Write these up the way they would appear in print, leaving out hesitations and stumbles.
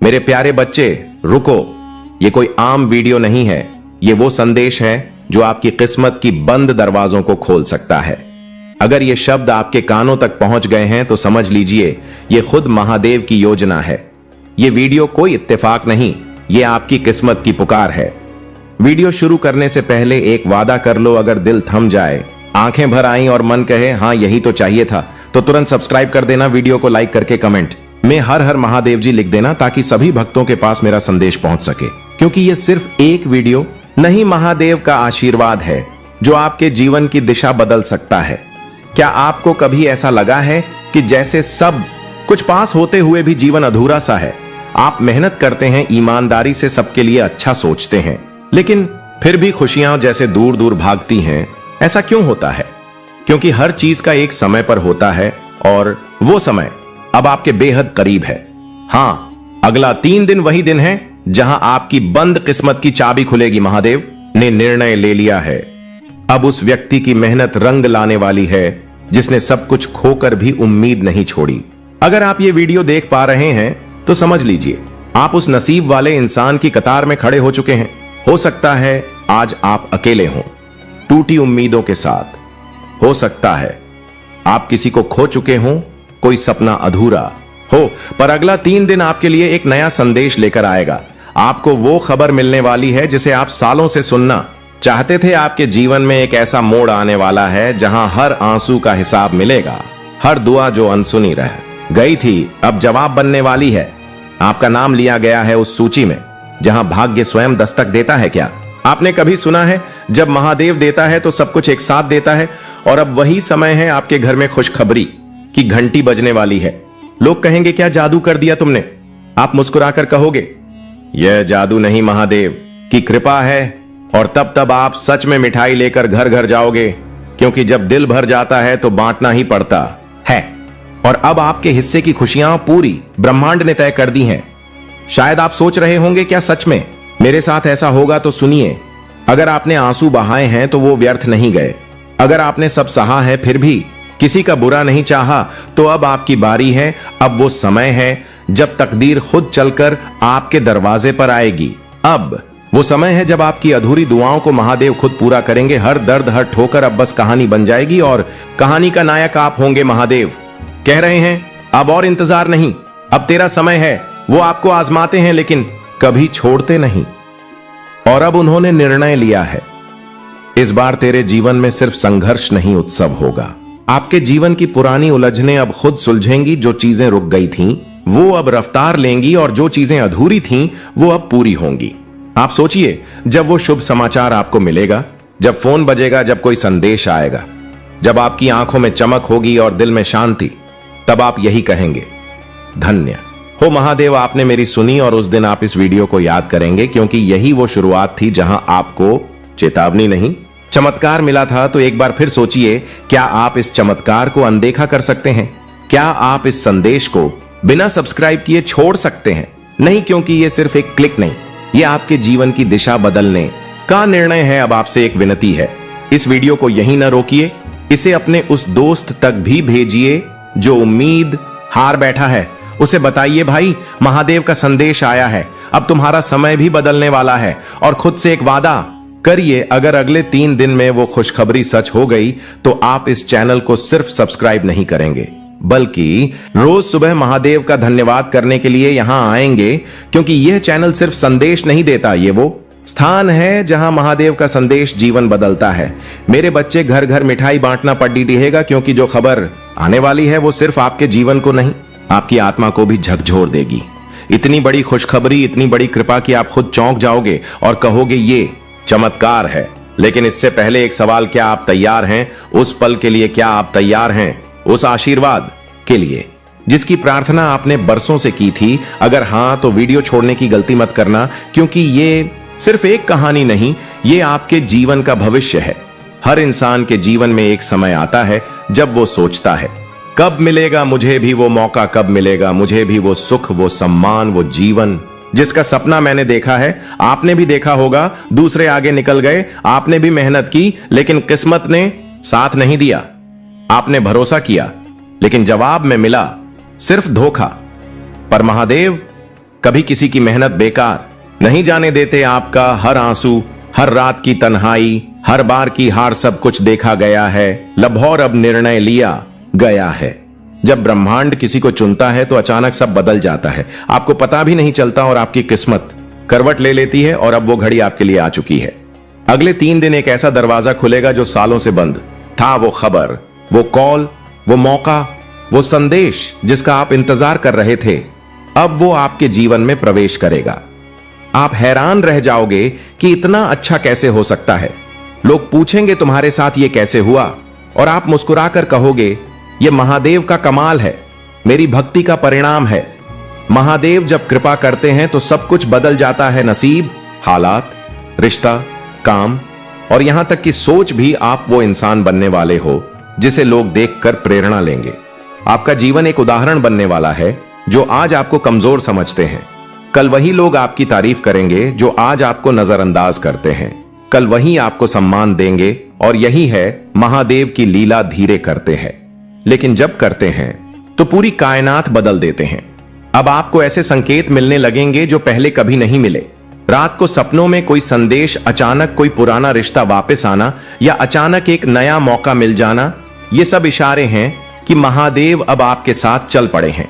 मेरे प्यारे बच्चे, रुको। ये कोई आम वीडियो नहीं है। ये वो संदेश है जो आपकी किस्मत की बंद दरवाजों को खोल सकता है। अगर ये शब्द आपके कानों तक पहुंच गए हैं तो समझ लीजिए ये खुद महादेव की योजना है। ये वीडियो कोई इत्तेफाक नहीं, ये आपकी किस्मत की पुकार है। वीडियो शुरू करने से पहले एक वादा कर लो, अगर दिल थम जाए, आंखें भर आईं और मन कहे हाँ यही तो चाहिए था, तो तुरंत सब्सक्राइब कर देना, वीडियो को लाइक करके कमेंट में हर हर महादेव जी लिख देना ताकि सभी भक्तों के पास मेरा संदेश पहुंच सके। क्योंकि ये सिर्फ एक वीडियो नहीं, महादेव का आशीर्वाद है जो आपके जीवन की दिशा बदल सकता है। क्या आपको कभी ऐसा लगा है कि जैसे सब कुछ पास होते हुए भी जीवन अधूरा सा है? आप मेहनत करते हैं, ईमानदारी से सबके लिए अच्छा सोचते हैं, लेकिन फिर भी खुशियां जैसे दूर दूर भागती हैं। ऐसा क्यों होता है? क्योंकि हर चीज का एक समय पर होता है और वो समय अब आपके बेहद करीब है। हां, अगला 3 दिन वही दिन है जहां आपकी बंद किस्मत की चाबी खुलेगी। महादेव ने निर्णय ले लिया है। अब उस व्यक्ति की मेहनत रंग लाने वाली है जिसने सब कुछ खोकर भी उम्मीद नहीं छोड़ी। अगर आप ये वीडियो देख पा रहे हैं तो समझ लीजिए आप उस नसीब वाले इंसान की कतार में खड़े हो चुके हैं। हो सकता है आज आप अकेले हों, टूटी उम्मीदों के साथ। हो सकता है आप किसी को खो चुके हों, कोई सपना अधूरा हो, पर अगला 3 दिन आपके लिए एक नया संदेश लेकर आएगा। आपको वो खबर मिलने वाली है जिसे आप सालों से सुनना चाहते थे। आपके जीवन में एक ऐसा मोड़ आने वाला है जहां हर आंसू का हिसाब मिलेगा। हर दुआ जो अनसुनी रह गई थी अब जवाब बनने वाली है। आपका नाम लिया गया है उस सूची में जहां भाग्य स्वयं दस्तक देता है। क्या आपने कभी सुना है जब महादेव देता है तो सब कुछ एक साथ देता है? और अब वही समय है आपके घर में खुशखबरी की घंटी बजने वाली है। लोग कहेंगे क्या जादू कर दिया तुमने? आप मुस्कुराकर कहोगे यह जादू नहीं, महादेव की कृपा है। और तब आप सच में मिठाई लेकर घर घर जाओगे, क्योंकि जब दिल भर जाता है तो बांटना ही पड़ता है। और अब आपके हिस्से की खुशियां पूरी ब्रह्मांड ने तय कर दी हैं। शायद आप सोच रहे होंगे क्या सच में मेरे साथ ऐसा होगा? तो सुनिए, अगर आपने आंसू बहाए हैं तो वो व्यर्थ नहीं गए। अगर आपने सब सहा है फिर भी किसी का बुरा नहीं चाहा, तो अब आपकी बारी है। अब वो समय है जब तकदीर खुद चलकर आपके दरवाजे पर आएगी। अब वो समय है जब आपकी अधूरी दुआओं को महादेव खुद पूरा करेंगे। हर दर्द, हर ठोकर अब बस कहानी बन जाएगी और कहानी का नायक आप होंगे। महादेव कह रहे हैं अब और इंतजार नहीं, अब तेरा समय है। वो आपको आजमाते हैं लेकिन कभी छोड़ते नहीं। और अब उन्होंने निर्णय लिया है, इस बार तेरे जीवन में सिर्फ संघर्ष नहीं, उत्सव होगा। आपके जीवन की पुरानी उलझनें अब खुद सुलझेंगी। जो चीजें रुक गई थीं वो अब रफ्तार लेंगी और जो चीजें अधूरी थीं वो अब पूरी होंगी। आप सोचिए, जब वो शुभ समाचार आपको मिलेगा, जब फोन बजेगा, जब कोई संदेश आएगा, जब आपकी आंखों में चमक होगी और दिल में शांति, तब आप यही कहेंगे, धन्य हो महादेव, आपने मेरी सुनी। और उस दिन आप इस वीडियो को याद करेंगे, क्योंकि यही वो शुरुआत थी जहां आपको चेतावनी नहीं, चमत्कार मिला था। तो एक बार फिर सोचिए, क्या आप इस चमत्कार को अनदेखा कर सकते हैं? क्या आप इस संदेश को बिना सब्सक्राइब किए छोड़ सकते हैं? नहीं, क्योंकि ये सिर्फ एक क्लिक नहीं, ये आपके जीवन की दिशा बदलने का निर्णय है। अब आपसे एक विनती है, इस वीडियो को यहीं न रोकिए, इसे अपने उस दोस्त तक भी भेजिए जो उम्मीद हार बैठा है। उसे बताइए, भाई महादेव का संदेश आया है, अब तुम्हारा समय भी बदलने वाला है। और खुद से एक वादा करिए, अगर अगले 3 दिन में वो खुशखबरी सच हो गई तो आप इस चैनल को सिर्फ सब्सक्राइब नहीं करेंगे, बल्कि रोज सुबह महादेव का धन्यवाद करने के लिए यहां आएंगे। क्योंकि यह चैनल सिर्फ संदेश नहीं देता, ये वो स्थान है जहां महादेव का संदेश जीवन बदलता है। मेरे बच्चे, घर घर मिठाई बांटना पड़ी रहेगा, क्योंकि जो खबर आने वाली है वो सिर्फ आपके जीवन को नहीं, आपकी आत्मा को भी झकझोर देगी। इतनी बड़ी खुशखबरी, इतनी बड़ी कृपा कि आप खुद चौंक जाओगे और कहोगे ये चमत्कार है। लेकिन इससे पहले एक सवाल, क्या आप तैयार हैं उस पल के लिए? क्या आप तैयार हैं उस आशीर्वाद के लिए जिसकी प्रार्थना आपने बरसों से की थी? अगर हां तो वीडियो छोड़ने की गलती मत करना, क्योंकि ये सिर्फ एक कहानी नहीं, ये आपके जीवन का भविष्य है। हर इंसान के जीवन में एक समय आता है जब वो सोचता है, कब मिलेगा मुझे भी वो मौका, कब मिलेगा मुझे भी वो सुख, वो सम्मान, वो जीवन जिसका सपना मैंने देखा है। आपने भी देखा होगा, दूसरे आगे निकल गए, आपने भी मेहनत की, लेकिन किस्मत ने साथ नहीं दिया। आपने भरोसा किया, लेकिन जवाब में मिला सिर्फ धोखा। पर महादेव कभी किसी की मेहनत बेकार नहीं जाने देते। आपका हर आंसू, हर रात की तन्हाई, हर बार की हार सब कुछ देखा गया है। लाहौर अब निर्णय लिया गया है। जब ब्रह्मांड किसी को चुनता है तो अचानक सब बदल जाता है, आपको पता भी नहीं चलता और आपकी किस्मत करवट ले लेती है और अब वो घड़ी आपके लिए आ चुकी है। अगले 3 दिन एक ऐसा दरवाजा खुलेगा जो सालों से बंद था। वो खबर, वो कॉल, वो मौका, वो संदेश जिसका आप इंतजार कर रहे थे, अब वो आपके जीवन में प्रवेश करेगा। आप हैरान रह जाओगे कि इतना अच्छा कैसे हो सकता है। लोग पूछेंगे तुम्हारे साथ ये कैसे हुआ, और आप मुस्कुराकर कहोगे ये महादेव का कमाल है, मेरी भक्ति का परिणाम है। महादेव जब कृपा करते हैं तो सब कुछ बदल जाता है। नसीब, हालात, रिश्ता, काम और यहां तक कि सोच भी। आप वो इंसान बनने वाले हो जिसे लोग देखकर प्रेरणा लेंगे। आपका जीवन एक उदाहरण बनने वाला है। जो आज आपको कमजोर समझते हैं, कल वही लोग आपकी तारीफ करेंगे। जो आज आपको नजरअंदाज करते हैं, कल वही आपको सम्मान देंगे। और यही है महादेव की लीला। धीरे करते हैं, लेकिन जब करते हैं तो पूरी कायनात बदल देते हैं। अब आपको ऐसे संकेत मिलने लगेंगे जो पहले कभी नहीं मिले। रात को सपनों में कोई संदेश, अचानक कोई पुराना रिश्ता वापस आना, या अचानक एक नया मौका मिल जाना, ये सब इशारे हैं कि महादेव अब आपके साथ चल पड़े हैं।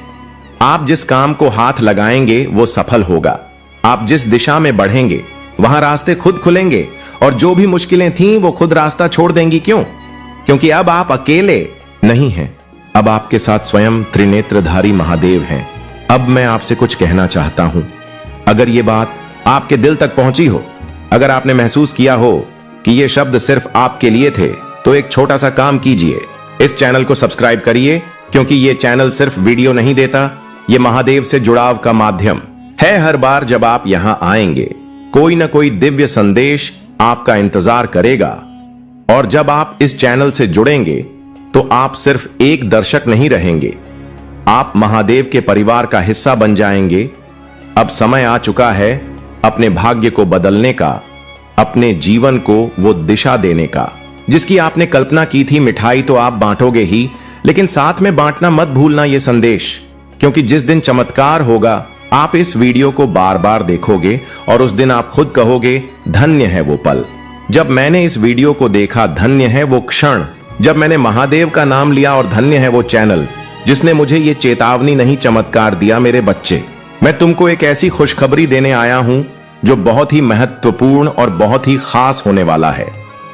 आप जिस काम को हाथ लगाएंगे वो सफल होगा। आप जिस दिशा में बढ़ेंगे वहां रास्ते खुद खुलेंगे, और जो भी मुश्किलें थीं वो खुद रास्ता छोड़ देंगी। क्यों? क्योंकि अब आप अकेले नहीं हैं। अब आपके साथ स्वयं त्रिनेत्रधारी महादेव हैं। अब मैं आपसे कुछ कहना चाहता हूं। अगर ये बात आपके दिल तक पहुंची हो, अगर आपने महसूस किया हो कि ये शब्द सिर्फ आपके लिए थे, तो एक छोटा सा काम कीजिए। इस चैनल को सब्सक्राइब करिए, क्योंकि ये चैनल सिर्फ वीडियो नहीं देता, ये महादेव से जुड़ाव का माध्यम है। हर बार जब आप यहां आएंगे, कोई ना कोई दिव्य संदेश आपका इंतजार करेगा। और जब आप इस चैनल से जुड़ेंगे तो आप सिर्फ एक दर्शक नहीं रहेंगे, आप महादेव के परिवार का हिस्सा बन जाएंगे। अब समय आ चुका है अपने भाग्य को बदलने का, अपने जीवन को वो दिशा देने का जिसकी आपने कल्पना की थी। मिठाई तो आप बांटोगे ही, लेकिन साथ में बांटना मत भूलना ये संदेश, क्योंकि जिस दिन चमत्कार होगा आप इस वीडियो को बार बार देखोगे और उस दिन आप खुद कहोगे धन्य है वो पल जब मैंने इस वीडियो को देखा, धन्य है वो क्षण जब मैंने महादेव का नाम लिया, और धन्य है वो चैनल जिसने मुझे ये चेतावनी नहीं चमत्कार दिया। मेरे बच्चे, मैं तुमको एक ऐसी खुशखबरी देने आया हूं जो बहुत ही महत्वपूर्ण और बहुत ही खास होने वाला है।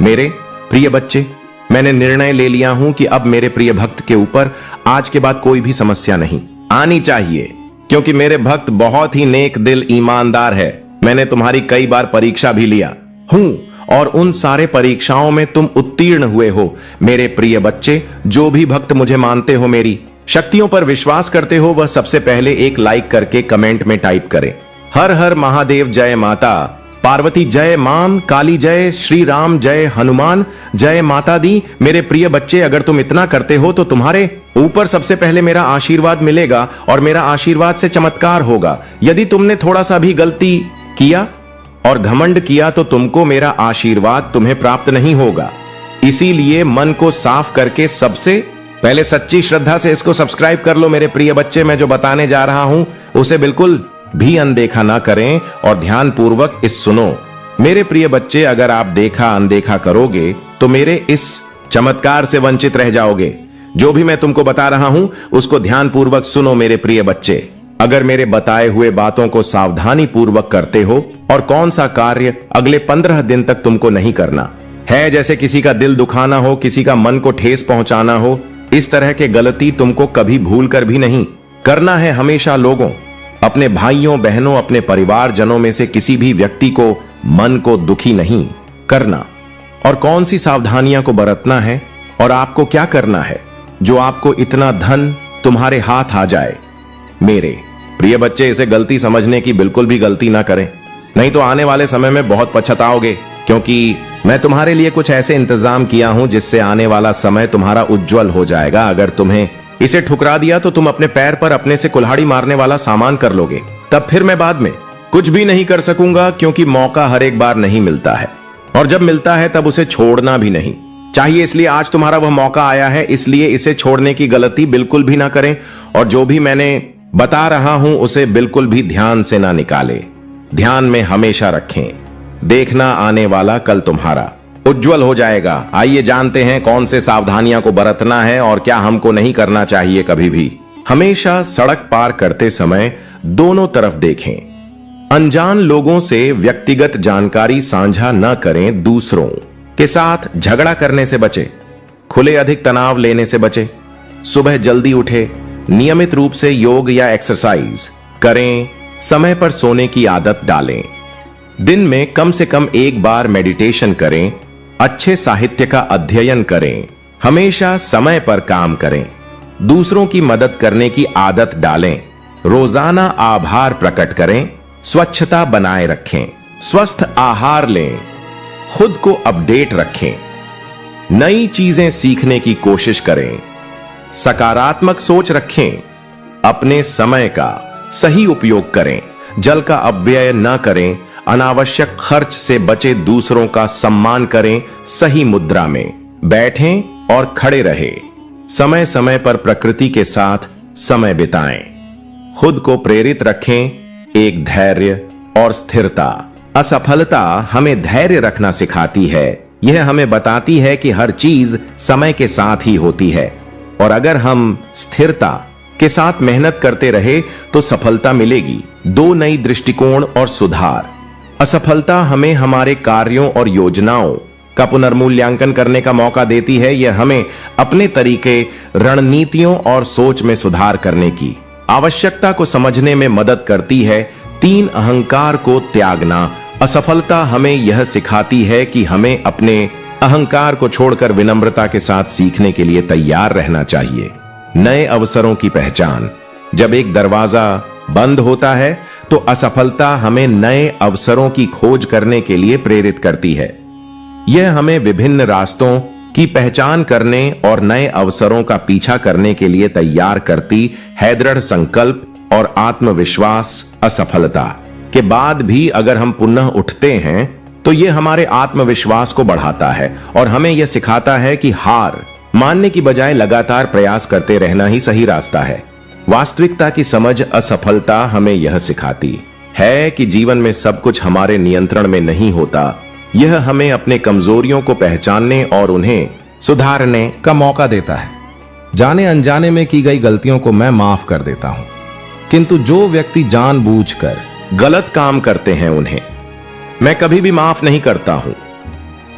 मेरे प्रिय बच्चे, मैंने निर्णय ले लिया हूं कि अब मेरे प्रिय भक्त के ऊपर आज के बाद कोई भी समस्या नहीं आनी चाहिए, क्योंकि मेरे भक्त बहुत ही नेक दिल, ईमानदार है। मैंने तुम्हारी कई बार परीक्षा भी लिया हूं और उन सारे परीक्षाओं में तुम उत्तीर्ण हुए हो। मेरे प्रिय बच्चे, जो भी भक्त मुझे मानते हो, मेरी शक्तियों पर विश्वास करते हो, वह सबसे पहले एक लाइक करके कमेंट में टाइप करें हर हर महादेव, जय माता पार्वती, जय मां काली, जय श्री राम, जय हनुमान, जय माता दी। मेरे प्रिय बच्चे, अगर तुम इतना करते हो तो तुम्हारे ऊपर सबसे पहले मेरा आशीर्वाद मिलेगा, और मेरा आशीर्वाद से चमत्कार होगा। यदि तुमने थोड़ा सा भी गलती किया और घमंड किया तो तुमको मेरा आशीर्वाद तुम्हें प्राप्त नहीं होगा। इसीलिए मन को साफ करके सबसे पहले सच्ची श्रद्धा से इसको सब्सक्राइब कर लो। मेरे प्रिय बच्चे, मैं जो बताने जा रहा हूं उसे बिल्कुल भी अनदेखा ना करें और ध्यान पूर्वक इस सुनो। मेरे प्रिय बच्चे, अगर आप देखा अनदेखा करोगे तो मेरे इस चमत्कार से वंचित रह जाओगे। जो भी मैं तुमको बता रहा हूं उसको ध्यान पूर्वक सुनो। मेरे प्रिय बच्चे, अगर मेरे बताए हुए बातों को सावधानी पूर्वक करते हो, और कौन सा कार्य अगले 15 दिन तक तुमको नहीं करना है, जैसे किसी का दिल दुखाना हो, किसी का मन को ठेस पहुंचाना हो, इस तरह के गलती तुमको कभी भूल कर भी नहीं करना है। हमेशा लोगों, अपने भाइयों बहनों, अपने परिवार जनों में से किसी भी व्यक्ति को मन को दुखी नहीं करना। और कौन सी सावधानियां को बरतना है और आपको क्या करना है जो आपको इतना धन तुम्हारे हाथ आ जाए। मेरे प्रिय बच्चे, इसे गलती समझने की बिल्कुल भी गलती ना करें, नहीं तो आने वाले समय में बहुत पछताओगे, क्योंकि मैं तुम्हारे लिए कुछ ऐसे इंतजाम किया हूं जिससे आने वाला समय तुम्हारा उज्जवल हो जाएगा। अगर तुम्हें इसे ठुकरा दिया तो तुम अपने पैर पर अपने से कुल्हाड़ी मारने वाला सामान कर लोगे, तब फिर मैं बाद में कुछ भी नहीं कर सकूंगा, क्योंकि मौका हर एक बार नहीं मिलता है, और जब मिलता है तब उसे छोड़ना भी नहीं चाहिए। इसलिए आज तुम्हारा वह मौका आया है, इसलिए इसे छोड़ने की गलती बिल्कुल भी ना करें। और जो भी मैंने बता रहा हूं उसे बिल्कुल भी ध्यान से ना निकाले। ध्यान में हमेशा रखें, देखना आने वाला कल तुम्हारा उज्जवल हो जाएगा। आइए जानते हैं कौन से सावधानियां को बरतना है और क्या हमको नहीं करना चाहिए कभी भी। हमेशा सड़क पार करते समय दोनों तरफ देखें। अनजान लोगों से व्यक्तिगत जानकारी साझा न करें। दूसरों के साथ झगड़ा करने से बचें। खुले अधिक तनाव लेने से बचें। सुबह जल्दी उठे, नियमित रूप से योग या एक्सरसाइज करें। समय पर सोने की आदत डालें। दिन में कम से कम एक बार मेडिटेशन करें। अच्छे साहित्य का अध्ययन करें। हमेशा समय पर काम करें। दूसरों की मदद करने की आदत डालें। रोजाना आभार प्रकट करें। स्वच्छता बनाए रखें। स्वस्थ आहार लें। खुद को अपडेट रखें। नई चीजें सीखने की कोशिश करें। सकारात्मक सोच रखें। अपने समय का सही उपयोग करें। जल का अपव्यय न करें। अनावश्यक खर्च से बचे। दूसरों का सम्मान करें। सही मुद्रा में बैठें और खड़े रहे। समय समय पर प्रकृति के साथ समय बिताएं। खुद को प्रेरित रखें। एक धैर्य और स्थिरता। असफलता हमें धैर्य रखना सिखाती है। यह हमें बताती है कि हर चीज समय के साथ ही होती है और अगर हम स्थिरता के साथ मेहनत करते रहे तो सफलता मिलेगी। दो नई दृष्टिकोण और सुधार। असफलता हमें हमारे कार्यों और योजनाओं का पुनर्मूल्यांकन करने का मौका देती है। यह हमें अपने तरीके, रणनीतियों और सोच में सुधार करने की आवश्यकता को समझने में मदद करती है। 3 अहंकार को त्यागना। असफलता हमें यह सिखाती है कि हमें अपने अहंकार को छोड़कर विनम्रता के साथ सीखने के लिए तैयार रहना चाहिए। नए अवसरों की पहचान। जब एक दरवाजा बंद होता है तो असफलता हमें नए अवसरों की खोज करने के लिए प्रेरित करती है। यह हमें विभिन्न रास्तों की पहचान करने और नए अवसरों का पीछा करने के लिए तैयार करती है। दृढ़ संकल्प और आत्मविश्वास। असफलता के बाद भी अगर हम पुनः उठते हैं तो यह हमारे आत्मविश्वास को बढ़ाता है और हमें यह सिखाता है कि हार मानने की बजाय लगातार प्रयास करते रहना ही सही रास्ता है। वास्तविकता की समझ। असफलता हमें यह सिखाती है कि जीवन में सब कुछ हमारे नियंत्रण में नहीं होता। यह हमें अपने कमजोरियों को पहचानने और उन्हें सुधारने का मौका देता है। जाने अनजाने में की गई गलतियों को मैं माफ कर देता हूं, किंतु जो व्यक्ति जानबूझकर गलत काम करते हैं उन्हें मैं कभी भी माफ नहीं करता हूं।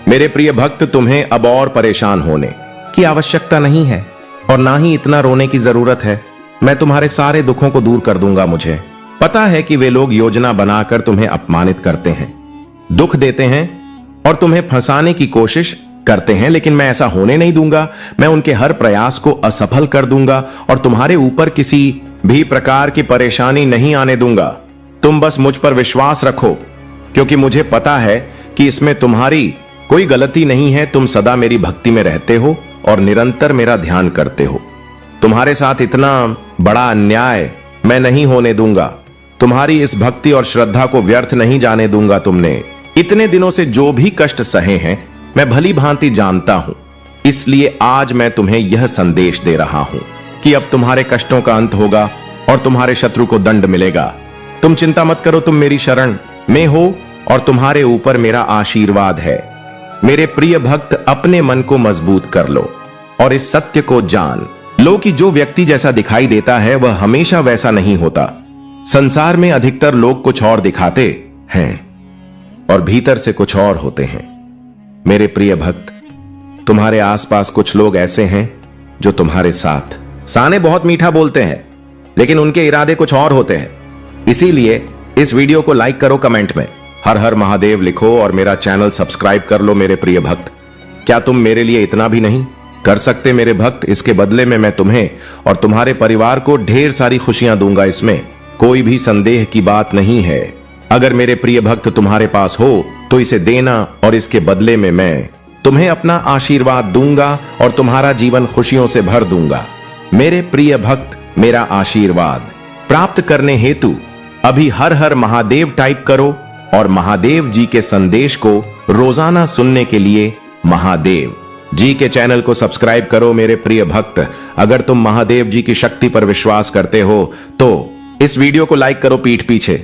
मेरे प्रिय भक्त, तुम्हें अब और परेशान होने की आवश्यकता नहीं है और ना ही इतना रोने की जरूरत है। मैं तुम्हारे सारे दुखों को दूर कर दूंगा। मुझे पता है कि वे लोग योजना बनाकर तुम्हें अपमानित करते हैं, दुख देते हैं और तुम्हें फंसाने की कोशिश करते हैं, लेकिन मैं ऐसा होने नहीं दूंगा। मैं उनके हर प्रयास को असफल कर दूंगा और तुम्हारे ऊपर किसी भी प्रकार की परेशानी नहीं आने दूंगा। तुम बस मुझ पर विश्वास रखो, क्योंकि मुझे पता है कि इसमें तुम्हारी कोई गलती नहीं है। तुम सदा मेरी भक्ति में रहते हो और निरंतर मेरा ध्यान करते हो। तुम्हारे साथ इतना बड़ा अन्याय मैं नहीं होने दूंगा। तुम्हारी इस भक्ति और श्रद्धा को व्यर्थ नहीं जाने दूंगा। तुमने इतने दिनों से जो भी कष्ट सहे हैं मैं भली भांति जानता हूं। इसलिए आज मैं तुम्हें यह संदेश दे रहा हूं कि अब तुम्हारे कष्टों का अंत होगा और तुम्हारे शत्रु को दंड मिलेगा। तुम चिंता मत करो, तुम मेरी शरण में हो और तुम्हारे ऊपर मेरा आशीर्वाद है। मेरे प्रिय भक्त, अपने मन को मजबूत कर लो और इस सत्य को जान लो कि जो व्यक्ति जैसा दिखाई देता है वह हमेशा वैसा नहीं होता। संसार में अधिकतर लोग कुछ और दिखाते हैं और भीतर से कुछ और होते हैं। मेरे प्रिय भक्त, तुम्हारे आसपास कुछ लोग ऐसे हैं जो तुम्हारे साथ साने बहुत मीठा बोलते हैं, लेकिन उनके इरादे कुछ और होते हैं। इसीलिए इस वीडियो को लाइक करो, कमेंट में हर हर महादेव लिखो और मेरा चैनल सब्सक्राइब कर लो। मेरे प्रिय भक्त, क्या तुम मेरे लिए इतना भी नहीं कर सकते मेरे भक्त? इसके बदले में मैं तुम्हें और तुम्हारे परिवार को ढेर सारी खुशियां दूंगा। इसमें कोई भी संदेह की बात नहीं है। अगर मेरे प्रिय भक्त तुम्हारे पास हो तो इसे देना और इसके बदले में मैं तुम्हें अपना आशीर्वाद दूंगा और तुम्हारा जीवन खुशियों से भर दूंगा। मेरे प्रिय भक्त, मेरा आशीर्वाद प्राप्त करने हेतु अभी हर हर महादेव टाइप करो और महादेव जी के संदेश को रोजाना सुनने के लिए महादेव जी के चैनल को सब्सक्राइब करो मेरे प्रिय भक्त। अगर तुम महादेव जी की शक्ति पर विश्वास करते हो तो इस वीडियो को लाइक करो। पीठ पीछे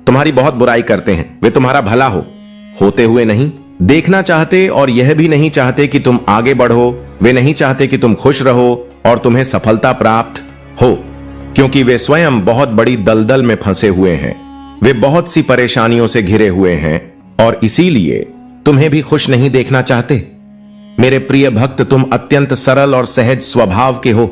तुम्हारी बहुत बुराई करते हैं, वे तुम्हारा भला होते हुए नहीं देखना चाहते और यह भी नहीं चाहते कि तुम आगे बढ़ो। वे नहीं चाहते कि तुम खुश रहो और तुम्हें सफलता प्राप्त हो, क्योंकि वे स्वयं बहुत बड़ी दलदल में फंसे हुए हैं। वे बहुत सी परेशानियों से घिरे हुए हैं और इसीलिए तुम्हें भी खुश नहीं देखना चाहते। मेरे प्रिय भक्त, तुम अत्यंत सरल और सहज स्वभाव के हो।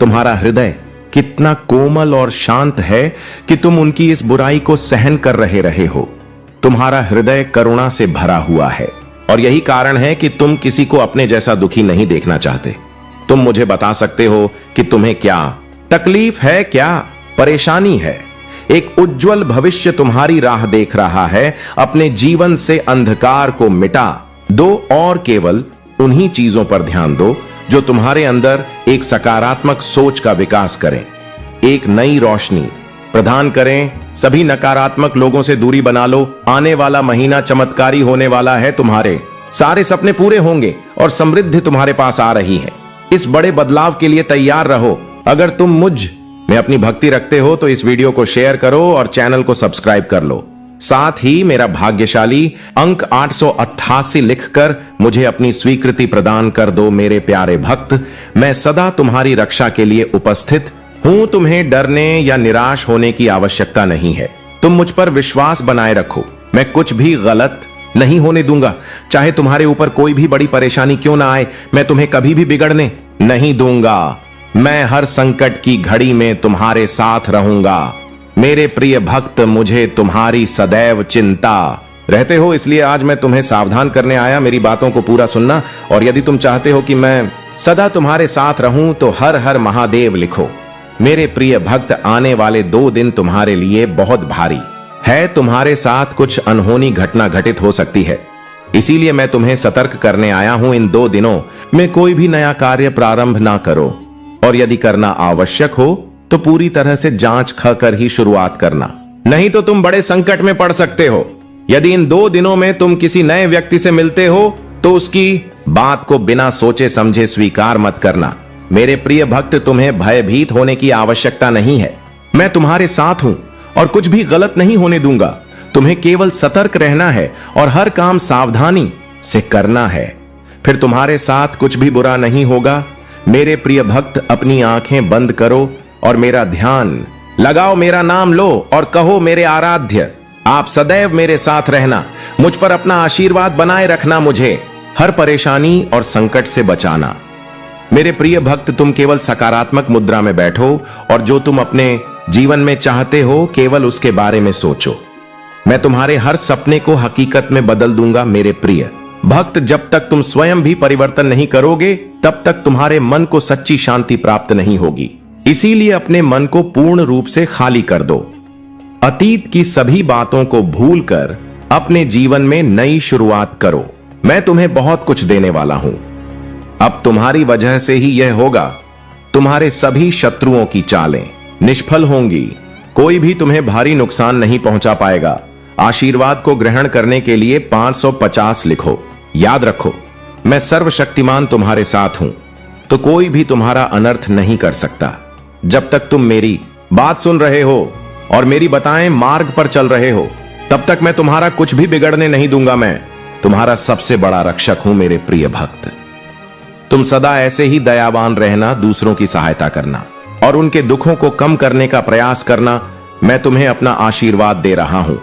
तुम्हारा हृदय कितना कोमल और शांत है कि तुम उनकी इस बुराई को सहन कर रहे हो। तुम्हारा हृदय करुणा से भरा हुआ है और यही कारण है कि तुम किसी को अपने जैसा दुखी नहीं देखना चाहते। तुम मुझे बता सकते हो कि तुम्हें क्या तकलीफ है, क्या परेशानी है। एक उज्जवल भविष्य तुम्हारी राह देख रहा है। अपने जीवन से अंधकार को मिटा दो और केवल उन्हीं चीजों पर ध्यान दो जो तुम्हारे अंदर एक सकारात्मक सोच का विकास करें, एक नई रोशनी प्रदान करें। सभी नकारात्मक लोगों से दूरी बना लो। आने वाला महीना चमत्कारी होने वाला है। तुम्हारे सारे सपने पूरे होंगे और समृद्धि तुम्हारे पास आ रही है। इस बड़े बदलाव के लिए तैयार रहो। अगर तुम मुझ में अपनी भक्ति रखते हो तो इस वीडियो को शेयर करो और चैनल को सब्सक्राइब कर लो। साथ ही मेरा भाग्यशाली अंक 888 लिखकर मुझे अपनी स्वीकृति प्रदान कर दो। मेरे प्यारे भक्त, मैं सदा तुम्हारी रक्षा के लिए उपस्थित हूं। तुम्हें डरने या निराश होने की आवश्यकता नहीं है। तुम मुझ पर विश्वास बनाए रखो। मैं कुछ भी गलत नहीं होने दूंगा। चाहे तुम्हारे ऊपर कोई भी बड़ी परेशानी क्यों ना आए, मैं तुम्हें कभी भी बिगड़ने नहीं दूंगा। मैं हर संकट की घड़ी में तुम्हारे साथ रहूंगा। मेरे प्रिय भक्त, मुझे तुम्हारी सदैव चिंता रहते हो, इसलिए आज मैं तुम्हें सावधान करने आया। मेरी बातों को पूरा सुनना और यदि तुम चाहते हो कि मैं सदा तुम्हारे साथ रहूं तो हर हर महादेव लिखो। मेरे प्रिय भक्त, आने वाले 2 दिन तुम्हारे लिए बहुत भारी है। तुम्हारे साथ कुछ अनहोनी घटना घटित हो सकती है, इसीलिए मैं तुम्हें सतर्क करने आया हूं। इन 2 दिनों में कोई भी नया कार्य प्रारंभ ना करो और यदि करना आवश्यक हो तो पूरी तरह से जांच कर ही शुरुआत करना, नहीं तो तुम बड़े संकट में पड़ सकते हो। यदि इन 2 दिनों में तुम किसी नए व्यक्ति से मिलते हो तो उसकी बात को बिना सोचे समझे स्वीकार मत करना। मेरे प्रिय भक्त, तुम्हें भयभीत होने की आवश्यकता नहीं है। मैं तुम्हारे साथ हूं और कुछ भी गलत नहीं होने दूंगा। तुम्हें केवल सतर्क रहना है और हर काम सावधानी से करना है, फिर तुम्हारे साथ कुछ भी बुरा नहीं होगा। मेरे प्रिय भक्त, अपनी आंखें बंद करो और मेरा ध्यान लगाओ। मेरा नाम लो और कहो, मेरे आराध्य, आप सदैव मेरे साथ रहना। मुझ पर अपना आशीर्वाद बनाए रखना, मुझे हर परेशानी और संकट से बचाना। मेरे प्रिय भक्त, तुम केवल सकारात्मक मुद्रा में बैठो और जो तुम अपने जीवन में चाहते हो केवल उसके बारे में सोचो। मैं तुम्हारे हर सपने को हकीकत में बदल दूंगा। मेरे प्रिय भक्त, जब तक तुम स्वयं भी परिवर्तन नहीं करोगे तब तक तुम्हारे मन को सच्ची शांति प्राप्त नहीं होगी। इसीलिए अपने मन को पूर्ण रूप से खाली कर दो। अतीत की सभी बातों को भूलकर अपने जीवन में नई शुरुआत करो। मैं तुम्हें बहुत कुछ देने वाला हूं। अब तुम्हारी वजह से ही यह होगा। तुम्हारे सभी शत्रुओं की चालें निष्फल होंगी। कोई भी तुम्हें भारी नुकसान नहीं पहुंचा पाएगा। आशीर्वाद को ग्रहण करने के लिए 550 लिखो। याद रखो, मैं सर्वशक्तिमान तुम्हारे साथ हूं, तो कोई भी तुम्हारा अनर्थ नहीं कर सकता। जब तक तुम मेरी बात सुन रहे हो और मेरी बताएं मार्ग पर चल रहे हो, तब तक मैं तुम्हारा कुछ भी बिगड़ने नहीं दूंगा। मैं तुम्हारा सबसे बड़ा रक्षक हूं। मेरे प्रिय भक्त, तुम सदा ऐसे ही दयावान रहना, दूसरों की सहायता करना और उनके दुखों को कम करने का प्रयास करना। मैं तुम्हें अपना आशीर्वाद दे रहा हूं।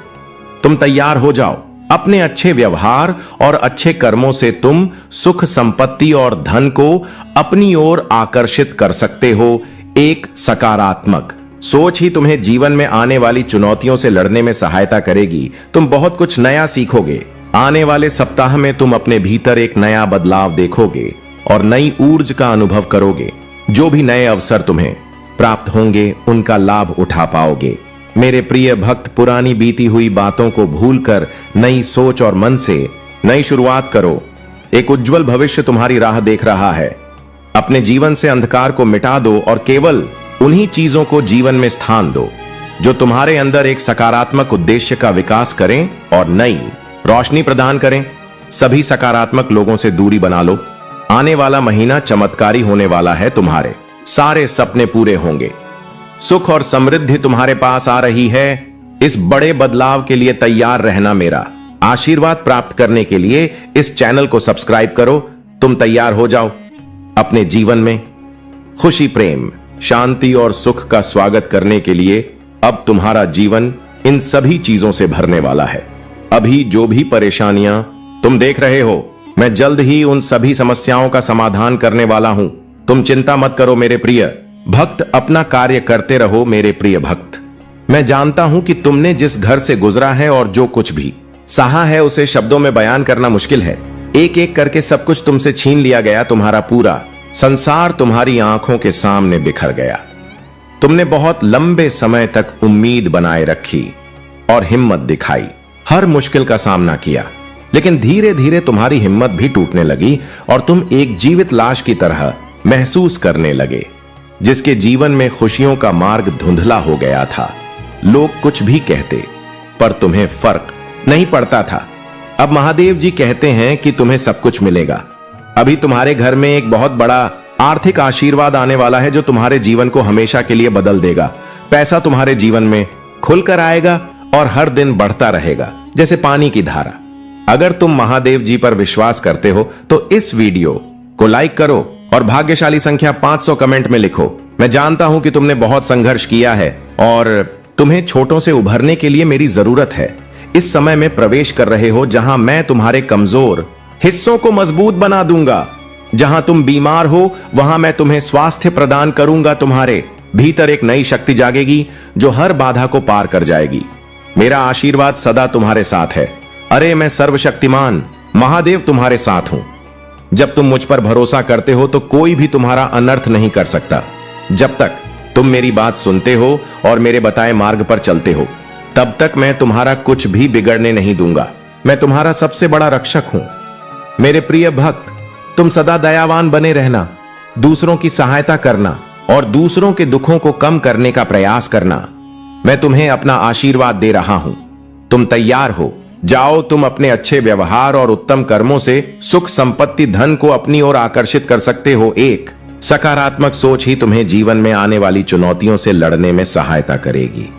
तुम तैयार हो जाओ। अपने अच्छे व्यवहार और अच्छे कर्मों से तुम सुख, संपत्ति और धन को अपनी ओर आकर्षित कर सकते हो। एक सकारात्मक सोच ही तुम्हें जीवन में आने वाली चुनौतियों से लड़ने में सहायता करेगी। तुम बहुत कुछ नया सीखोगे। आने वाले सप्ताह में तुम अपने भीतर एक नया बदलाव देखोगे और नई ऊर्जा का अनुभव करोगे। जो भी नए अवसर तुम्हें प्राप्त होंगे उनका लाभ उठा पाओगे। मेरे प्रिय भक्त, पुरानी बीती हुई बातों को भूलकर नई सोच और मन से नई शुरुआत करो। एक उज्जवल भविष्य तुम्हारी राह देख रहा है। अपने जीवन से अंधकार को मिटा दो और केवल उन्हीं चीजों को जीवन में स्थान दो जो तुम्हारे अंदर एक सकारात्मक उद्देश्य का विकास करें और नई रोशनी प्रदान करें। सभी सकारात्मक लोगों से दूरी बना लो। आने वाला महीना चमत्कारी होने वाला है। तुम्हारे सारे सपने पूरे होंगे। सुख और समृद्धि तुम्हारे पास आ रही है। इस बड़े बदलाव के लिए तैयार रहना। मेरा आशीर्वाद प्राप्त करने के लिए इस चैनल को सब्सक्राइब करो। तुम तैयार हो जाओ अपने जीवन में खुशी, प्रेम, शांति और सुख का स्वागत करने के लिए। अब तुम्हारा जीवन इन सभी चीजों से भरने वाला है। अभी जो भी परेशानियां तुम देख रहे हो, मैं जल्द ही उन सभी समस्याओं का समाधान करने वाला हूं। तुम चिंता मत करो मेरे प्रिय भक्त, अपना कार्य करते रहो मेरे प्रिय भक्त। मैं जानता हूं कि तुमने जिस घर से गुजरा है और जो कुछ भी सहा है उसे शब्दों में बयान करना मुश्किल है। एक एक करके सब कुछ तुमसे छीन लिया गया। तुम्हारा पूरा संसार तुम्हारी आंखों के सामने बिखर गया। तुमने बहुत लंबे समय तक उम्मीद बनाए रखी और हिम्मत दिखाई, हर मुश्किल का सामना किया, लेकिन धीरे धीरे तुम्हारी हिम्मत भी टूटने लगी और तुम एक जीवित लाश की तरह महसूस करने लगे, जिसके जीवन में खुशियों का मार्ग धुंधला हो गया था। लोग कुछ भी कहते, पर तुम्हें फर्क नहीं पड़ता था। अब महादेव जी कहते हैं कि तुम्हें सब कुछ मिलेगा। अभी तुम्हारे घर में एक बहुत बड़ा आर्थिक आशीर्वाद आने वाला है, जो तुम्हारे जीवन को हमेशा के लिए बदल देगा। पैसा तुम्हारे जीवन में खुलकर आएगा और हर दिन बढ़ता रहेगा, जैसे पानी की धारा। अगर तुम महादेव जी पर विश्वास करते हो तो इस वीडियो को लाइक करो और भाग्यशाली संख्या 500 कमेंट में लिखो। मैं जानता हूं कि तुमने बहुत संघर्ष किया है और तुम्हें छोटों से उभरने के लिए मेरी जरूरत है। इस समय में प्रवेश कर रहे हो जहां मैं तुम्हारे कमजोर हिस्सों को मजबूत बना दूंगा। जहां तुम बीमार हो वहां मैं तुम्हें स्वास्थ्य प्रदान करूंगा। तुम्हारे भीतर एक नई शक्ति जागेगी जो हर बाधा को पार कर जाएगी। मेरा आशीर्वाद सदा तुम्हारे साथ है। अरे मैं सर्वशक्तिमान महादेव तुम्हारे साथ हूं। जब तुम मुझ पर भरोसा करते हो तो कोई भी तुम्हारा अनर्थ नहीं कर सकता। जब तक तुम मेरी बात सुनते हो और मेरे बताए मार्ग पर चलते हो, तब तक मैं तुम्हारा कुछ भी बिगड़ने नहीं दूंगा। मैं तुम्हारा सबसे बड़ा रक्षक हूं। मेरे प्रिय भक्त, तुम सदा दयावान बने रहना, दूसरों की सहायता करना और दूसरों के दुखों को कम करने का प्रयास करना। मैं तुम्हें अपना आशीर्वाद दे रहा हूं। तुम तैयार हो जाओ। तुम अपने अच्छे व्यवहार और उत्तम कर्मों से सुख, संपत्ति, धन को अपनी ओर आकर्षित कर सकते हो। एक सकारात्मक सोच ही तुम्हें जीवन में आने वाली चुनौतियों से लड़ने में सहायता करेगी।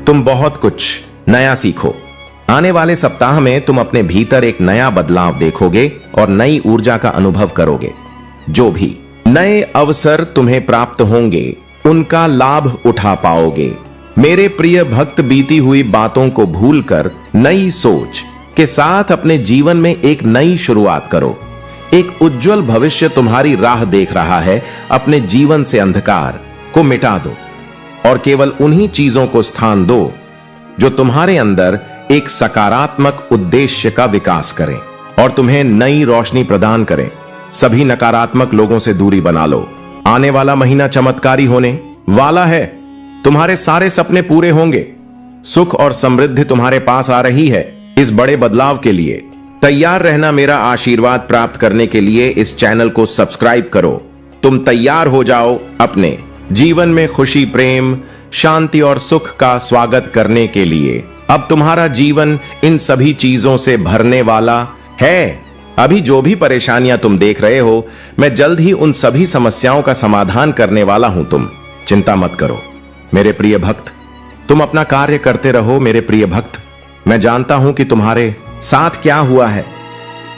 तुम बहुत कुछ नया सीखो। आने वाले सप्ताह में तुम अपने भीतर एक नया बदलाव देखोगे और नई ऊर्जा का अनुभव करोगे। जो भी नए अवसर तुम्हें प्राप्त होंगे उनका लाभ उठा पाओगे। मेरे प्रिय भक्त, बीती हुई बातों को भूलकर नई सोच के साथ अपने जीवन में एक नई शुरुआत करो। एक उज्जवल भविष्य तुम्हारी राह देख रहा है। अपने जीवन से अंधकार को मिटा दो और केवल उन्हीं चीजों को स्थान दो जो तुम्हारे अंदर एक सकारात्मक उद्देश्य का विकास करें और तुम्हें नई रोशनी प्रदान करें। सभी नकारात्मक लोगों से दूरी बना लो। आने वाला महीना चमत्कारी होने वाला है। तुम्हारे सारे सपने पूरे होंगे। सुख और समृद्धि तुम्हारे पास आ रही है। इस बड़े बदलाव के लिए तैयार रहना। मेरा आशीर्वाद प्राप्त करने के लिए इस चैनल को सब्सक्राइब करो। तुम तैयार हो जाओ अपने जीवन में खुशी, प्रेम, शांति और सुख का स्वागत करने के लिए। अब तुम्हारा जीवन इन सभी चीजों से भरने वाला है। अभी जो भी परेशानियां तुम देख रहे हो, मैं जल्द ही उन सभी समस्याओं का समाधान करने वाला हूं। तुम चिंता मत करो मेरे प्रिय भक्त। तुम अपना कार्य करते रहो मेरे प्रिय भक्त। मैं जानता हूं कि तुम्हारे साथ क्या हुआ है।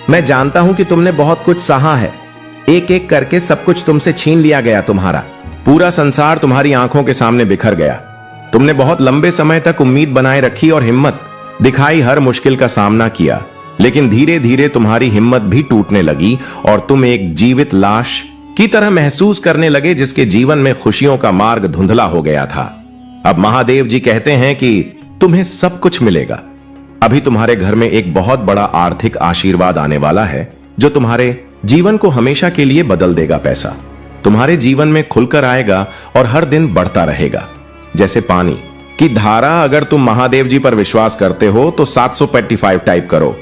मैं जानता हूं कि तुमने बहुत कुछ सहा है। एक एक करके सब कुछ तुमसे छीन लिया गया। तुम्हारा पूरा संसार तुम्हारी आंखों के सामने बिखर गया। तुमने बहुत लंबे समय तक उम्मीद बनाए रखी और हिम्मत दिखाई, हर मुश्किल का सामना किया, लेकिन धीरे धीरे तुम्हारी हिम्मत भी टूटने लगी और तुम एक जीवित लाश की तरह महसूस करने लगे, जिसके जीवन में खुशियों का मार्ग धुंधला हो गया था। अब महादेव जी कहते हैं कि तुम्हें सब कुछ मिलेगा। अभी तुम्हारे घर में एक बहुत बड़ा आर्थिक आशीर्वाद आने वाला है, जो तुम्हारे जीवन को हमेशा के लिए बदल देगा। पैसा तुम्हारे जीवन में खुलकर आएगा और हर दिन बढ़ता रहेगा, जैसे पानी की धारा। अगर तुम महादेव जी पर विश्वास करते हो तो 755 टाइप करो।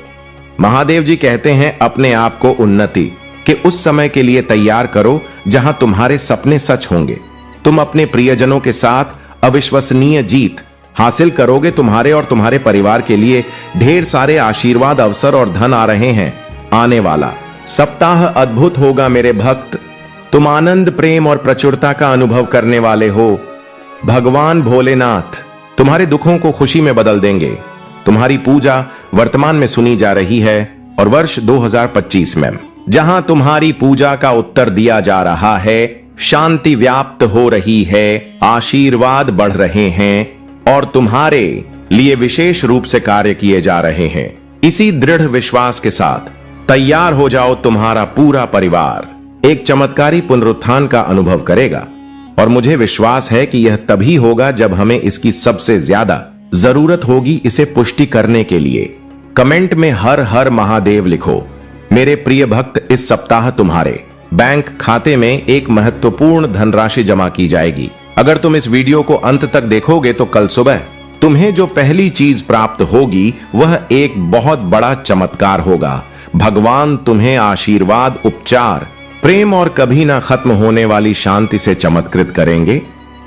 महादेव जी कहते हैं अपने आप को उन्नति के उस समय के लिए तैयार करो जहां तुम्हारे सपने सच होंगे। तुम अपने प्रियजनों के साथ अविश्वसनीय जीत हासिल करोगे। तुम्हारे और तुम्हारे परिवार के लिए ढेर सारे आशीर्वाद, अवसर और धन आ रहे हैं। आने वाला सप्ताह अद्भुत होगा मेरे भक्त। तुम आनंद, प्रेम और प्रचुरता का अनुभव करने वाले हो। भगवान भोलेनाथ तुम्हारे दुखों को खुशी में बदल देंगे। तुम्हारी पूजा वर्तमान में सुनी जा रही है और वर्ष 2025 में जहां तुम्हारी पूजा का उत्तर दिया जा रहा है, शांति व्याप्त हो रही है, आशीर्वाद बढ़ रहे हैं और तुम्हारे लिए विशेष रूप से कार्य किए जा रहे हैं। इसी दृढ़ विश्वास के साथ तैयार हो जाओ। तुम्हारा पूरा परिवार एक चमत्कारी पुनरुत्थान का अनुभव करेगा और मुझे विश्वास है कि यह तभी होगा जब हमें इसकी सबसे ज्यादा जरूरत होगी। इसे पुष्टि करने के लिए कमेंट में हर हर महादेव लिखो। मेरे प्रिय भक्त, इस सप्ताह तुम्हारे बैंक खाते में एक महत्वपूर्ण धनराशि जमा की जाएगी। अगर तुम इस वीडियो को अंत तक देखोगे तो कल सुबह तुम्हें जो पहली चीज प्राप्त होगी वह एक बहुत बड़ा चमत्कार होगा। भगवान तुम्हें आशीर्वाद, उपचार, प्रेम और कभी ना खत्म होने वाली शांति से चमत्कृत करेंगे।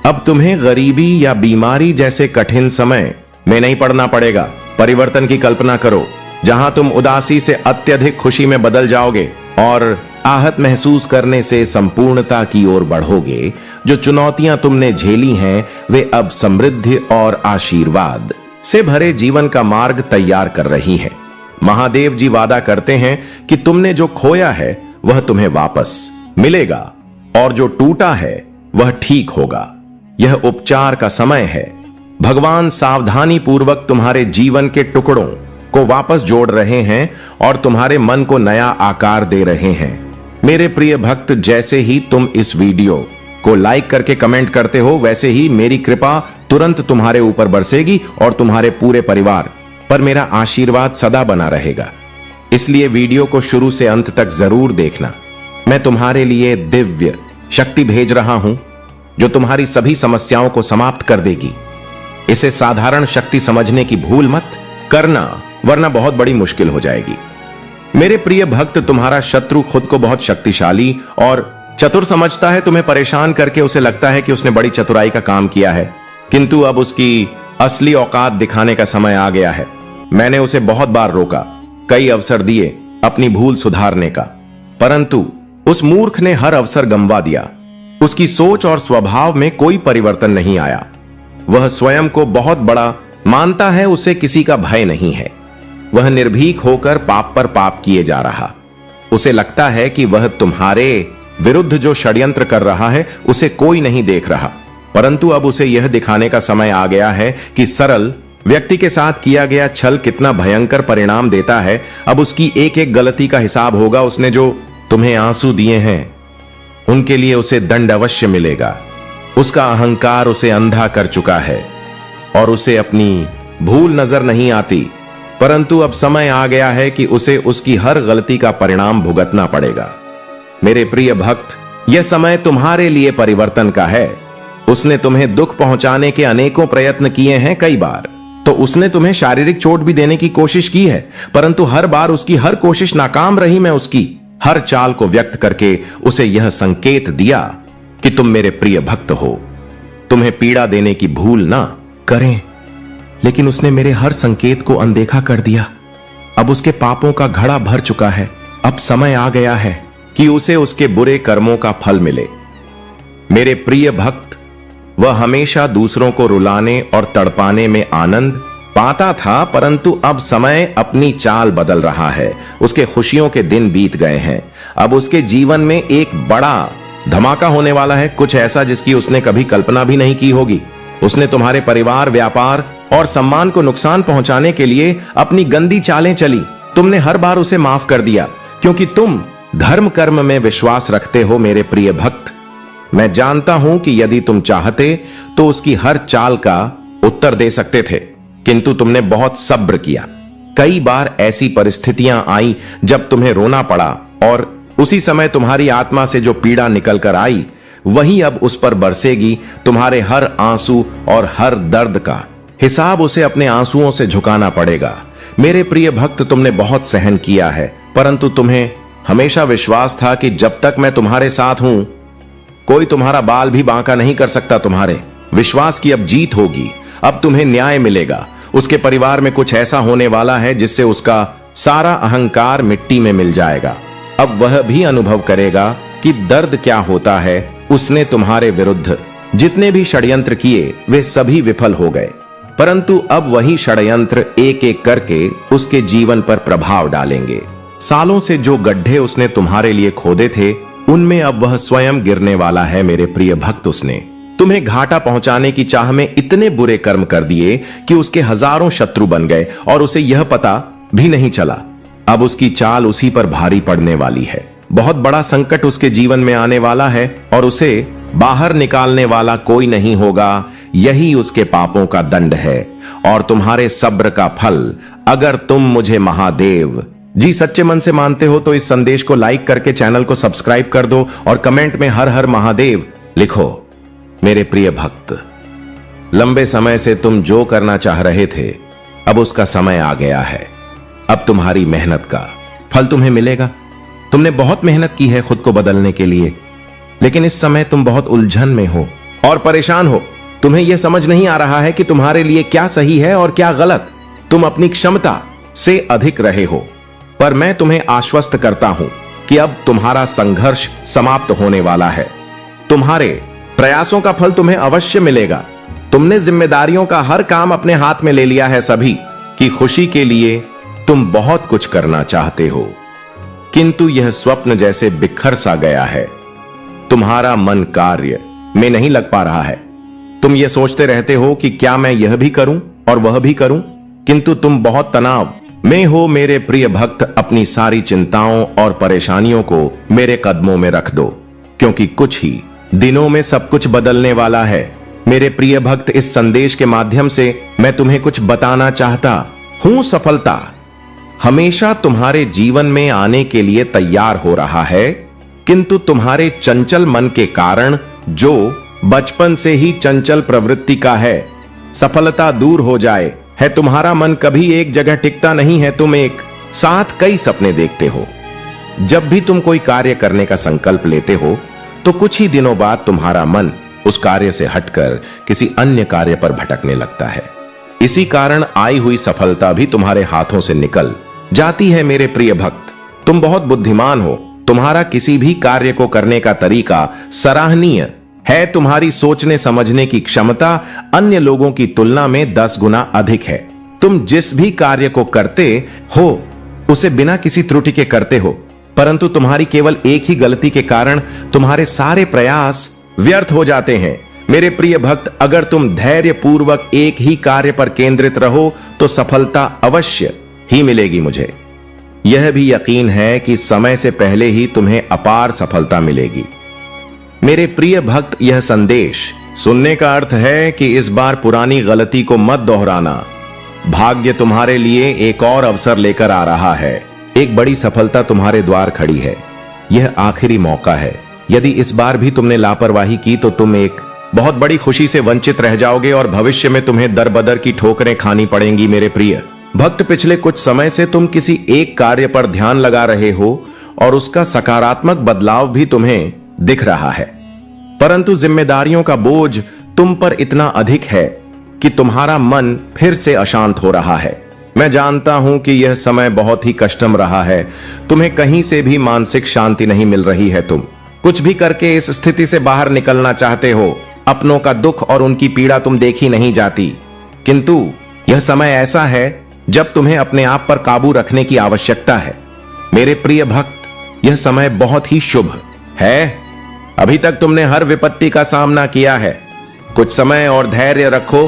अब तुम्हें गरीबी या बीमारी जैसे कठिन समय में नहीं पड़ना पड़ेगा। परिवर्तन की कल्पना करो, जहां तुम उदासी से अत्यधिक खुशी में बदल जाओगे और आहत महसूस करने से संपूर्णता की ओर बढ़ोगे। जो चुनौतियां तुमने झेली हैं वे अब समृद्धि और आशीर्वाद से भरे जीवन का मार्ग तैयार कर रही हैं। महादेव जी वादा करते हैं कि तुमने जो खोया है वह तुम्हें वापस मिलेगा और जो टूटा है वह ठीक होगा। यह उपचार का समय है। भगवान सावधानी पूर्वक तुम्हारे जीवन के टुकड़ों को वापस जोड़ रहे हैं और तुम्हारे मन को नया आकार दे रहे हैं। मेरे प्रिय भक्त, जैसे ही तुम इस वीडियो को लाइक करके कमेंट करते हो, वैसे ही मेरी कृपा तुरंत तुम्हारे ऊपर बरसेगी और तुम्हारे पूरे परिवार पर मेरा आशीर्वाद सदा बना रहेगा। इसलिए वीडियो को शुरू से अंत तक जरूर देखना। मैं तुम्हारे लिए दिव्य शक्ति भेज रहा हूं जो तुम्हारी सभी समस्याओं को समाप्त कर देगी। इसे साधारण शक्ति समझने की भूल मत करना, वरना बहुत बड़ी मुश्किल हो जाएगी। मेरे प्रिय भक्त, तुम्हारा शत्रु खुद को बहुत शक्तिशाली और चतुर समझता है। तुम्हें परेशान करके उसे लगता है कि उसने बड़ी चतुराई का काम किया है, किंतु अब उसकी असली औकात दिखाने का समय आ गया है। मैंने उसे बहुत बार रोका, कई अवसर दिए अपनी भूल सुधारने का, परंतु उस मूर्ख ने हर अवसर गंवा दिया। उसकी सोच और स्वभाव में कोई परिवर्तन नहीं आया। वह स्वयं को बहुत बड़ा मानता है, उसे किसी का भय नहीं है। वह निर्भीक होकर पाप पर पाप किए जा रहा। उसे लगता है कि वह तुम्हारे विरुद्ध जो षड्यंत्र कर रहा है उसे कोई नहीं देख रहा, परंतु अब उसे यह दिखाने का समय आ गया है कि सरल व्यक्ति के साथ किया गया छल कितना भयंकर परिणाम देता है। अब उसकी एक एक गलती का हिसाब होगा। उसने जो तुम्हें आंसू दिए हैं उनके लिए उसे दंड अवश्य मिलेगा। उसका अहंकार उसे अंधा कर चुका है और उसे अपनी भूल नजर नहीं आती, परंतु अब समय आ गया है कि उसे उसकी हर गलती का परिणाम भुगतना पड़ेगा। मेरे प्रिय भक्त, यह समय तुम्हारे लिए परिवर्तन का है। उसने तुम्हें दुख पहुंचाने के अनेकों प्रयत्न किए हैं। कई बार तो उसने तुम्हें शारीरिक चोट भी देने की कोशिश की है, परंतु हर बार उसकी हर कोशिश नाकाम रही। मैं उसकी हर चाल को व्यक्त करके उसे यह संकेत दिया कि तुम मेरे प्रिय भक्त हो, तुम्हें पीड़ा देने की भूल ना करें, लेकिन उसने मेरे हर संकेत को अनदेखा कर दिया। अब उसके पापों का घड़ा भर चुका है। अब समय आ गया है कि उसे उसके बुरे कर्मों का फल मिले। मेरे प्रिय भक्त, वह हमेशा दूसरों को रुलाने और तड़पाने में आनंद पाता था, परंतु अब समय अपनी चाल बदल रहा है। उसके खुशियों के दिन बीत गए हैं। अब उसके जीवन में एक बड़ा धमाका होने वाला है, कुछ ऐसा जिसकी उसने कभी कल्पना भी नहीं की होगी। उसने तुम्हारे परिवार, व्यापार और सम्मान को नुकसान पहुंचाने के लिए अपनी गंदी चालें चली। तुमने हर बार उसे माफ कर दिया क्योंकि तुम धर्म कर्म में विश्वास रखते हो। मेरे प्रिय भक्त, मैं जानता हूं कि यदि तुम चाहते तो उसकी हर चाल का उत्तर दे सकते थे, किंतु तुमने बहुत सब्र किया। कई बार ऐसी परिस्थितियां आई जब तुम्हें रोना पड़ा और उसी समय तुम्हारी आत्मा से जो पीड़ा निकल कर आई वही अब उस पर बरसेगी। तुम्हारे हर आंसू और हर दर्द का हिसाब उसे अपने आंसुओं से झुकाना पड़ेगा। मेरे प्रिय भक्त, तुमने बहुत सहन किया है, परंतु तुम्हें हमेशा विश्वास था कि जब तक मैं तुम्हारे साथ हूं कोई तुम्हारा बाल भी बांका नहीं कर सकता। तुम्हारे विश्वास की अब जीत होगी। अब तुम्हें न्याय मिलेगा। उसके परिवार में कुछ ऐसा होने वाला है जिससे उसका सारा अहंकार मिट्टी में मिल जाएगा। अब वह भी अनुभव करेगा कि दर्द क्या होता है। उसने तुम्हारे विरुद्ध जितने भी षड्यंत्र किए वे सभी विफल हो गए, परंतु अब वही षड्यंत्र एक एक करके उसके जीवन पर प्रभाव डालेंगे। सालों से जो गड्ढे उसने तुम्हारे लिए खोदे थे उनमें अब वह स्वयं गिरने वाला है। मेरे प्रिय भक्त, उसने तुम्हें घाटा पहुंचाने की चाह में इतने बुरे कर्म कर दिए कि उसके हजारों शत्रु बन गए और उसे यह पता भी नहीं चला। अब उसकी चाल उसी पर भारी पड़ने वाली है। बहुत बड़ा संकट उसके जीवन में आने वाला है और उसे बाहर निकालने वाला कोई नहीं होगा। यही उसके पापों का दंड है और तुम्हारे सब्र का फल। अगर तुम मुझे महादेव जी सच्चे मन से मानते हो तो इस संदेश को लाइक करके चैनल को सब्सक्राइब कर दो और कमेंट में हर हर महादेव लिखो। मेरे प्रिय भक्त, लंबे समय से तुम जो करना चाह रहे थे अब उसका समय आ गया है। अब तुम्हारी मेहनत का फल तुम्हें मिलेगा। तुमने बहुत मेहनत की है खुद को बदलने के लिए, लेकिन इस समय तुम बहुत उलझन में हो और परेशान हो। तुम्हें यह समझ नहीं आ रहा है कि तुम्हारे लिए क्या सही है और क्या गलत। तुम अपनी क्षमता से अधिक रहे हो, पर मैं तुम्हें आश्वस्त करता हूं कि अब तुम्हारा संघर्ष समाप्त होने वाला है। तुम्हारे प्रयासों का फल तुम्हें अवश्य मिलेगा। तुमने जिम्मेदारियों का हर काम अपने हाथ में ले लिया है। सभी की खुशी के लिए तुम बहुत कुछ करना चाहते हो, किंतु यह स्वप्न जैसे बिखर सा गया है। तुम्हारा मन कार्य में नहीं लग पा रहा है। तुम यह सोचते रहते हो कि क्या मैं यह भी करूं और वह भी करूं, किंतु तुम बहुत तनाव में हो। मेरे प्रिय भक्त, अपनी सारी चिंताओं और परेशानियों को मेरे कदमों में रख दो, क्योंकि कुछ ही दिनों में सब कुछ बदलने वाला है। मेरे प्रिय भक्त, इस संदेश के माध्यम से मैं तुम्हें कुछ बताना चाहता हूं। सफलता हमेशा तुम्हारे जीवन में आने के लिए तैयार हो रहा है, किंतु तुम्हारे चंचल मन के कारण, जो बचपन से ही चंचल प्रवृत्ति का है, सफलता दूर हो जाए है। तुम्हारा मन कभी एक जगह टिकता नहीं है। तुम एक साथ कई सपने देखते हो। जब भी तुम कोई कार्य करने का संकल्प लेते हो तो कुछ ही दिनों बाद तुम्हारा मन उस कार्य से हटकर किसी अन्य कार्य पर भटकने लगता है। इसी कारण आई हुई सफलता भी तुम्हारे हाथों से निकल जाती है। मेरे प्रिय भक्त, तुम बहुत बुद्धिमान हो। तुम्हारा किसी भी कार्य को करने का तरीका सराहनीय है। तुम्हारी सोचने समझने की क्षमता अन्य लोगों की तुलना में 10 गुना अधिक है। तुम जिस भी कार्य को करते हो उसे बिना किसी त्रुटि के करते हो, परंतु तुम्हारी केवल एक ही गलती के कारण तुम्हारे सारे प्रयास व्यर्थ हो जाते हैं। मेरे प्रिय भक्त, अगर तुम धैर्य पूर्वक एक ही कार्य पर केंद्रित रहो तो सफलता अवश्य ही मिलेगी। मुझे यह भी यकीन है कि समय से पहले ही तुम्हें अपार सफलता मिलेगी। मेरे प्रिय भक्त, यह संदेश सुनने का अर्थ है कि इस बार पुरानी गलती को मत दोहराना। भाग्य तुम्हारे लिए एक और अवसर लेकर आ रहा है। एक बड़ी सफलता तुम्हारे द्वार खड़ी है। यह आखिरी मौका है। यदि इस बार भी तुमने लापरवाही की तो तुम एक बहुत बड़ी खुशी से वंचित रह जाओगे और भविष्य में तुम्हें दर बदर की ठोकरें खानी पड़ेंगी। मेरे प्रिय भक्त, पिछले कुछ समय से तुम किसी एक कार्य पर ध्यान लगा रहे हो और उसका सकारात्मक बदलाव भी तुम्हें दिख रहा है, परंतु जिम्मेदारियों का बोझ तुम पर इतना अधिक है कि तुम्हारा मन फिर से अशांत हो रहा है। मैं जानता हूं कि यह समय बहुत ही कष्टम रहा है। तुम्हें कहीं से भी मानसिक शांति नहीं मिल रही है। तुम कुछ भी करके इस स्थिति से बाहर निकलना चाहते हो। अपनों का दुख और उनकी पीड़ा तुम देखी नहीं जाती, किंतु यह समय ऐसा है जब तुम्हें अपने आप पर काबू रखने की आवश्यकता है। मेरे प्रिय भक्त, यह समय बहुत ही शुभ है। अभी तक तुमने हर विपत्ति का सामना किया है। कुछ समय और धैर्य रखो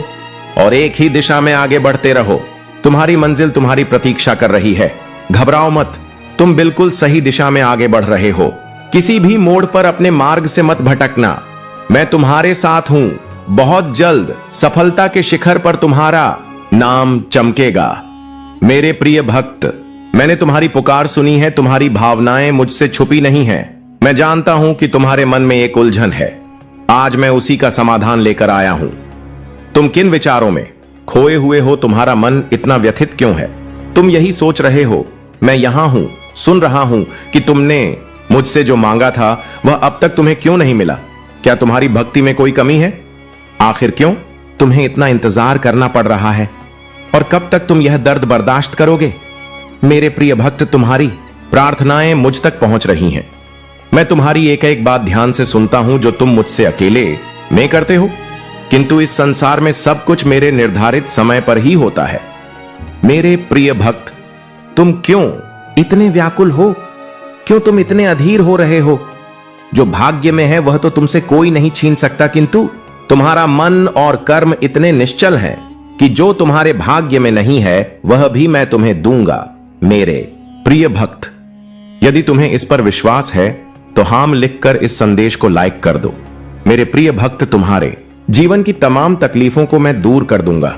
और एक ही दिशा में आगे बढ़ते रहो। तुम्हारी मंजिल तुम्हारी प्रतीक्षा कर रही है। घबराओ मत, तुम बिल्कुल सही दिशा में आगे बढ़ रहे हो। किसी भी मोड़ पर अपने मार्ग से मत भटकना। मैं तुम्हारे साथ हूं। बहुत जल्द सफलता के शिखर पर तुम्हारा नाम चमकेगा। मेरे प्रिय भक्त, मैंने तुम्हारी पुकार सुनी है। तुम्हारी भावनाएं मुझसे छुपी नहीं हैं। मैं जानता हूं कि तुम्हारे मन में एक उलझन है। आज मैं उसी का समाधान लेकर आया हूं। तुम किन विचारों में खोए हुए हो? तुम्हारा मन इतना व्यथित क्यों है? तुम यही सोच रहे हो। मैं यहां हूं, सुन रहा हूं कि तुमने मुझसे जो मांगा था वह अब तक तुम्हें क्यों नहीं मिला। क्या तुम्हारी भक्ति में कोई कमी है? आखिर क्यों तुम्हें इतना इंतजार करना पड़ रहा है? और कब तक तुम यह दर्द बर्दाश्त करोगे? मेरे प्रिय भक्त, तुम्हारी प्रार्थनाएं मुझ तक पहुंच रही हैं। मैं तुम्हारी एक एक बात ध्यान से सुनता हूं जो तुम मुझसे अकेले में करते हो, किंतु इस संसार में सब कुछ मेरे निर्धारित समय पर ही होता है। मेरे प्रिय भक्त, तुम क्यों इतने व्याकुल हो? क्यों तुम इतने अधीर हो रहे हो? जो भाग्य में है वह तो तुमसे कोई नहीं छीन सकता, किंतु तुम्हारा मन और कर्म इतने निश्चल हैं कि जो तुम्हारे भाग्य में नहीं है वह भी मैं तुम्हें दूंगा। मेरे प्रिय भक्त, यदि तुम्हें इस पर विश्वास है तो हाम लिखकर इस संदेश को लाइक कर दो। मेरे प्रिय भक्त, तुम्हारे जीवन की तमाम तकलीफों को मैं दूर कर दूंगा।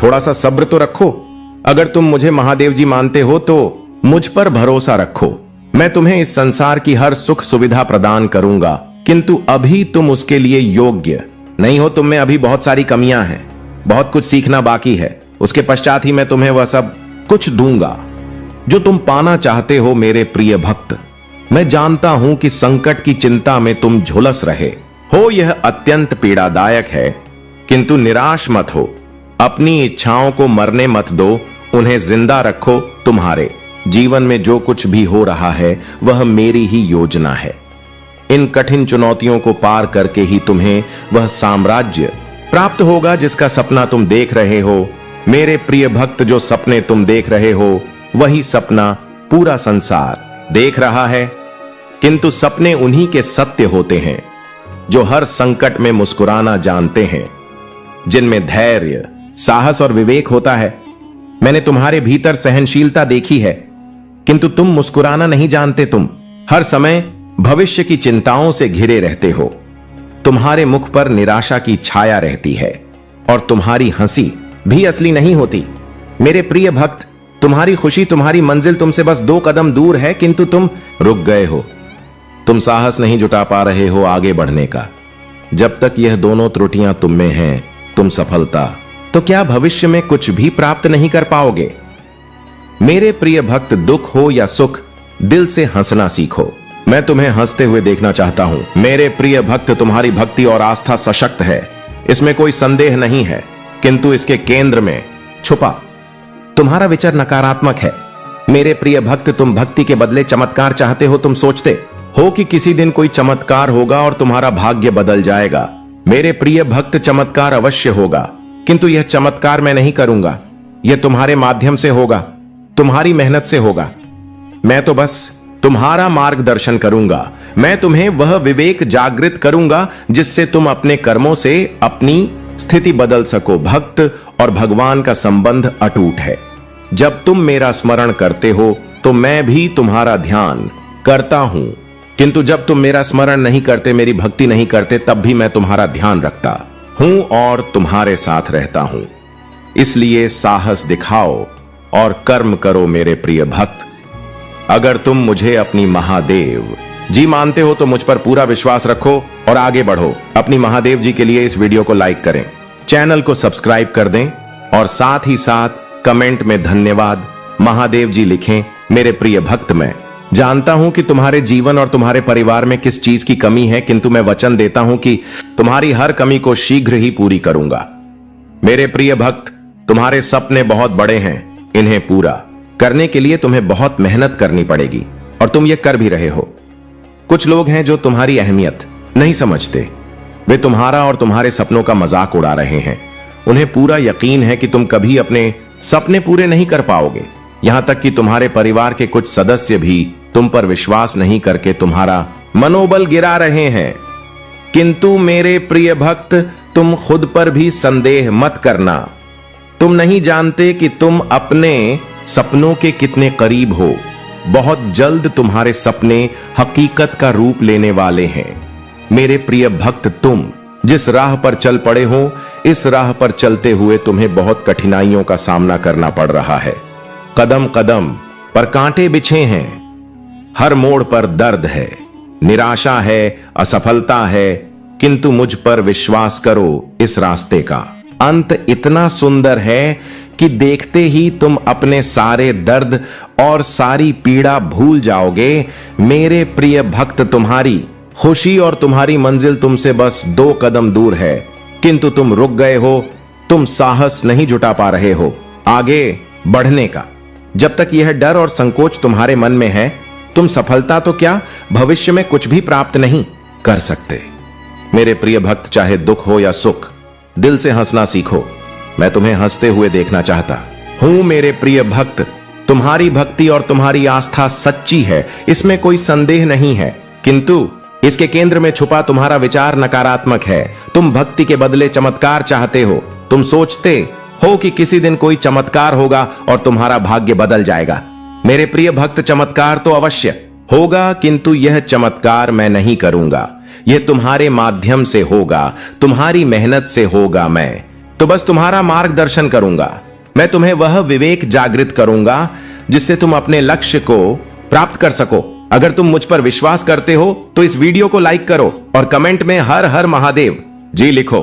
थोड़ा सा सब्र तो रखो। अगर तुम मुझे महादेव जी मानते हो तो मुझ पर भरोसा रखो। मैं तुम्हें इस संसार की हर सुख सुविधा प्रदान करूंगा, किंतु अभी तुम उसके लिए योग्य नहीं हो। तुम में अभी बहुत सारी कमियां हैं, बहुत कुछ सीखना बाकी है। उसके पश्चात ही मैं तुम्हें वह सब कुछ दूंगा जो तुम पाना चाहते हो। मेरे प्रिय भक्त, मैं जानता हूं कि संकट की चिंता में तुम झुलस रहे हो। यह अत्यंत पीड़ादायक है, किंतु निराश मत हो। अपनी इच्छाओं को मरने मत दो, उन्हें जिंदा रखो। तुम्हारे जीवन में जो कुछ भी हो रहा है वह मेरी ही योजना है। इन कठिन चुनौतियों को पार करके ही तुम्हें वह साम्राज्य प्राप्त होगा जिसका सपना तुम देख रहे हो। मेरे प्रिय भक्त, जो सपने तुम देख रहे हो वही सपना पूरा संसार देख रहा है, किंतु सपने उन्हीं के सत्य होते हैं जो हर संकट में मुस्कुराना जानते हैं, जिनमें धैर्य, साहस और विवेक होता है। मैंने तुम्हारे भीतर सहनशीलता देखी है, किंतु तुम मुस्कुराना नहीं जानते। तुम हर समय भविष्य की चिंताओं से घिरे रहते हो। तुम्हारे मुख पर निराशा की छाया रहती है और तुम्हारी हंसी भी असली नहीं होती। मेरे प्रिय भक्त, तुम्हारी खुशी, तुम्हारी मंजिल तुमसे बस 2 कदम दूर है, किंतु तुम रुक गए हो। तुम साहस नहीं जुटा पा रहे हो आगे बढ़ने का। जब तक यह दोनों त्रुटियां तुम में हैं, तुम सफलता तो क्या भविष्य में कुछ भी प्राप्त नहीं कर पाओगे। मेरे प्रिय भक्त, दुख हो या सुख, दिल से हंसना सीखो। मैं तुम्हें हंसते हुए देखना चाहता हूं। मेरे प्रिय भक्त, तुम्हारी भक्ति और आस्था सशक्त है, इसमें कोई संदेह नहीं है, किंतु इसके केंद्र में छुपा तुम्हारा विचार नकारात्मक है। मेरे प्रिय भक्त, तुम भक्ति के बदले चमत्कार चाहते हो। तुम सोचते हो कि किसी दिन कोई चमत्कार होगा और तुम्हारा भाग्य बदल जाएगा। मेरे प्रिय भक्त, चमत्कार अवश्य होगा, किंतु यह चमत्कार मैं नहीं करूंगा। यह तुम्हारे माध्यम से होगा, तुम्हारी मेहनत से होगा। मैं तो बस तुम्हारा मार्गदर्शन करूंगा। मैं तुम्हें वह विवेक जागृत करूंगा जिससे तुम अपने कर्मों से अपनी स्थिति बदल सको। भक्त और भगवान का संबंध अटूट है। जब तुम मेरा स्मरण करते हो तो मैं भी तुम्हारा ध्यान करता हूं, किंतु जब तुम मेरा स्मरण नहीं करते, मेरी भक्ति नहीं करते, तब भी मैं तुम्हारा ध्यान रखता हूं और तुम्हारे साथ रहता हूं। इसलिए साहस दिखाओ और कर्म करो मेरे प्रिय भक्त। अगर तुम मुझे अपनी महादेव जी मानते हो तो मुझ पर पूरा विश्वास रखो और आगे बढ़ो। अपनी महादेव जी के लिए इस वीडियो को लाइक करें, चैनल को सब्सक्राइब कर दें और साथ ही साथ कमेंट में धन्यवाद महादेव जी लिखें। मेरे प्रिय भक्त, मैं जानता हूं कि तुम्हारे जीवन और तुम्हारे परिवार में किस चीज की कमी है, किंतु मैं वचन देता हूं कि तुम्हारी हर कमी को शीघ्र ही पूरी करूंगा। मेरे प्रिय भक्त, तुम्हारे सपने बहुत बड़े हैं, इन्हें पूरा करने के लिए तुम्हें बहुत मेहनत करनी पड़ेगी और तुम ये कर भी रहे हो। कुछ लोग हैं जो तुम्हारी अहमियत नहीं समझते। वे तुम्हारा और तुम्हारे सपनों का मजाक उड़ा रहे हैं। उन्हें पूरा यकीन है कि तुम कभी अपने सपने पूरे नहीं कर पाओगे। यहां तक कि तुम्हारे परिवार के कुछ सदस्य भी तुम पर विश्वास नहीं करके तुम्हारा मनोबल गिरा रहे हैं। किंतु मेरे प्रिय भक्त, तुम खुद पर भी संदेह मत करना। तुम नहीं जानते कि तुम अपने सपनों के कितने करीब हो। बहुत जल्द तुम्हारे सपने हकीकत का रूप लेने वाले हैं। मेरे प्रिय भक्त, तुम जिस राह पर चल पड़े हो, इस राह पर चलते हुए तुम्हें बहुत कठिनाइयों का सामना करना पड़ रहा है। कदम कदम पर कांटे बिछे हैं, हर मोड़ पर दर्द है, निराशा है, असफलता है, किंतु मुझ पर विश्वास करो, इस रास्ते का अंत इतना सुंदर है कि देखते ही तुम अपने सारे दर्द और सारी पीड़ा भूल जाओगे। मेरे प्रिय भक्त, तुम्हारी खुशी और तुम्हारी मंजिल तुमसे बस 2 कदम दूर है, किंतु तुम रुक गए हो। तुम साहस नहीं जुटा पा रहे हो आगे बढ़ने का। जब तक यह डर और संकोच तुम्हारे मन में है, तुम सफलता तो क्या, भविष्य में कुछ भी प्राप्त नहीं कर सकते। मेरे प्रिय भक्त, चाहे दुख हो या सुख, दिल से हंसना सीखो। मैं तुम्हें हंसते हुए देखना चाहता हूं। मेरे प्रिय भक्त, तुम्हारी भक्ति और तुम्हारी आस्था सच्ची है, इसमें कोई संदेह नहीं है, किंतु इसके केंद्र में छुपा तुम्हारा विचार नकारात्मक है। तुम भक्ति के बदले चमत्कार चाहते हो। तुम सोचते हो कि किसी दिन कोई चमत्कार होगा और तुम्हारा भाग्य बदल जाएगा। मेरे प्रिय भक्त, चमत्कार तो अवश्य होगा, किंतु यह चमत्कार मैं नहीं करूंगा। यह तुम्हारे माध्यम से होगा, तुम्हारी मेहनत से होगा। मैं तो बस तुम्हारा मार्गदर्शन करूंगा। मैं तुम्हें वह विवेक जागृत करूंगा जिससे तुम अपने लक्ष्य को प्राप्त कर सको। अगर तुम मुझ पर विश्वास करते हो तो इस वीडियो को लाइक करो और कमेंट में हर हर महादेव जी लिखो।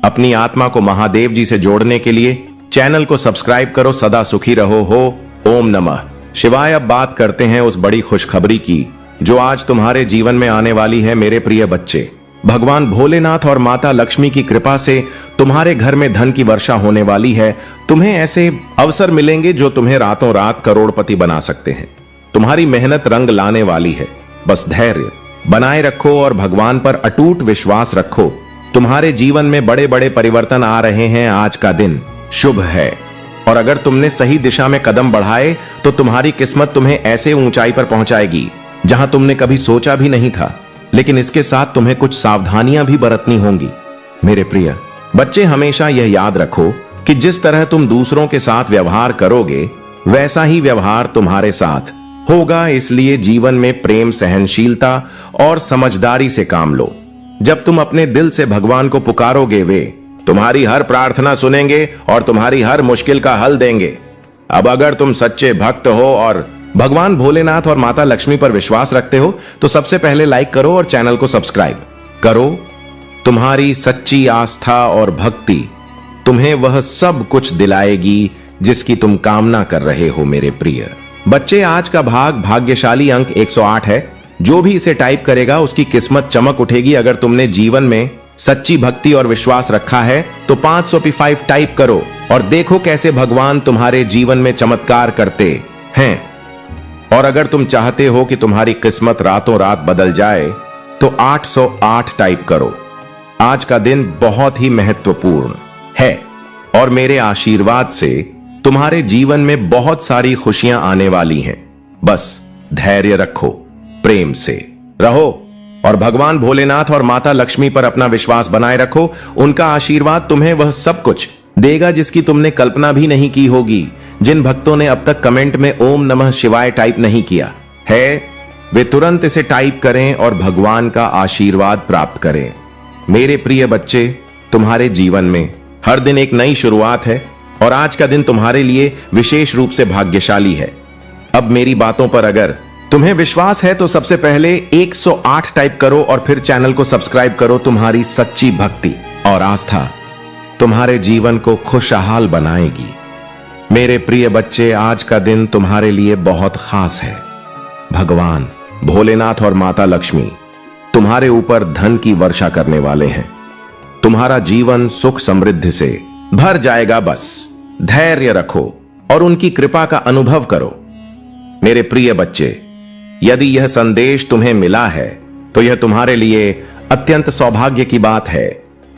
अपनी आत्मा को महादेव जी से जोड़ने के लिए चैनल को सब्सक्राइब करो। सदा सुखी रहो। हो ओम नमः शिवाय। अब बात करते हैं उस बड़ी खुशखबरी की जो आज तुम्हारे जीवन में आने वाली है। मेरे प्रिय बच्चे, भगवान भोलेनाथ और माता लक्ष्मी की कृपा से तुम्हारे घर में धन की वर्षा होने वाली है। तुम्हें ऐसे अवसर मिलेंगे जो तुम्हें रातों रात करोड़पति बना सकते हैं। तुम्हारी मेहनत रंग लाने वाली है। बस धैर्य बनाए रखो और भगवान पर अटूट विश्वास रखो। तुम्हारे जीवन में बड़े बड़े परिवर्तन आ रहे हैं। आज का दिन शुभ है और अगर तुमने सही दिशा में कदम बढ़ाए तो तुम्हारी किस्मत तुम्हें ऐसे ऊंचाई पर पहुंचाएगी जहां तुमने कभी सोचा भी नहीं था। लेकिन इसके साथ तुम्हें कुछ सावधानियां भी बरतनी होंगी। मेरे प्रिय बच्चे, हमेशा यह याद रखो कि जिस तरह तुम दूसरों के साथ व्यवहार करोगे वैसा ही व्यवहार तुम्हारे साथ होगा। इसलिए जीवन में प्रेम, सहनशीलता और समझदारी से काम लो। जब तुम अपने दिल से भगवान को पुकारोगे, वे तुम्हारी हर प्रार्थना सुनेंगे और तुम्हारी हर मुश्किल का हल देंगे। अब अगर तुम सच्चे भक्त हो और भगवान भोलेनाथ और माता लक्ष्मी पर विश्वास रखते हो तो सबसे पहले लाइक करो और चैनल को सब्सक्राइब करो। तुम्हारी सच्ची आस्था और भक्ति तुम्हें वह सब कुछ दिलाएगी जिसकी तुम कामना कर रहे हो। मेरे प्रिय बच्चे, आज का भाग्यशाली अंक 108 है। जो भी इसे टाइप करेगा उसकी किस्मत चमक उठेगी। अगर तुमने जीवन में सच्ची भक्ति और विश्वास रखा है तो 555 टाइप करो और देखो कैसे भगवान तुम्हारे जीवन में चमत्कार करते हैं। और अगर तुम चाहते हो कि तुम्हारी किस्मत रातों रात बदल जाए तो 808 टाइप करो। आज का दिन बहुत ही महत्वपूर्ण है और मेरे आशीर्वाद से तुम्हारे जीवन में बहुत सारी खुशियां आने वाली हैं। बस धैर्य रखो, प्रेम से रहो और भगवान भोलेनाथ और माता लक्ष्मी पर अपना विश्वास बनाए रखो। उनका आशीर्वाद तुम्हें वह सब कुछ देगा जिसकी तुमने कल्पना भी नहीं की होगी। जिन भक्तों ने अब तक कमेंट में ओम नमः शिवाय टाइप नहीं किया है, वे तुरंत इसे टाइप करें और भगवान का आशीर्वाद प्राप्त करें। मेरे प्रिय बच्चे, तुम्हारे जीवन में हर दिन एक नई शुरुआत है और आज का दिन तुम्हारे लिए विशेष रूप से भाग्यशाली है। अब मेरी बातों पर अगर तुम्हें विश्वास है तो सबसे पहले 108 टाइप करो और फिर चैनल को सब्सक्राइब करो। तुम्हारी सच्ची भक्ति और आस्था तुम्हारे जीवन को खुशहाल बनाएगी। मेरे प्रिय बच्चे, आज का दिन तुम्हारे लिए बहुत खास है। भगवान भोलेनाथ और माता लक्ष्मी तुम्हारे ऊपर धन की वर्षा करने वाले हैं। तुम्हारा जीवन सुख समृद्धि से भर जाएगा। बस धैर्य रखो और उनकी कृपा का अनुभव करो। मेरे प्रिय बच्चे, यदि यह संदेश तुम्हें मिला है तो यह तुम्हारे लिए अत्यंत सौभाग्य की बात है,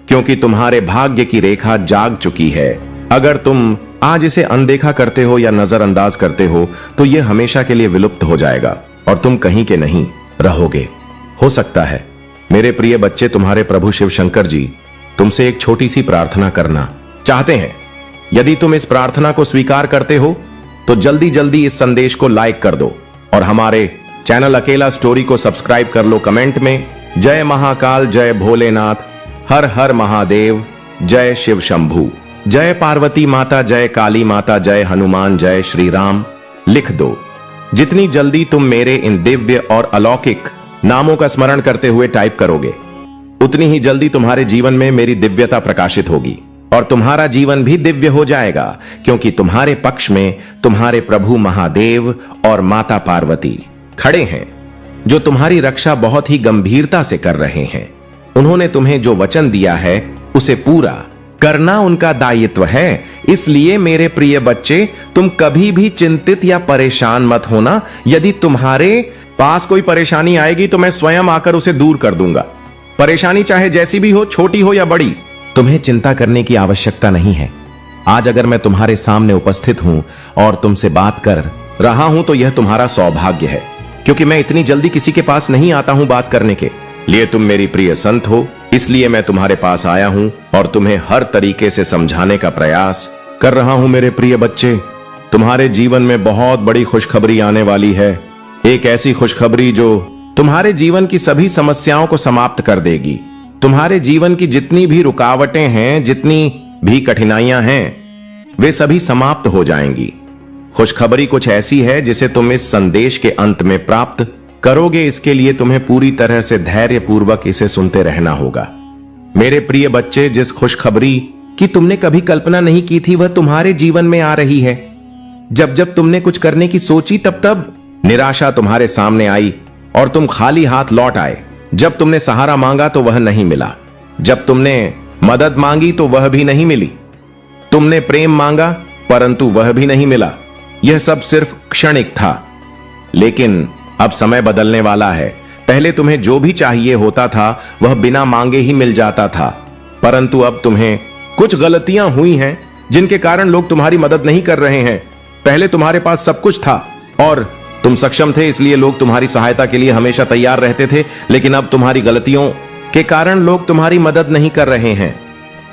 क्योंकि तुम्हारे भाग्य की रेखा जाग चुकी है। अगर तुम आज इसे अनदेखा करते हो या नजरअंदाज करते हो तो यह हमेशा के लिए विलुप्त हो जाएगा और तुम कहीं के नहीं रहोगे। हो सकता है मेरे प्रिय बच्चे, तुम्हारे प्रभु शिव शंकर जी तुमसे एक छोटी सी प्रार्थना करना चाहते हैं। यदि तुम इस प्रार्थना को स्वीकार करते हो तो जल्दी जल्दी इस संदेश को लाइक कर दो और हमारे चैनल अकेला स्टोरी को सब्सक्राइब कर लो। कमेंट में जय महाकाल, जय भोलेनाथ, हर हर महादेव, जय शिव शंभू, जय पार्वती माता, जय काली माता, जय हनुमान, जय श्री राम लिख दो। जितनी जल्दी तुम मेरे इन दिव्य और अलौकिक नामों का स्मरण करते हुए टाइप करोगे उतनी ही जल्दी तुम्हारे जीवन में मेरी दिव्यता प्रकाशित होगी और तुम्हारा जीवन भी दिव्य हो जाएगा, क्योंकि तुम्हारे पक्ष में तुम्हारे प्रभु महादेव और माता पार्वती खड़े हैं, जो तुम्हारी रक्षा बहुत ही गंभीरता से कर रहे हैं। उन्होंने तुम्हें जो वचन दिया है उसे पूरा करना उनका दायित्व है। इसलिए मेरे प्रिय बच्चे, तुम कभी भी चिंतित या परेशान मत होना। यदि तुम्हारे पास कोई परेशानी आएगी तो मैं स्वयं आकर उसे दूर कर दूंगा। परेशानी चाहे जैसी भी हो, छोटी हो या बड़ी, तुम्हें चिंता करने की आवश्यकता नहीं है। आज अगर मैं तुम्हारे सामने उपस्थित हूं और तुमसे बात कर रहा हूं तो यह तुम्हारा सौभाग्य है, क्योंकि मैं इतनी जल्दी किसी के पास नहीं आता हूं बात करने के लिए। तुम मेरी प्रिय संत हो, इसलिए मैं तुम्हारे पास आया हूं और तुम्हें हर तरीके से समझाने का प्रयास कर रहा हूं। मेरे प्रिय बच्चे, तुम्हारे जीवन में बहुत बड़ी खुशखबरी आने वाली है। एक ऐसी खुशखबरी जो तुम्हारे जीवन की सभी समस्याओं को समाप्त कर देगी। तुम्हारे जीवन की जितनी भी रुकावटें हैं, जितनी भी कठिनाइयां हैं, वे सभी समाप्त हो जाएंगी। खुशखबरी कुछ ऐसी है जिसे तुम इस संदेश के अंत में प्राप्त करोगे। इसके लिए तुम्हें पूरी तरह से धैर्य पूर्वक इसे सुनते रहना होगा। मेरे प्रिय बच्चे, जिस खुशखबरी की तुमने कभी कल्पना नहीं की थी वह तुम्हारे जीवन में आ रही है। जब जब तुमने कुछ करने की सोची तब तब निराशा तुम्हारे सामने आई और तुम खाली हाथ लौट आए। जब तुमने सहारा मांगा तो वह नहीं मिला, जब तुमने मदद मांगी तो वह भी नहीं मिली, तुमने प्रेम मांगा परंतु वह भी नहीं मिला। यह सब सिर्फ क्षणिक था, लेकिन अब समय बदलने वाला है। पहले तुम्हें जो भी चाहिए होता था वह बिना मांगे ही मिल जाता था, परंतु अब तुम्हें कुछ गलतियां हुई हैं जिनके कारण लोग तुम्हारी मदद नहीं कर रहे हैं। पहले तुम्हारे पास सब कुछ था और तुम सक्षम थे, इसलिए लोग तुम्हारी सहायता के लिए हमेशा तैयार रहते थे, लेकिन अब तुम्हारी गलतियों के कारण लोग तुम्हारी मदद नहीं कर रहे हैं।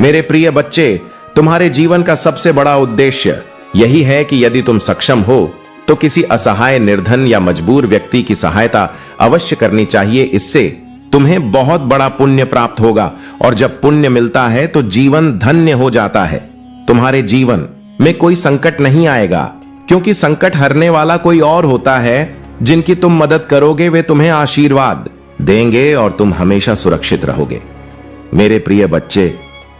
मेरे प्रिय बच्चे, तुम्हारे जीवन का सबसे बड़ा उद्देश्य यही है कि यदि तुम सक्षम हो तो किसी असहाय, निर्धन या मजबूर व्यक्ति की सहायता अवश्य करनी चाहिए। इससे तुम्हें बहुत बड़ा पुण्य प्राप्त होगा और जब पुण्य मिलता है तो जीवन धन्य हो जाता है। तुम्हारे जीवन में कोई संकट नहीं आएगा, क्योंकि संकट हरने वाला कोई और होता है। जिनकी तुम मदद करोगे वे तुम्हें आशीर्वाद देंगे और तुम हमेशा सुरक्षित रहोगे। मेरे प्रिय बच्चे,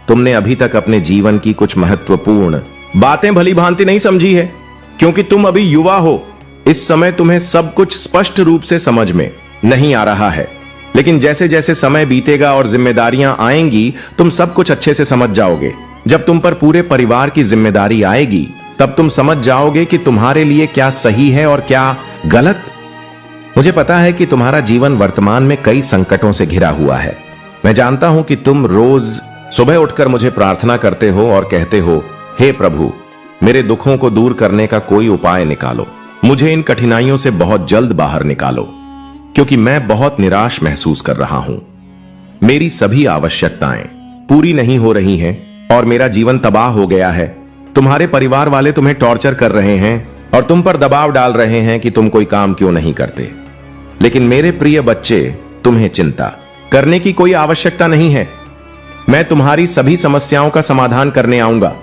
तुमने अभी तक अपने जीवन की कुछ महत्वपूर्ण बातें भली भांति नहीं समझी है, क्योंकि तुम अभी युवा हो। इस समय तुम्हें सब कुछ स्पष्ट रूप से समझ में नहीं आ रहा है, लेकिन जैसे जैसे समय बीतेगा और जिम्मेदारियां आएंगी तुम सब कुछ अच्छे से समझ जाओगे। जब तुम पर पूरे परिवार की जिम्मेदारी आएगी तब तुम समझ जाओगे कि तुम्हारे लिए क्या सही है और क्या गलत। मुझे पता है कि तुम्हारा जीवन वर्तमान में कई संकटों से घिरा हुआ है। मैं जानता हूं कि तुम रोज सुबह उठकर मुझे प्रार्थना करते हो और कहते हो, हे प्रभु, मेरे दुखों को दूर करने का कोई उपाय निकालो, मुझे इन कठिनाइयों से बहुत जल्द बाहर निकालो, क्योंकि मैं बहुत निराश महसूस कर रहा हूं। मेरी सभी आवश्यकताएं पूरी नहीं हो रही हैं और मेरा जीवन तबाह हो गया है। तुम्हारे परिवार वाले तुम्हें टॉर्चर कर रहे हैं और तुम पर दबाव डाल रहे हैं कि तुम कोई काम क्यों नहीं करते। लेकिन मेरे प्रिय बच्चे, तुम्हें चिंता करने की कोई आवश्यकता नहीं है। मैं तुम्हारी सभी समस्याओं का समाधान करने आऊंगा।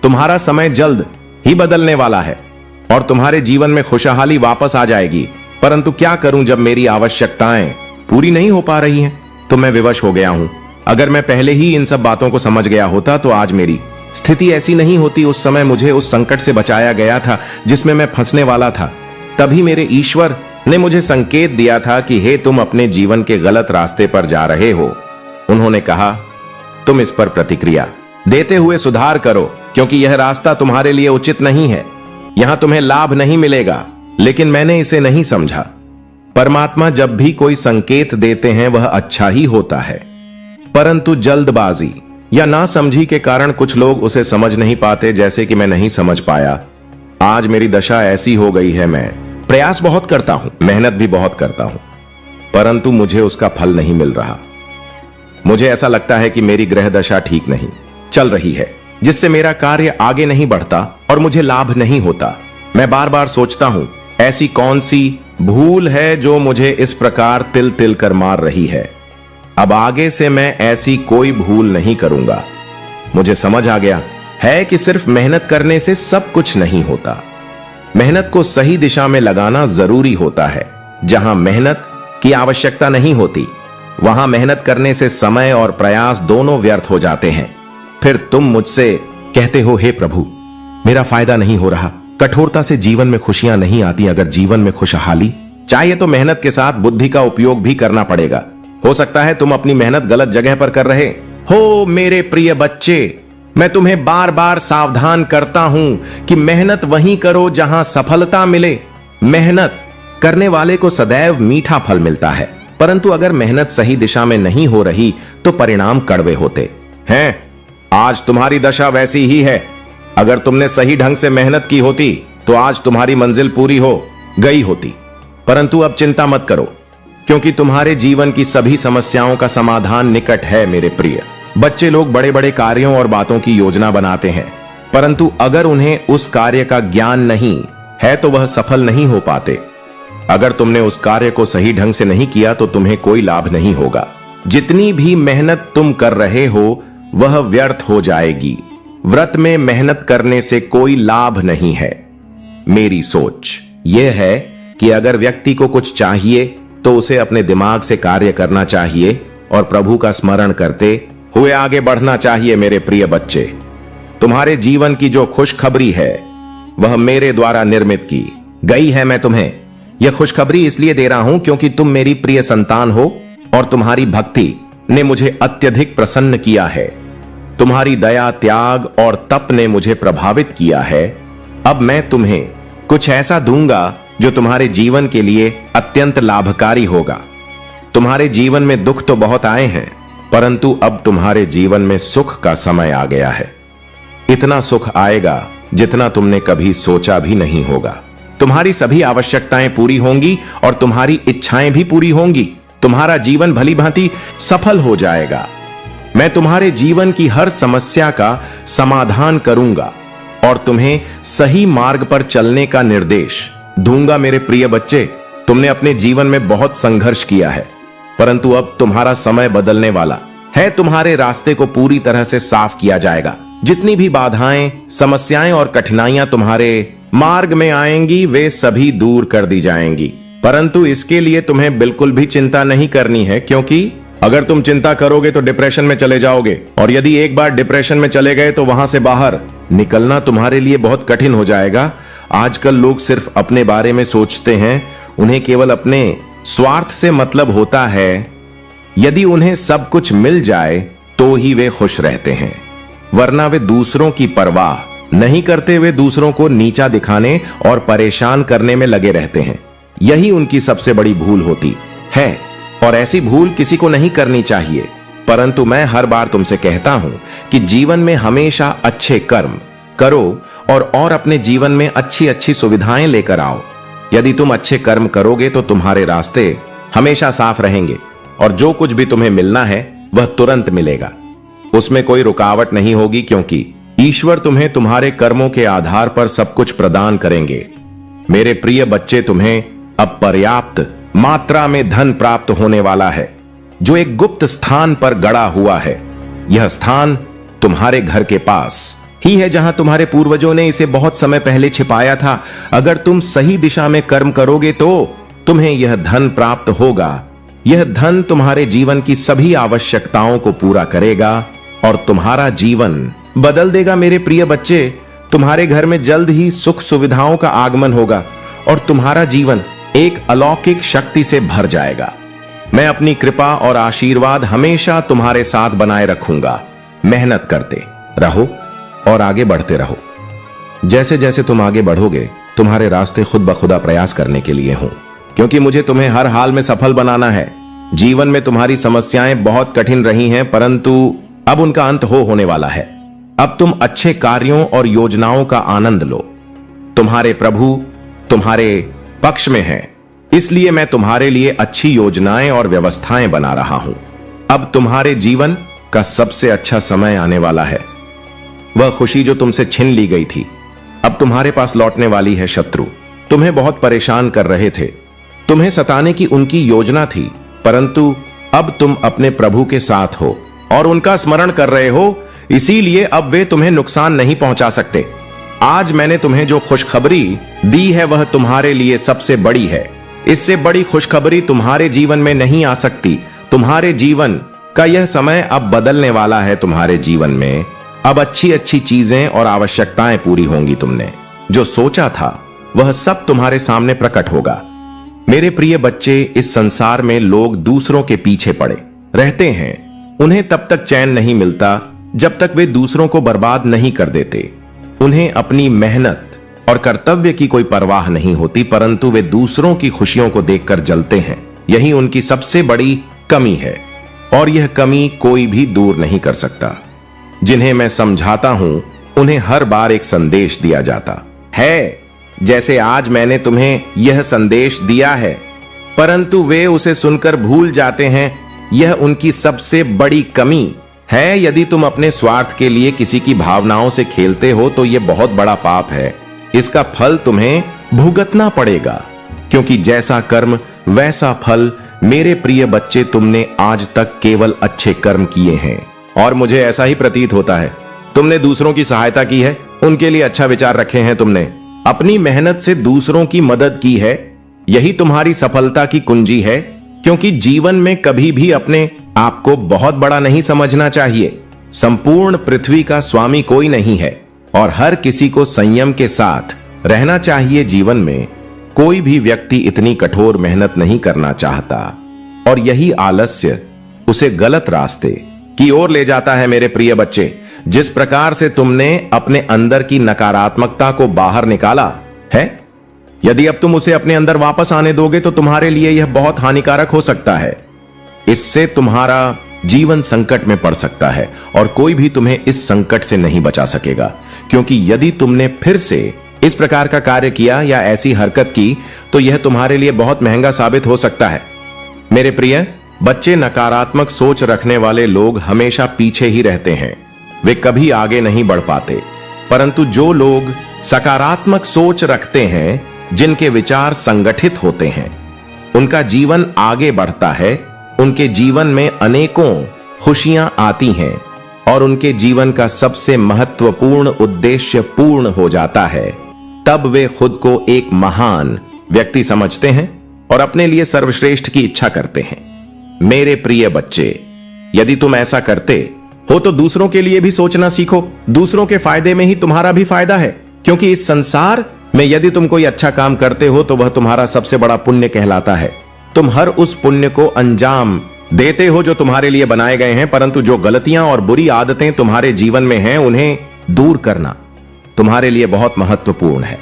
तुम्हारा समय जल्द ही बदलने वाला है और तुम्हारे जीवन में खुशहाली वापस आ जाएगी। परंतु क्या करूं, जब मेरी आवश्यकताएं पूरी नहीं हो पा रही हैं तो मैं विवश हो गया हूं। अगर मैं पहले ही इन सब बातों को समझ गया होता तो आज मेरी स्थिति ऐसी नहीं होती। उस समय मुझे उस संकट से बचाया गया था जिसमें मैं फंसने वाला था। तभी मेरे ईश्वर ने मुझे संकेत दिया था कि हे, तुम अपने जीवन के गलत रास्ते पर जा रहे हो। उन्होंने कहा, तुम इस पर प्रतिक्रिया देते हुए सुधार करो, क्योंकि यह रास्ता तुम्हारे लिए उचित नहीं है। यहां तुम्हें लाभ नहीं मिलेगा। लेकिन मैंने इसे नहीं समझा। परमात्मा जब भी कोई संकेत देते हैं वह अच्छा ही होता है, परंतु जल्दबाजी या नासमझी के कारण कुछ लोग उसे समझ नहीं पाते, जैसे कि मैं नहीं समझ पाया। आज मेरी दशा ऐसी हो गई है, मैं प्रयास बहुत करता हूं, मेहनत भी बहुत करता हूं, परंतु मुझे उसका फल नहीं मिल रहा। मुझे ऐसा लगता है कि मेरी ग्रह दशा ठीक नहीं चल रही है, जिससे मेरा कार्य आगे नहीं बढ़ता और मुझे लाभ नहीं होता। मैं बार बार सोचता हूं, ऐसी कौन सी भूल है जो मुझे इस प्रकार तिल तिल कर मार रही है। अब आगे से मैं ऐसी कोई भूल नहीं करूंगा। मुझे समझ आ गया है कि सिर्फ मेहनत करने से सब कुछ नहीं होता। मेहनत को सही दिशा में लगाना जरूरी होता है। जहां मेहनत की आवश्यकता नहीं होती वहां मेहनत करने से समय और प्रयास दोनों व्यर्थ हो जाते हैं। फिर तुम मुझसे कहते हो, हे प्रभु, मेरा फायदा नहीं हो रहा। कठोरता से जीवन में खुशियां नहीं आती। अगर जीवन में खुशहाली चाहिए तो मेहनत के साथ बुद्धि का उपयोग भी करना पड़ेगा। हो सकता है तुम अपनी मेहनत गलत जगह पर कर रहे हो। मेरे प्रिय बच्चे, मैं तुम्हें बार बार सावधान करता हूं कि मेहनत वहीं करो जहां सफलता मिले। मेहनत करने वाले को सदैव मीठा फल मिलता है, परंतु अगर मेहनत सही दिशा में नहीं हो रही तो परिणाम कड़वे होते हैं। आज तुम्हारी दशा वैसी ही है। अगर तुमने सही ढंग से मेहनत की होती तो आज तुम्हारी मंजिल पूरी हो गई होती, परंतु अब चिंता मत करो, क्योंकि तुम्हारे जीवन की सभी समस्याओं का समाधान निकट है। मेरे प्रिय बच्चे, लोग बड़े बड़े कार्यों और बातों की योजना बनाते हैं, परंतु अगर उन्हें उस कार्य का ज्ञान नहीं है तो वह सफल नहीं हो पाते। अगर तुमने उस कार्य को सही ढंग से नहीं किया तो तुम्हें कोई लाभ नहीं होगा। जितनी भी मेहनत तुम कर रहे हो वह व्यर्थ हो जाएगी। व्रत में मेहनत करने से कोई लाभ नहीं है। मेरी सोच यह है कि अगर व्यक्ति को कुछ चाहिए तो उसे अपने दिमाग से कार्य करना चाहिए और प्रभु का स्मरण करते हुए आगे बढ़ना चाहिए। मेरे प्रिय बच्चे, तुम्हारे जीवन की जो खुशखबरी है वह मेरे द्वारा निर्मित की गई है। मैं तुम्हें यह खुशखबरी इसलिए दे रहा हूं क्योंकि तुम मेरी प्रिय संतान हो और तुम्हारी भक्ति ने मुझे अत्यधिक प्रसन्न किया है। तुम्हारी दया, त्याग और तप ने मुझे प्रभावित किया है। अब मैं तुम्हें कुछ ऐसा दूंगा जो तुम्हारे जीवन के लिए अत्यंत लाभकारी होगा। तुम्हारे जीवन में दुख तो बहुत आए हैं, परंतु अब तुम्हारे जीवन में सुख का समय आ गया है। इतना सुख आएगा जितना तुमने कभी सोचा भी नहीं होगा। तुम्हारी सभी आवश्यकताएं पूरी होंगी और तुम्हारी इच्छाएं भी पूरी होंगी। तुम्हारा जीवन भली भांति सफल हो जाएगा। मैं तुम्हारे जीवन की हर समस्या का समाधान करूंगा और तुम्हें सही मार्ग पर चलने का निर्देश दूंगा। मेरे प्रिय बच्चे, तुमने अपने जीवन में बहुत संघर्ष किया है, परंतु अब तुम्हारा समय बदलने वाला है। तुम्हारे रास्ते को पूरी तरह से साफ किया जाएगा। जितनी भी बाधाएं, समस्याएं और कठिनाइयां तुम्हारे मार्ग में आएंगी वे सभी दूर कर दी जाएंगी। परंतु इसके लिए तुम्हें बिल्कुल भी चिंता नहीं करनी है, क्योंकि अगर तुम चिंता करोगे तो डिप्रेशन में चले जाओगे, और यदि एक बार डिप्रेशन में चले गए तो वहां से बाहर निकलना तुम्हारे लिए बहुत कठिन हो जाएगा। आजकल लोग सिर्फ अपने बारे में सोचते हैं, उन्हें केवल अपने स्वार्थ से मतलब होता है। यदि उन्हें सब कुछ मिल जाए तो ही वे खुश रहते हैं, वरना वे दूसरों की परवाह नहीं करते। वे दूसरों को नीचा दिखाने और परेशान करने में लगे रहते हैं। यही उनकी सबसे बड़ी भूल होती है और ऐसी भूल किसी को नहीं करनी चाहिए। परंतु मैं हर बार तुमसे कहता हूं कि जीवन में हमेशा अच्छे कर्म करो और अपने जीवन में अच्छी अच्छी सुविधाएं लेकर आओ। यदि तुम अच्छे कर्म करोगे तो तुम्हारे रास्ते हमेशा साफ रहेंगे और जो कुछ भी तुम्हें मिलना है वह तुरंत मिलेगा। उसमें कोई रुकावट नहीं होगी, क्योंकि ईश्वर तुम्हें तुम्हारे कर्मों के आधार पर सब कुछ प्रदान करेंगे। मेरे प्रिय बच्चे, तुम्हें अब पर्याप्त मात्रा में धन प्राप्त होने वाला है, जो एक गुप्त स्थान पर गड़ा हुआ है। यह स्थान तुम्हारे घर के पास ही है, जहां तुम्हारे पूर्वजों ने इसे बहुत समय पहले छिपाया था। अगर तुम सही दिशा में कर्म करोगे तो तुम्हें यह धन प्राप्त होगा। यह धन तुम्हारे जीवन की सभी आवश्यकताओं को पूरा करेगा और तुम्हारा जीवन बदल देगा। मेरे प्रिय बच्चे, तुम्हारे घर में जल्द ही सुख सुविधाओं का आगमन होगा और तुम्हारा जीवन एक अलौकिक शक्ति से भर जाएगा। मैं अपनी कृपा और आशीर्वाद हमेशा तुम्हारे साथ बनाए रखूंगा। मेहनत करते रहो और आगे बढ़ते रहो। जैसे जैसे तुम आगे बढ़ोगे, तुम्हारे रास्ते खुद ब खुदा प्रयास करने के लिए हों, क्योंकि मुझे तुम्हें हर हाल में सफल बनाना है। जीवन में तुम्हारी समस्याएं बहुत कठिन रही हैं, परंतु अब उनका अंत होने वाला है। अब तुम अच्छे कार्यों और योजनाओं का आनंद लो। तुम्हारे प्रभु तुम्हारे पक्ष में हैं, इसलिए मैं तुम्हारे लिए अच्छी योजनाएं और व्यवस्थाएं बना रहा हूं। अब तुम्हारे जीवन का सबसे अच्छा समय आने वाला है। वह खुशी जो तुमसे छीन ली गई थी अब तुम्हारे पास लौटने वाली है। शत्रु तुम्हें बहुत परेशान कर रहे थे, तुम्हें सताने की उनकी योजना थी, परंतु अब तुम अपने प्रभु के साथ हो और उनका स्मरण कर रहे हो, इसीलिए अब वे तुम्हें नुकसान नहीं पहुंचा सकते। आज मैंने तुम्हें जो खुशखबरी दी है वह तुम्हारे लिए सबसे बड़ी है। इससे बड़ी खुशखबरी तुम्हारे जीवन में नहीं आ सकती। तुम्हारे जीवन का यह समय अब बदलने वाला है। तुम्हारे जीवन में अब अच्छी अच्छी चीजें और आवश्यकताएं पूरी होंगी। तुमने जो सोचा था वह सब तुम्हारे सामने प्रकट होगा। मेरे प्रिय बच्चे, इस संसार में लोग दूसरों के पीछे पड़े रहते हैं। उन्हें तब तक चैन नहीं मिलता जब तक वे दूसरों को बर्बाद नहीं कर देते। उन्हें अपनी मेहनत और कर्तव्य की कोई परवाह नहीं होती, परंतु वे दूसरों की खुशियों को देखकर जलते हैं। यही उनकी सबसे बड़ी कमी है और यह कमी कोई भी दूर नहीं कर सकता। जिन्हें मैं समझाता हूं उन्हें हर बार एक संदेश दिया जाता है, जैसे आज मैंने तुम्हें यह संदेश दिया है, परंतु वे उसे सुनकर भूल जाते हैं। यह उनकी सबसे बड़ी कमी है। यदि तुम अपने स्वार्थ के लिए किसी की भावनाओं से खेलते हो तो यह बहुत बड़ा पाप है। इसका फल तुम्हें भुगतना पड़ेगा, क्योंकि जैसा कर्म वैसा फल। मेरे प्रिय बच्चे, तुमने आज तक केवल अच्छे कर्म किए हैं और मुझे ऐसा ही प्रतीत होता है। तुमने दूसरों की सहायता की है, उनके लिए अच्छा विचार रखे हैं, तुमने अपनी मेहनत से दूसरों की मदद की है। यही तुम्हारी सफलता की कुंजी है, क्योंकि जीवन में कभी भी अपने आप को बहुत बड़ा नहीं समझना चाहिए। संपूर्ण पृथ्वी का स्वामी कोई नहीं है और हर किसी को संयम के साथ रहना चाहिए। जीवन में कोई भी व्यक्ति इतनी कठोर मेहनत नहीं करना चाहता और यही आलस्य उसे गलत रास्ते की ओर ले जाता है। मेरे प्रिय बच्चे, जिस प्रकार से तुमने अपने अंदर की नकारात्मकता को बाहर निकाला है, यदि अब तुम उसे अपने अंदर वापस आने दोगे तो तुम्हारे लिए यह बहुत हानिकारक हो सकता है। इससे तुम्हारा जीवन संकट में पड़ सकता है और कोई भी तुम्हें इस संकट से नहीं बचा सकेगा, क्योंकि यदि तुमने फिर से इस प्रकार का कार्य किया या ऐसी हरकत की तो यह तुम्हारे लिए बहुत महंगा साबित हो सकता है। मेरे प्रिय बच्चे, नकारात्मक सोच रखने वाले लोग हमेशा पीछे ही रहते हैं, वे कभी आगे नहीं बढ़ पाते। परंतु जो लोग सकारात्मक सोच रखते हैं, जिनके विचार संगठित होते हैं, उनका जीवन आगे बढ़ता है। उनके जीवन में अनेकों खुशियां आती हैं और उनके जीवन का सबसे महत्वपूर्ण उद्देश्य पूर्ण हो जाता है। तब वे खुद को एक महान व्यक्ति समझते हैं और अपने लिए सर्वश्रेष्ठ की इच्छा करते हैं। मेरे प्रिय बच्चे, यदि तुम ऐसा करते हो तो दूसरों के लिए भी सोचना सीखो। दूसरों के फायदे में ही तुम्हारा भी फायदा है, क्योंकि इस संसार में यदि तुम कोई अच्छा काम करते हो तो वह तुम्हारा सबसे बड़ा पुण्य कहलाता है। तुम हर उस पुण्य को अंजाम देते हो जो तुम्हारे लिए बनाए गए हैं, परंतु जो गलतियां और बुरी आदतें तुम्हारे जीवन में हैं, उन्हें दूर करना तुम्हारे लिए बहुत महत्वपूर्ण है।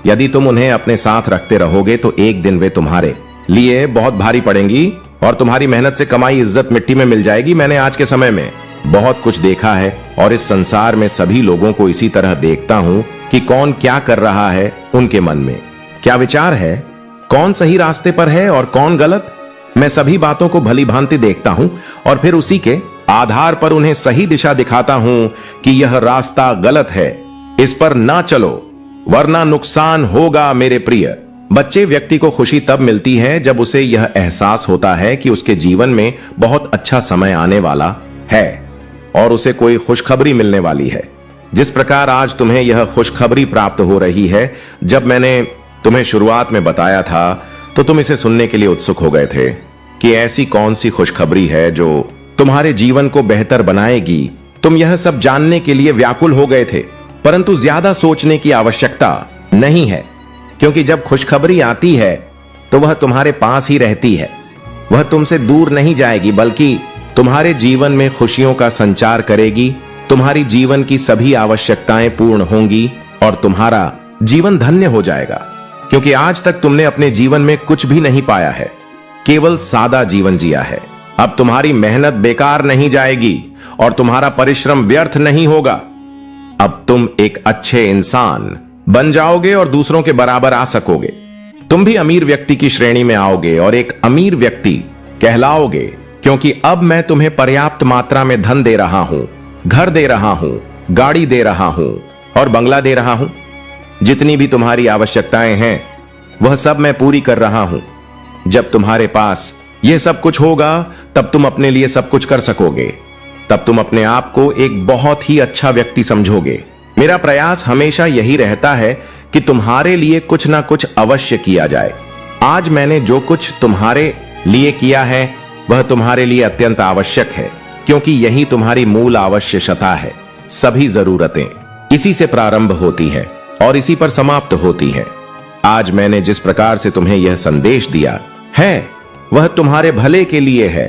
यदि तुम उन्हें अपने साथ रखते रहोगे तो एक दिन वे तुम्हारे लिए बहुत भारी पड़ेंगी और तुम्हारी मेहनत से कमाई इज्जत मिट्टी में मिल जाएगी। मैंने आज के समय में बहुत कुछ देखा है और इस संसार में सभी लोगों को इसी तरह देखता हूं कि कौन क्या कर रहा है, उनके मन में क्या विचार है, कौन सही रास्ते पर है और कौन गलत। मैं सभी बातों को भली भांति देखता हूं और फिर उसी के आधार पर उन्हें सही दिशा दिखाता हूं कि यह रास्ता गलत है, इस पर ना चलो वरना नुकसान होगा। मेरे प्रिय बच्चे, व्यक्ति को खुशी तब मिलती है जब उसे यह एहसास होता है कि उसके जीवन में बहुत अच्छा समय आने वाला है और उसे कोई खुशखबरी मिलने वाली है। जिस प्रकार आज तुम्हें यह खुशखबरी प्राप्त हो रही है, जब मैंने तुम्हें शुरुआत में बताया था तो तुम इसे सुनने के लिए उत्सुक हो गए थे कि ऐसी कौन सी खुशखबरी है जो तुम्हारे जीवन को बेहतर बनाएगी। तुम यह सब जानने के लिए व्याकुल हो गए थे, परंतु ज्यादा सोचने की आवश्यकता नहीं है, क्योंकि जब खुशखबरी आती है तो वह तुम्हारे पास ही रहती है। वह तुमसे दूर नहीं जाएगी, बल्कि तुम्हारे जीवन में खुशियों का संचार करेगी। तुम्हारी जीवन की सभी आवश्यकताएं पूर्ण होंगी और तुम्हारा जीवन धन्य हो जाएगा, क्योंकि आज तक तुमने अपने जीवन में कुछ भी नहीं पाया है, केवल सादा जीवन जिया है। अब तुम्हारी मेहनत बेकार नहीं जाएगी और तुम्हारा परिश्रम व्यर्थ नहीं होगा। अब तुम एक अच्छे इंसान बन जाओगे और दूसरों के बराबर आ सकोगे। तुम भी अमीर व्यक्ति की श्रेणी में आओगे और एक अमीर व्यक्ति कहलाओगे, क्योंकि अब मैं तुम्हें पर्याप्त मात्रा में धन दे रहा हूं, घर दे रहा हूं, गाड़ी दे रहा हूं और बंगला दे रहा हूं। जितनी भी तुम्हारी आवश्यकताएं हैं वह सब मैं पूरी कर रहा हूं। जब तुम्हारे पास यह सब कुछ होगा तब तुम अपने लिए सब कुछ कर सकोगे। तब तुम अपने आप को एक बहुत ही अच्छा व्यक्ति समझोगे। मेरा प्रयास हमेशा यही रहता है कि तुम्हारे लिए कुछ ना कुछ अवश्य किया जाए। आज मैंने जो कुछ तुम्हारे लिए किया है वह तुम्हारे लिए अत्यंत आवश्यक है, क्योंकि यही तुम्हारी मूल आवश्यकता है। सभी जरूरतें इसी से प्रारंभ होती है और इसी पर समाप्त होती है। आज मैंने जिस प्रकार से तुम्हें यह संदेश दिया है वह तुम्हारे भले के लिए है।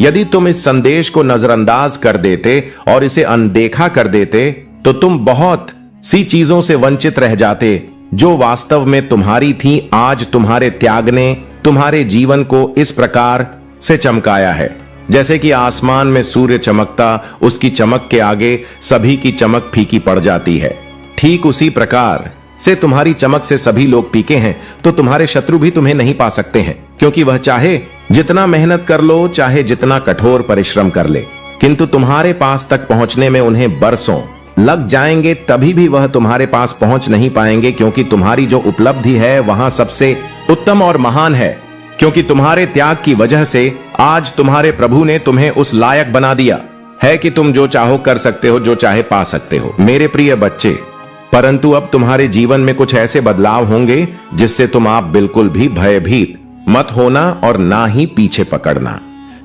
यदि तुम इस संदेश को नजरअंदाज कर देते और इसे अनदेखा कर देते तो तुम बहुत सी चीजों से वंचित रह जाते जो वास्तव में तुम्हारी थी। आज तुम्हारे त्याग ने तुम्हारे जीवन को इस प्रकार से चमकाया है जैसे कि आसमान में सूर्य चमकता, उसकी चमक के आगे सभी की चमक फीकी पड़ जाती है। ठीक उसी प्रकार से तुम्हारी चमक से सभी लोग फीके हैं, तो तुम्हारे शत्रु भी तुम्हें नहीं पा सकते हैं, क्योंकि वह चाहे जितना मेहनत कर लो, चाहे जितना कठोर परिश्रम कर ले, किंतु तुम्हारे पास तक पहुंचने में उन्हें बरसों लग जाएंगे, तभी भी वह तुम्हारे पास पहुंच नहीं पाएंगे, क्योंकि तुम्हारी जो उपलब्धि है वहां सबसे उत्तम और महान है। क्योंकि तुम्हारे त्याग की वजह से आज तुम्हारे प्रभु ने तुम्हें उस लायक बना दिया है कि तुम जो चाहो कर सकते हो, जो चाहे पा सकते हो। मेरे प्रिय बच्चे, परंतु अब तुम्हारे जीवन में कुछ ऐसे बदलाव होंगे जिससे तुम आप बिल्कुल भी भयभीत मत होना और ना ही पीछे पकड़ना,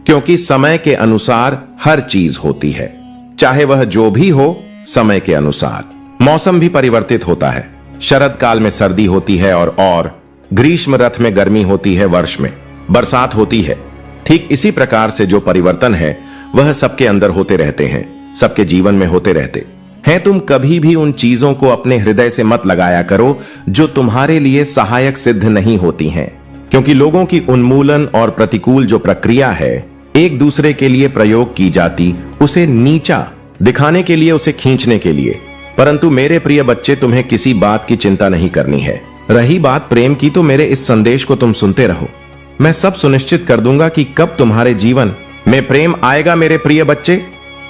क्योंकि समय के अनुसार हर चीज होती है, चाहे वह जो भी हो। समय के अनुसार मौसम भी परिवर्तित होता है। शरद काल में सर्दी होती है और ग्रीष्म ऋतु में गर्मी होती है, वर्ष में बरसात होती है। ठीक इसी प्रकार से जो परिवर्तन है वह सबके अंदर होते रहते हैं, सबके जीवन में होते रहते हैं। तुम कभी भी उन चीजों को अपने हृदय से मत लगाया करो जो तुम्हारे लिए सहायक सिद्ध नहीं होती हैं, क्योंकि लोगों की उन्मूलन और प्रतिकूल जो प्रक्रिया है एक दूसरे के लिए प्रयोग की जाती, उसे नीचा दिखाने के लिए, उसे खींचने के लिए। परंतु मेरे प्रिय बच्चे, तुम्हें किसी बात की चिंता नहीं करनी है। रही बात प्रेम की, तो मेरे इस संदेश को तुम सुनते रहो। मैं सब सुनिश्चित कर दूंगा कि कब तुम्हारे जीवन में प्रेम आएगा। मेरे प्रिय बच्चे,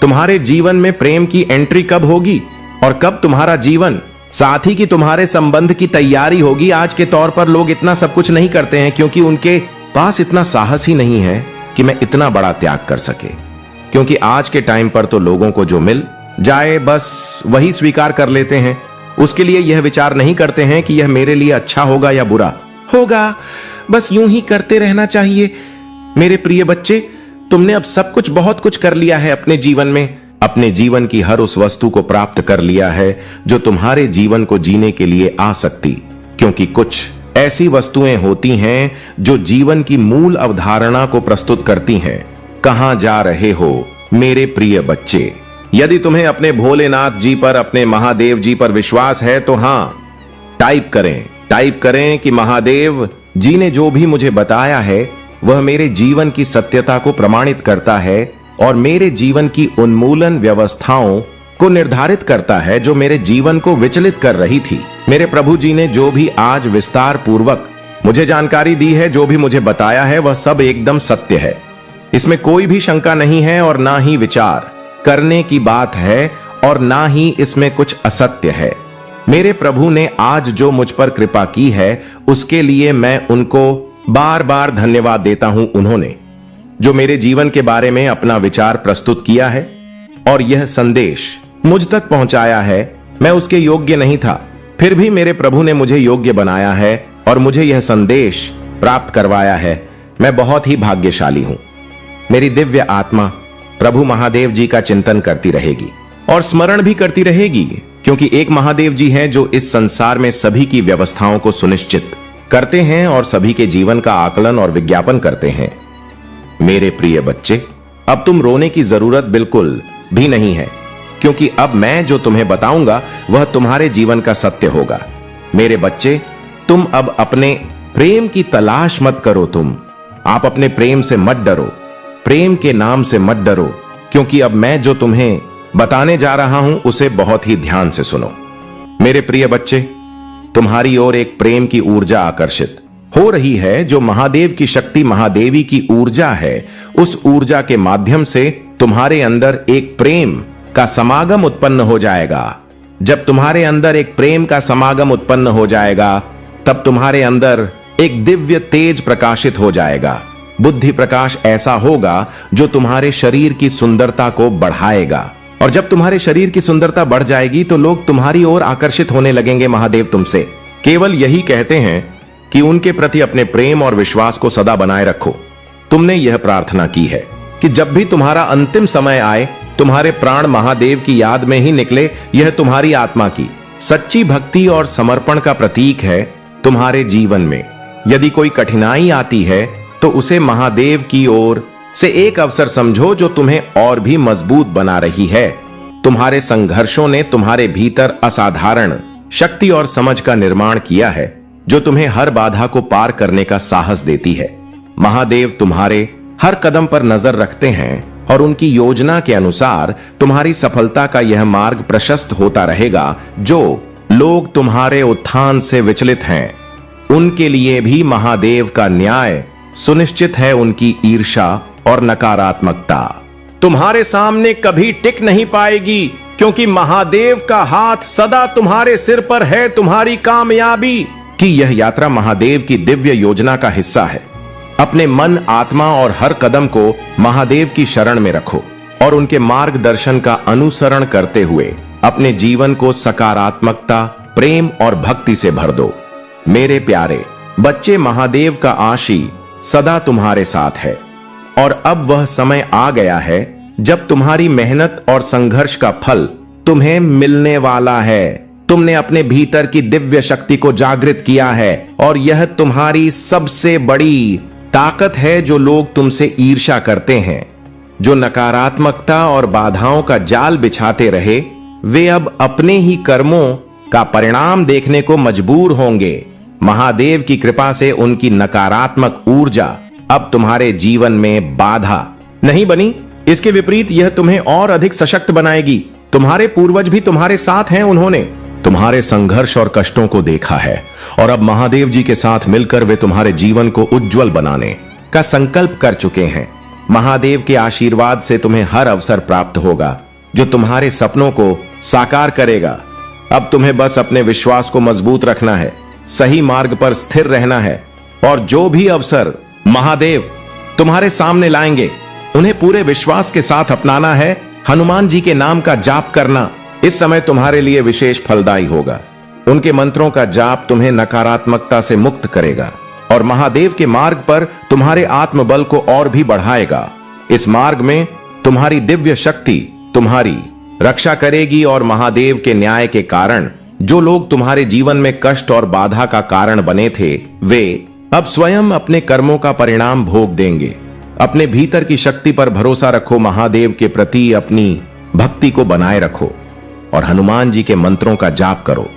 तुम्हारे जीवन में प्रेम की एंट्री कब होगी और कब तुम्हारा जीवन साथी की तुम्हारे संबंध की तैयारी होगी। आज के तौर पर लोग इतना सब कुछ नहीं करते हैं, क्योंकि उनके पास इतना साहस ही नहीं है कि मैं इतना बड़ा त्याग कर सके। क्योंकि आज के टाइम पर तो लोगों को जो मिल जाए बस वही स्वीकार कर लेते हैं। उसके लिए यह विचार नहीं करते हैं कि यह मेरे लिए अच्छा होगा या बुरा होगा, बस यूं ही करते रहना चाहिए। मेरे प्रिय बच्चे, तुमने अब सब कुछ, बहुत कुछ कर लिया है अपने जीवन में। अपने जीवन की हर उस वस्तु को प्राप्त कर लिया है जो तुम्हारे जीवन को जीने के लिए आ सकती, क्योंकि कुछ ऐसी वस्तुएं होती हैं जो जीवन की मूल अवधारणा को प्रस्तुत करती हैं। कहां जा रहे हो मेरे प्रिय बच्चे? यदि तुम्हें अपने भोलेनाथ जी पर, अपने महादेव जी पर विश्वास है तो हां टाइप करें कि महादेव जी ने जो भी मुझे बताया है वह मेरे जीवन की सत्यता को प्रमाणित करता है और मेरे जीवन की उन्मूलन व्यवस्थाओं को निर्धारित करता है जो मेरे जीवन को विचलित कर रही थी। मेरे प्रभु जी ने जो भी आज विस्तार पूर्वक मुझे जानकारी दी है, जो भी मुझे बताया है, वह सब एकदम सत्य है। इसमें कोई भी शंका नहीं है और ना ही विचार करने की बात है और ना ही इसमें कुछ असत्य है। मेरे प्रभु ने आज जो मुझ पर कृपा की है उसके लिए मैं उनको बार बार धन्यवाद देता हूं। उन्होंने जो मेरे जीवन के बारे में अपना विचार प्रस्तुत किया है और यह संदेश मुझ तक पहुंचाया है, मैं उसके योग्य नहीं था, फिर भी मेरे प्रभु ने मुझे योग्य बनाया है और मुझे यह संदेश प्राप्त करवाया है। मैं बहुत ही भाग्यशाली हूं। मेरी दिव्य आत्मा प्रभु महादेव जी का चिंतन करती रहेगी और स्मरण भी करती रहेगी, क्योंकि एक महादेव जी हैं जो इस संसार में सभी की व्यवस्थाओं को सुनिश्चित करते हैं और सभी के जीवन का आकलन और विज्ञापन करते हैं। मेरे प्रिय बच्चे, अब तुम रोने की जरूरत बिल्कुल भी नहीं है, क्योंकि अब मैं जो तुम्हें बताऊंगा वह तुम्हारे जीवन का सत्य होगा। मेरे बच्चे, तुम अब अपने प्रेम की तलाश मत करो। आप अपने प्रेम से मत डरो, प्रेम के नाम से मत डरो, क्योंकि अब मैं जो तुम्हें बताने जा रहा हूं उसे बहुत ही ध्यान से सुनो। मेरे प्रिय बच्चे, तुम्हारी ओर एक प्रेम की ऊर्जा आकर्षित हो रही है, जो महादेव की शक्ति, महादेवी की ऊर्जा है। उस ऊर्जा के माध्यम से तुम्हारे अंदर एक प्रेम का समागम उत्पन्न हो जाएगा। जब तुम्हारे अंदर एक प्रेम का समागम उत्पन्न हो जाएगा, तब तुम्हारे अंदर एक दिव्य तेज प्रकाशित हो जाएगा। बुद्धि प्रकाश ऐसा होगा जो तुम्हारे शरीर की सुंदरता को बढ़ाएगा, और जब तुम्हारे शरीर की सुंदरता बढ़ जाएगी तो लोग तुम्हारी ओर आकर्षित होने लगेंगे। महादेव तुमसे केवल यही कहते हैं कि उनके प्रति अपने प्रेम और विश्वास को सदा बनाए रखो। तुमने यह प्रार्थना की है कि जब भी तुम्हारा अंतिम समय आए, तुम्हारे प्राण महादेव की याद में ही निकले। यह तुम्हारी आत्मा की सच्ची भक्ति और समर्पण का प्रतीक है। तुम्हारे जीवन में यदि कोई कठिनाई आती है तो उसे महादेव की ओर से एक अवसर समझो जो तुम्हें और भी मजबूत बना रही है। तुम्हारे संघर्षों ने तुम्हारे भीतर असाधारण शक्ति और समझ का निर्माण किया है, जो तुम्हें हर बाधा को पार करने का साहस देती है। महादेव तुम्हारे हर कदम पर नजर रखते हैं और उनकी योजना के अनुसार तुम्हारी सफलता का यह मार्ग प्रशस्त होता रहेगा। जो लोग तुम्हारे उत्थान से विचलित हैं, उनके लिए भी महादेव का न्याय सुनिश्चित है। उनकी ईर्ष्या और नकारात्मकता तुम्हारे सामने कभी टिक नहीं पाएगी, क्योंकि महादेव का हाथ सदा तुम्हारे सिर पर है। तुम्हारी कामयाबी की यह यात्रा महादेव की दिव्य योजना का हिस्सा है। अपने मन, आत्मा और हर कदम को महादेव की शरण में रखो और उनके मार्गदर्शन का अनुसरण करते हुए अपने जीवन को सकारात्मकता, प्रेम और भक्ति से भर दो। मेरे प्यारे बच्चे, महादेव का आशीर्वाद सदा तुम्हारे साथ है और अब वह समय आ गया है जब तुम्हारी मेहनत और संघर्ष का फल तुम्हें मिलने वाला है। तुमने अपने भीतर की दिव्य शक्ति को जागृत किया है और यह तुम्हारी सबसे बड़ी ताकत है। जो लोग तुमसे ईर्ष्या करते हैं, जो नकारात्मकता और बाधाओं का जाल बिछाते रहे, वे अब अपने ही कर्मों का परिणाम देखने को मजबूर होंगे। महादेव की कृपा से उनकी नकारात्मक ऊर्जा अब तुम्हारे जीवन में बाधा नहीं बनी, इसके विपरीत यह तुम्हें और अधिक सशक्त बनाएगी। तुम्हारे पूर्वज भी तुम्हारे साथ हैं। उन्होंने तुम्हारे संघर्ष और कष्टों को देखा है और अब महादेव जी के साथ मिलकर वे तुम्हारे जीवन को उज्जवल बनाने का संकल्प कर चुके हैं। महादेव के आशीर्वाद से तुम्हें हर अवसर प्राप्त होगा जो तुम्हारे सपनों को साकार करेगा। अब तुम्हें बस अपने विश्वास को मजबूत रखना है, सही मार्ग पर स्थिर रहना है और जो भी अवसर महादेव तुम्हारे सामने लाएंगे, उन्हें पूरे विश्वास के साथ अपनाना है। हनुमान जी के नाम का जाप करना इस समय तुम्हारे लिए विशेष फलदायी होगा। उनके मंत्रों का जाप तुम्हें नकारात्मकता से मुक्त करेगा और महादेव के मार्ग पर तुम्हारे आत्मबल को और भी बढ़ाएगा। इस मार्ग में तुम्हारी दिव्य शक्ति तुम्हारी रक्षा करेगी और महादेव के न्याय के कारण जो लोग तुम्हारे जीवन में कष्ट और बाधा का कारण बने थे, वे अब स्वयं अपने कर्मों का परिणाम भोग देंगे। अपने भीतर की शक्ति पर भरोसा रखो, महादेव के प्रति अपनी भक्ति को बनाए रखो और हनुमान जी के मंत्रों का जाप करो।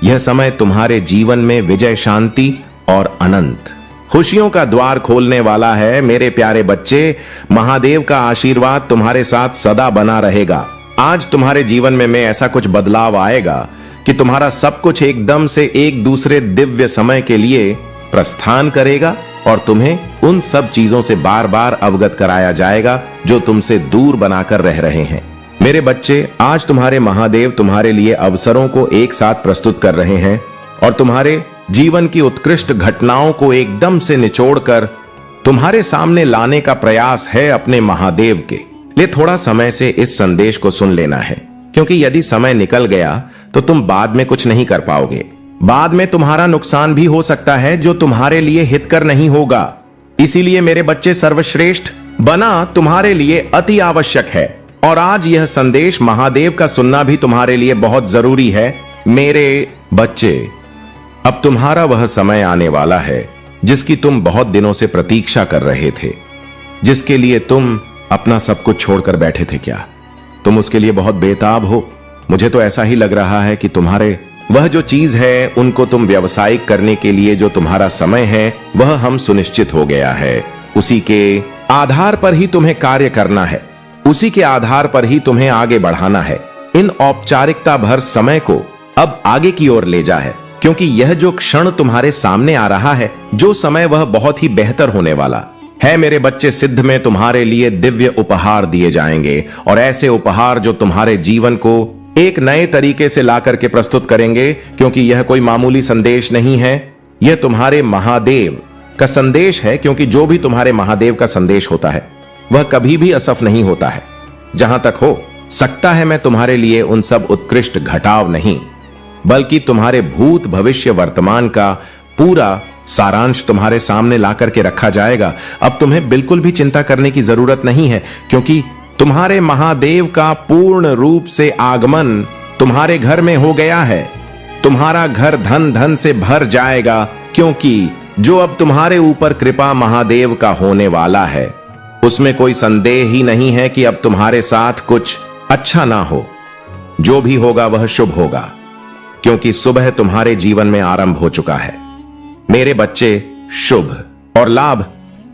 यह समय तुम्हारे जीवन में विजय, शांति और अनंत खुशियों का द्वार खोलने वाला है। मेरे प्यारे बच्चे, महादेव का आशीर्वाद तुम्हारे साथ सदा बना रहेगा। आज तुम्हारे जीवन में ऐसा कुछ बदलाव आएगा कि तुम्हारा सब कुछ एकदम से एक दूसरे दिव्य समय के लिए प्रस्थान करेगा और तुम्हें उन सब चीजों से बार बार अवगत कराया जाएगा जो तुमसे दूर बनाकर रह रहे हैं। मेरे बच्चे, आज तुम्हारे महादेव तुम्हारे लिए अवसरों को एक साथ प्रस्तुत कर रहे हैं और तुम्हारे जीवन की उत्कृष्ट घटनाओं को एकदम से निचोड़कर तुम्हारे सामने लाने का प्रयास है अपने महादेव के लिए। थोड़ा समय से इस संदेश को सुन लेना है, क्योंकि यदि समय निकल गया तो तुम बाद में कुछ नहीं कर पाओगे। बाद में तुम्हारा नुकसान भी हो सकता है जो तुम्हारे लिए हितकर नहीं होगा। इसीलिए मेरे बच्चे, सर्वश्रेष्ठ बना तुम्हारे लिए अति आवश्यक है और आज यह संदेश महादेव का सुनना भी तुम्हारे लिए बहुत जरूरी है। मेरे बच्चे, अब तुम्हारा वह समय आने वाला है जिसकी तुम बहुत दिनों से प्रतीक्षा कर रहे थे, जिसके लिए तुम अपना सब कुछ छोड़कर बैठे थे। क्या तुम उसके लिए बहुत बेताब हो? मुझे तो ऐसा ही लग रहा है कि तुम्हारे वह जो चीज है, उनको तुम व्यवसायिक करने के लिए जो तुम्हारा समय है, वह हम सुनिश्चित हो गया है। उसी के आधार पर ही तुम्हें कार्य करना है, उसी के आधार पर ही तुम्हें आगे बढ़ाना है। इन औपचारिकता भर समय को अब आगे की ओर ले जा है, क्योंकि यह जो क्षण तुम्हारे सामने आ रहा है, जो समय, वह बहुत ही बेहतर होने वाला है। मेरे बच्चे, सिद्ध में तुम्हारे लिए दिव्य उपहार दिए जाएंगे और ऐसे उपहार जो तुम्हारे जीवन को एक नए तरीके से ला करके प्रस्तुत करेंगे, क्योंकि यह कोई मामूली संदेश नहीं है, यह तुम्हारे महादेव का संदेश है। क्योंकि जो भी तुम्हारे महादेव का संदेश होता है वह कभी भी असफ नहीं होता है। जहां तक हो सकता है, मैं तुम्हारे लिए उन सब उत्कृष्ट घटाव नहीं, बल्कि तुम्हारे भूत, भविष्य, वर्तमान का पूरा सारांश तुम्हारे सामने ला करके रखा जाएगा। अब तुम्हें बिल्कुल भी चिंता करने की जरूरत नहीं है, क्योंकि तुम्हारे महादेव का पूर्ण रूप से आगमन तुम्हारे घर में हो गया है। तुम्हारा घर धन धन से भर जाएगा, क्योंकि जो अब तुम्हारे ऊपर कृपा महादेव का होने वाला है, उसमें कोई संदेह ही नहीं है कि अब तुम्हारे साथ कुछ अच्छा ना हो, जो भी होगा वह शुभ होगा, क्योंकि सुबह तुम्हारे जीवन में आरंभ हो चुका है। मेरे बच्चे, शुभ और लाभ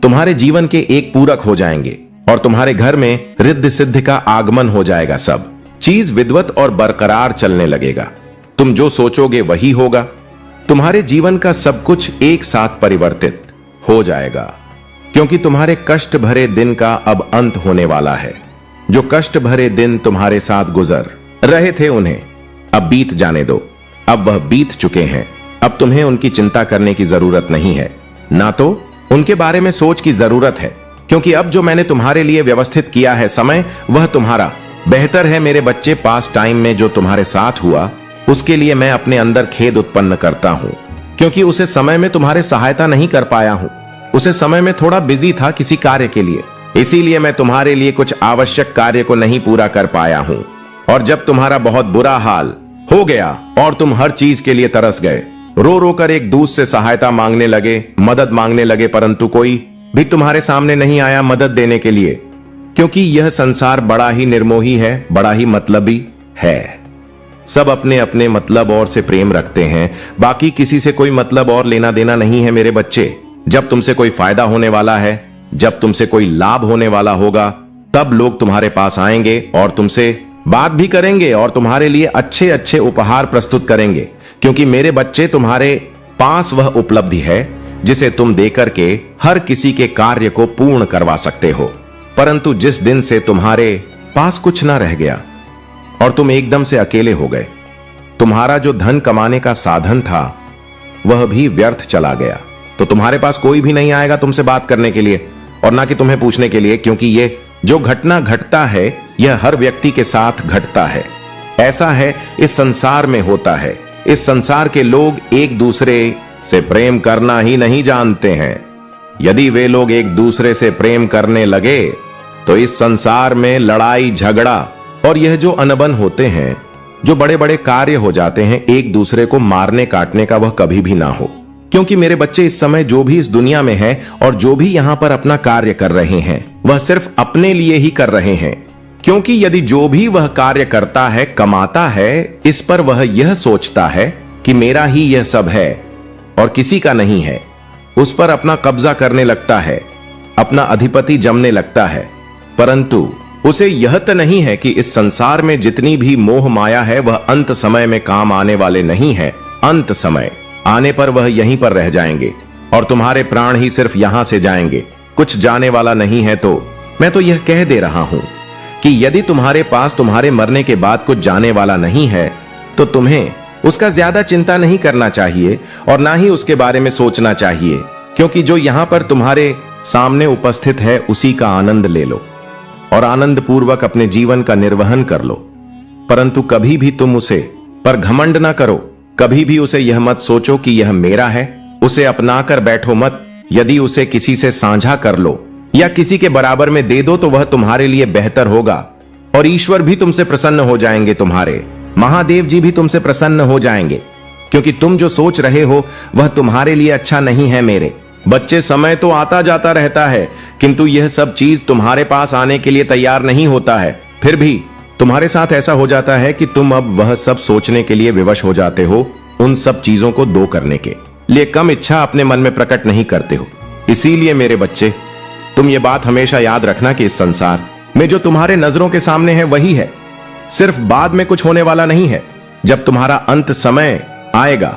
तुम्हारे जीवन के एक पूरक हो जाएंगे और तुम्हारे घर में रिद्धि सिद्धि का आगमन हो जाएगा। सब चीज विद्वत और बरकरार चलने लगेगा। तुम जो सोचोगे वही होगा। तुम्हारे जीवन का सब कुछ एक साथ परिवर्तित हो जाएगा, क्योंकि तुम्हारे कष्ट भरे दिन का अब अंत होने वाला है। जो कष्ट भरे दिन तुम्हारे साथ गुजर रहे थे उन्हें अब बीत जाने दो। अब वह बीत चुके हैं। अब तुम्हें उनकी चिंता करने की जरूरत नहीं है, ना तो उनके बारे में सोच की जरूरत है, क्योंकि अब जो मैंने तुम्हारे लिए व्यवस्थित किया है समय, वह तुम्हारा बेहतर है। मेरे बच्चे, पास टाइम में जो तुम्हारे साथ हुआ उसके लिए मैं अपने अंदर खेद उत्पन्न करता हूं, क्योंकि उसे समय में तुम्हारे सहायता नहीं कर पाया हूं। उसे समय में थोड़ा बिजी था किसी कार्य के लिए, इसीलिए मैं तुम्हारे लिए कुछ आवश्यक कार्य को नहीं पूरा कर पाया हूं। और जब तुम्हारा बहुत बुरा हाल हो गया और तुम हर चीज के लिए तरस गए, रो रो कर एक दूसरे से सहायता मांगने लगे, मदद मांगने लगे, परंतु कोई भी तुम्हारे सामने नहीं आया मदद देने के लिए, क्योंकि यह संसार बड़ा ही निर्मोही है, बड़ा ही मतलबी है। सब अपने अपने मतलब और से प्रेम रखते हैं, बाकी किसी से कोई मतलब और लेना देना नहीं है। मेरे बच्चे, जब तुमसे कोई फायदा होने वाला है, जब तुमसे कोई लाभ होने वाला होगा, तब लोग तुम्हारे पास आएंगे और तुमसे बात भी करेंगे और तुम्हारे लिए अच्छे अच्छे उपहार प्रस्तुत करेंगे, क्योंकि मेरे बच्चे, तुम्हारे पास वह उपलब्धि है जिसे तुम देकर के हर किसी के कार्य को पूर्ण करवा सकते हो। परंतु जिस दिन से तुम्हारे पास कुछ ना रह गया और तुम एकदम से अकेले हो गए, तुम्हारा जो धन कमाने का साधन था वह भी व्यर्थ चला गया। तो तुम्हारे पास कोई भी नहीं आएगा तुमसे बात करने के लिए और ना कि तुम्हें पूछने के लिए, क्योंकि ये जो घटना घटता है यह हर व्यक्ति के साथ घटता है। ऐसा है, इस संसार में होता है। इस संसार के लोग एक दूसरे से प्रेम करना ही नहीं जानते हैं। यदि वे लोग एक दूसरे से प्रेम करने लगे तो इस संसार में लड़ाई झगड़ा और यह जो अनबन होते हैं, जो बड़े बड़े कार्य हो जाते हैं एक दूसरे को मारने काटने का, वह कभी भी ना हो। क्योंकि मेरे बच्चे, इस समय जो भी इस दुनिया में है और जो भी यहां पर अपना कार्य कर रहे हैं, वह सिर्फ अपने लिए ही कर रहे हैं। क्योंकि यदि जो भी वह कार्य करता है, कमाता है, इस पर वह यह सोचता है कि मेरा ही यह सब है और किसी का नहीं है, उस पर अपना कब्जा करने लगता है, अपना अधिपति जमने लगता है। परंतु उसे यह तो नहीं है कि इस संसार में जितनी भी मोह माया है वह अंत समय में काम आने वाले नहीं है। अंत समय आने पर वह यहीं पर रह जाएंगे और तुम्हारे प्राण ही सिर्फ यहां से जाएंगे, कुछ जाने वाला नहीं है। तो मैं तो यह कह दे रहा हूं कि यदि तुम्हारे पास तुम्हारे मरने के बाद कुछ जाने वाला नहीं है, तो तुम्हें उसका ज्यादा चिंता नहीं करना चाहिए और ना ही उसके बारे में सोचना चाहिए, क्योंकि जो यहां पर तुम्हारे सामने उपस्थित है उसी का आनंद ले लो और आनंद पूर्वक अपने जीवन का निर्वहन कर लो। परंतु कभी भी तुम उसे पर घमंड ना करो। कभी भी उसे यह मत सोचो कि यह मेरा है। उसे अपना कर बैठो मत। यदि उसे किसी से साझा कर लो या किसी के बराबर में दे दो तो वह तुम्हारे लिए बेहतर होगा और ईश्वर भी तुमसे प्रसन्न हो जाएंगे। तुम्हारे महादेव जी भी तुमसे प्रसन्न हो जाएंगे, क्योंकि तुम जो सोच रहे हो वह तुम्हारे लिए अच्छा नहीं है। मेरे बच्चे, समय तो आता जाता रहता है, किंतु यह सब चीज तुम्हारे पास आने के लिए तैयार नहीं होता है। फिर भी तुम्हारे साथ ऐसा हो जाता है कि तुम अब वह सब सोचने के लिए विवश हो जाते हो। उन सब चीजों को दो करने के लिए कम इच्छा अपने मन में प्रकट नहीं करते हो। इसीलिए मेरे बच्चे, तुम ये बात हमेशा याद रखना कि इस संसार में जो तुम्हारे नजरों के सामने है वही है, सिर्फ बाद में कुछ होने वाला नहीं है। जब तुम्हारा अंत समय आएगा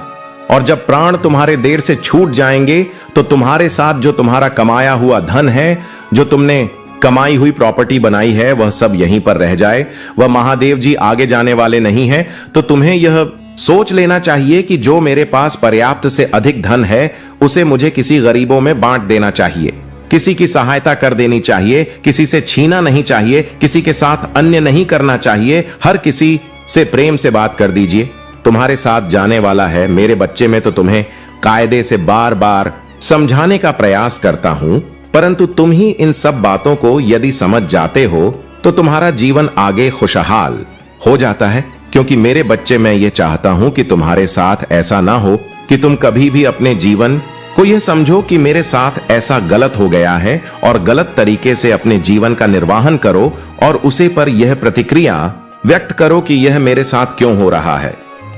और जब प्राण तुम्हारे देर से छूट जाएंगे, तो तुम्हारे साथ जो तुम्हारा कमाया हुआ धन है, जो तुमने कमाई हुई प्रॉपर्टी बनाई है, वह सब यहीं पर रह जाए। वह महादेव जी आगे जाने वाले नहीं हैं। तो तुम्हें यह सोच लेना चाहिए कि जो मेरे पास पर्याप्त से अधिक धन है उसे मुझे किसी गरीबों में बांट देना चाहिए, किसी की सहायता कर देनी चाहिए, किसी से छीना नहीं चाहिए, किसी के साथ अन्य नहीं करना चाहिए। हर किसी से प्रेम से बात कर दीजिए। तुम्हारे साथ जाने वाला है मेरे बच्चे, में तो तुम्हें कायदे से बार बार समझाने का प्रयास करता हूं, परंतु तुम ही इन सब बातों को यदि समझ जाते हो तो तुम्हारा जीवन आगे खुशहाल हो जाता है। क्योंकि मेरे बच्चे, मैं ये चाहता हूं कि तुम्हारे साथ ऐसा ना हो कि तुम कभी भी अपने जीवन कोई यह समझो कि मेरे साथ ऐसा गलत हो गया है और गलत तरीके से अपने जीवन का निर्वाहन करो और उसे पर यह प्रतिक्रिया व्यक्त करो कि यह मेरे साथ क्यों हो रहा है।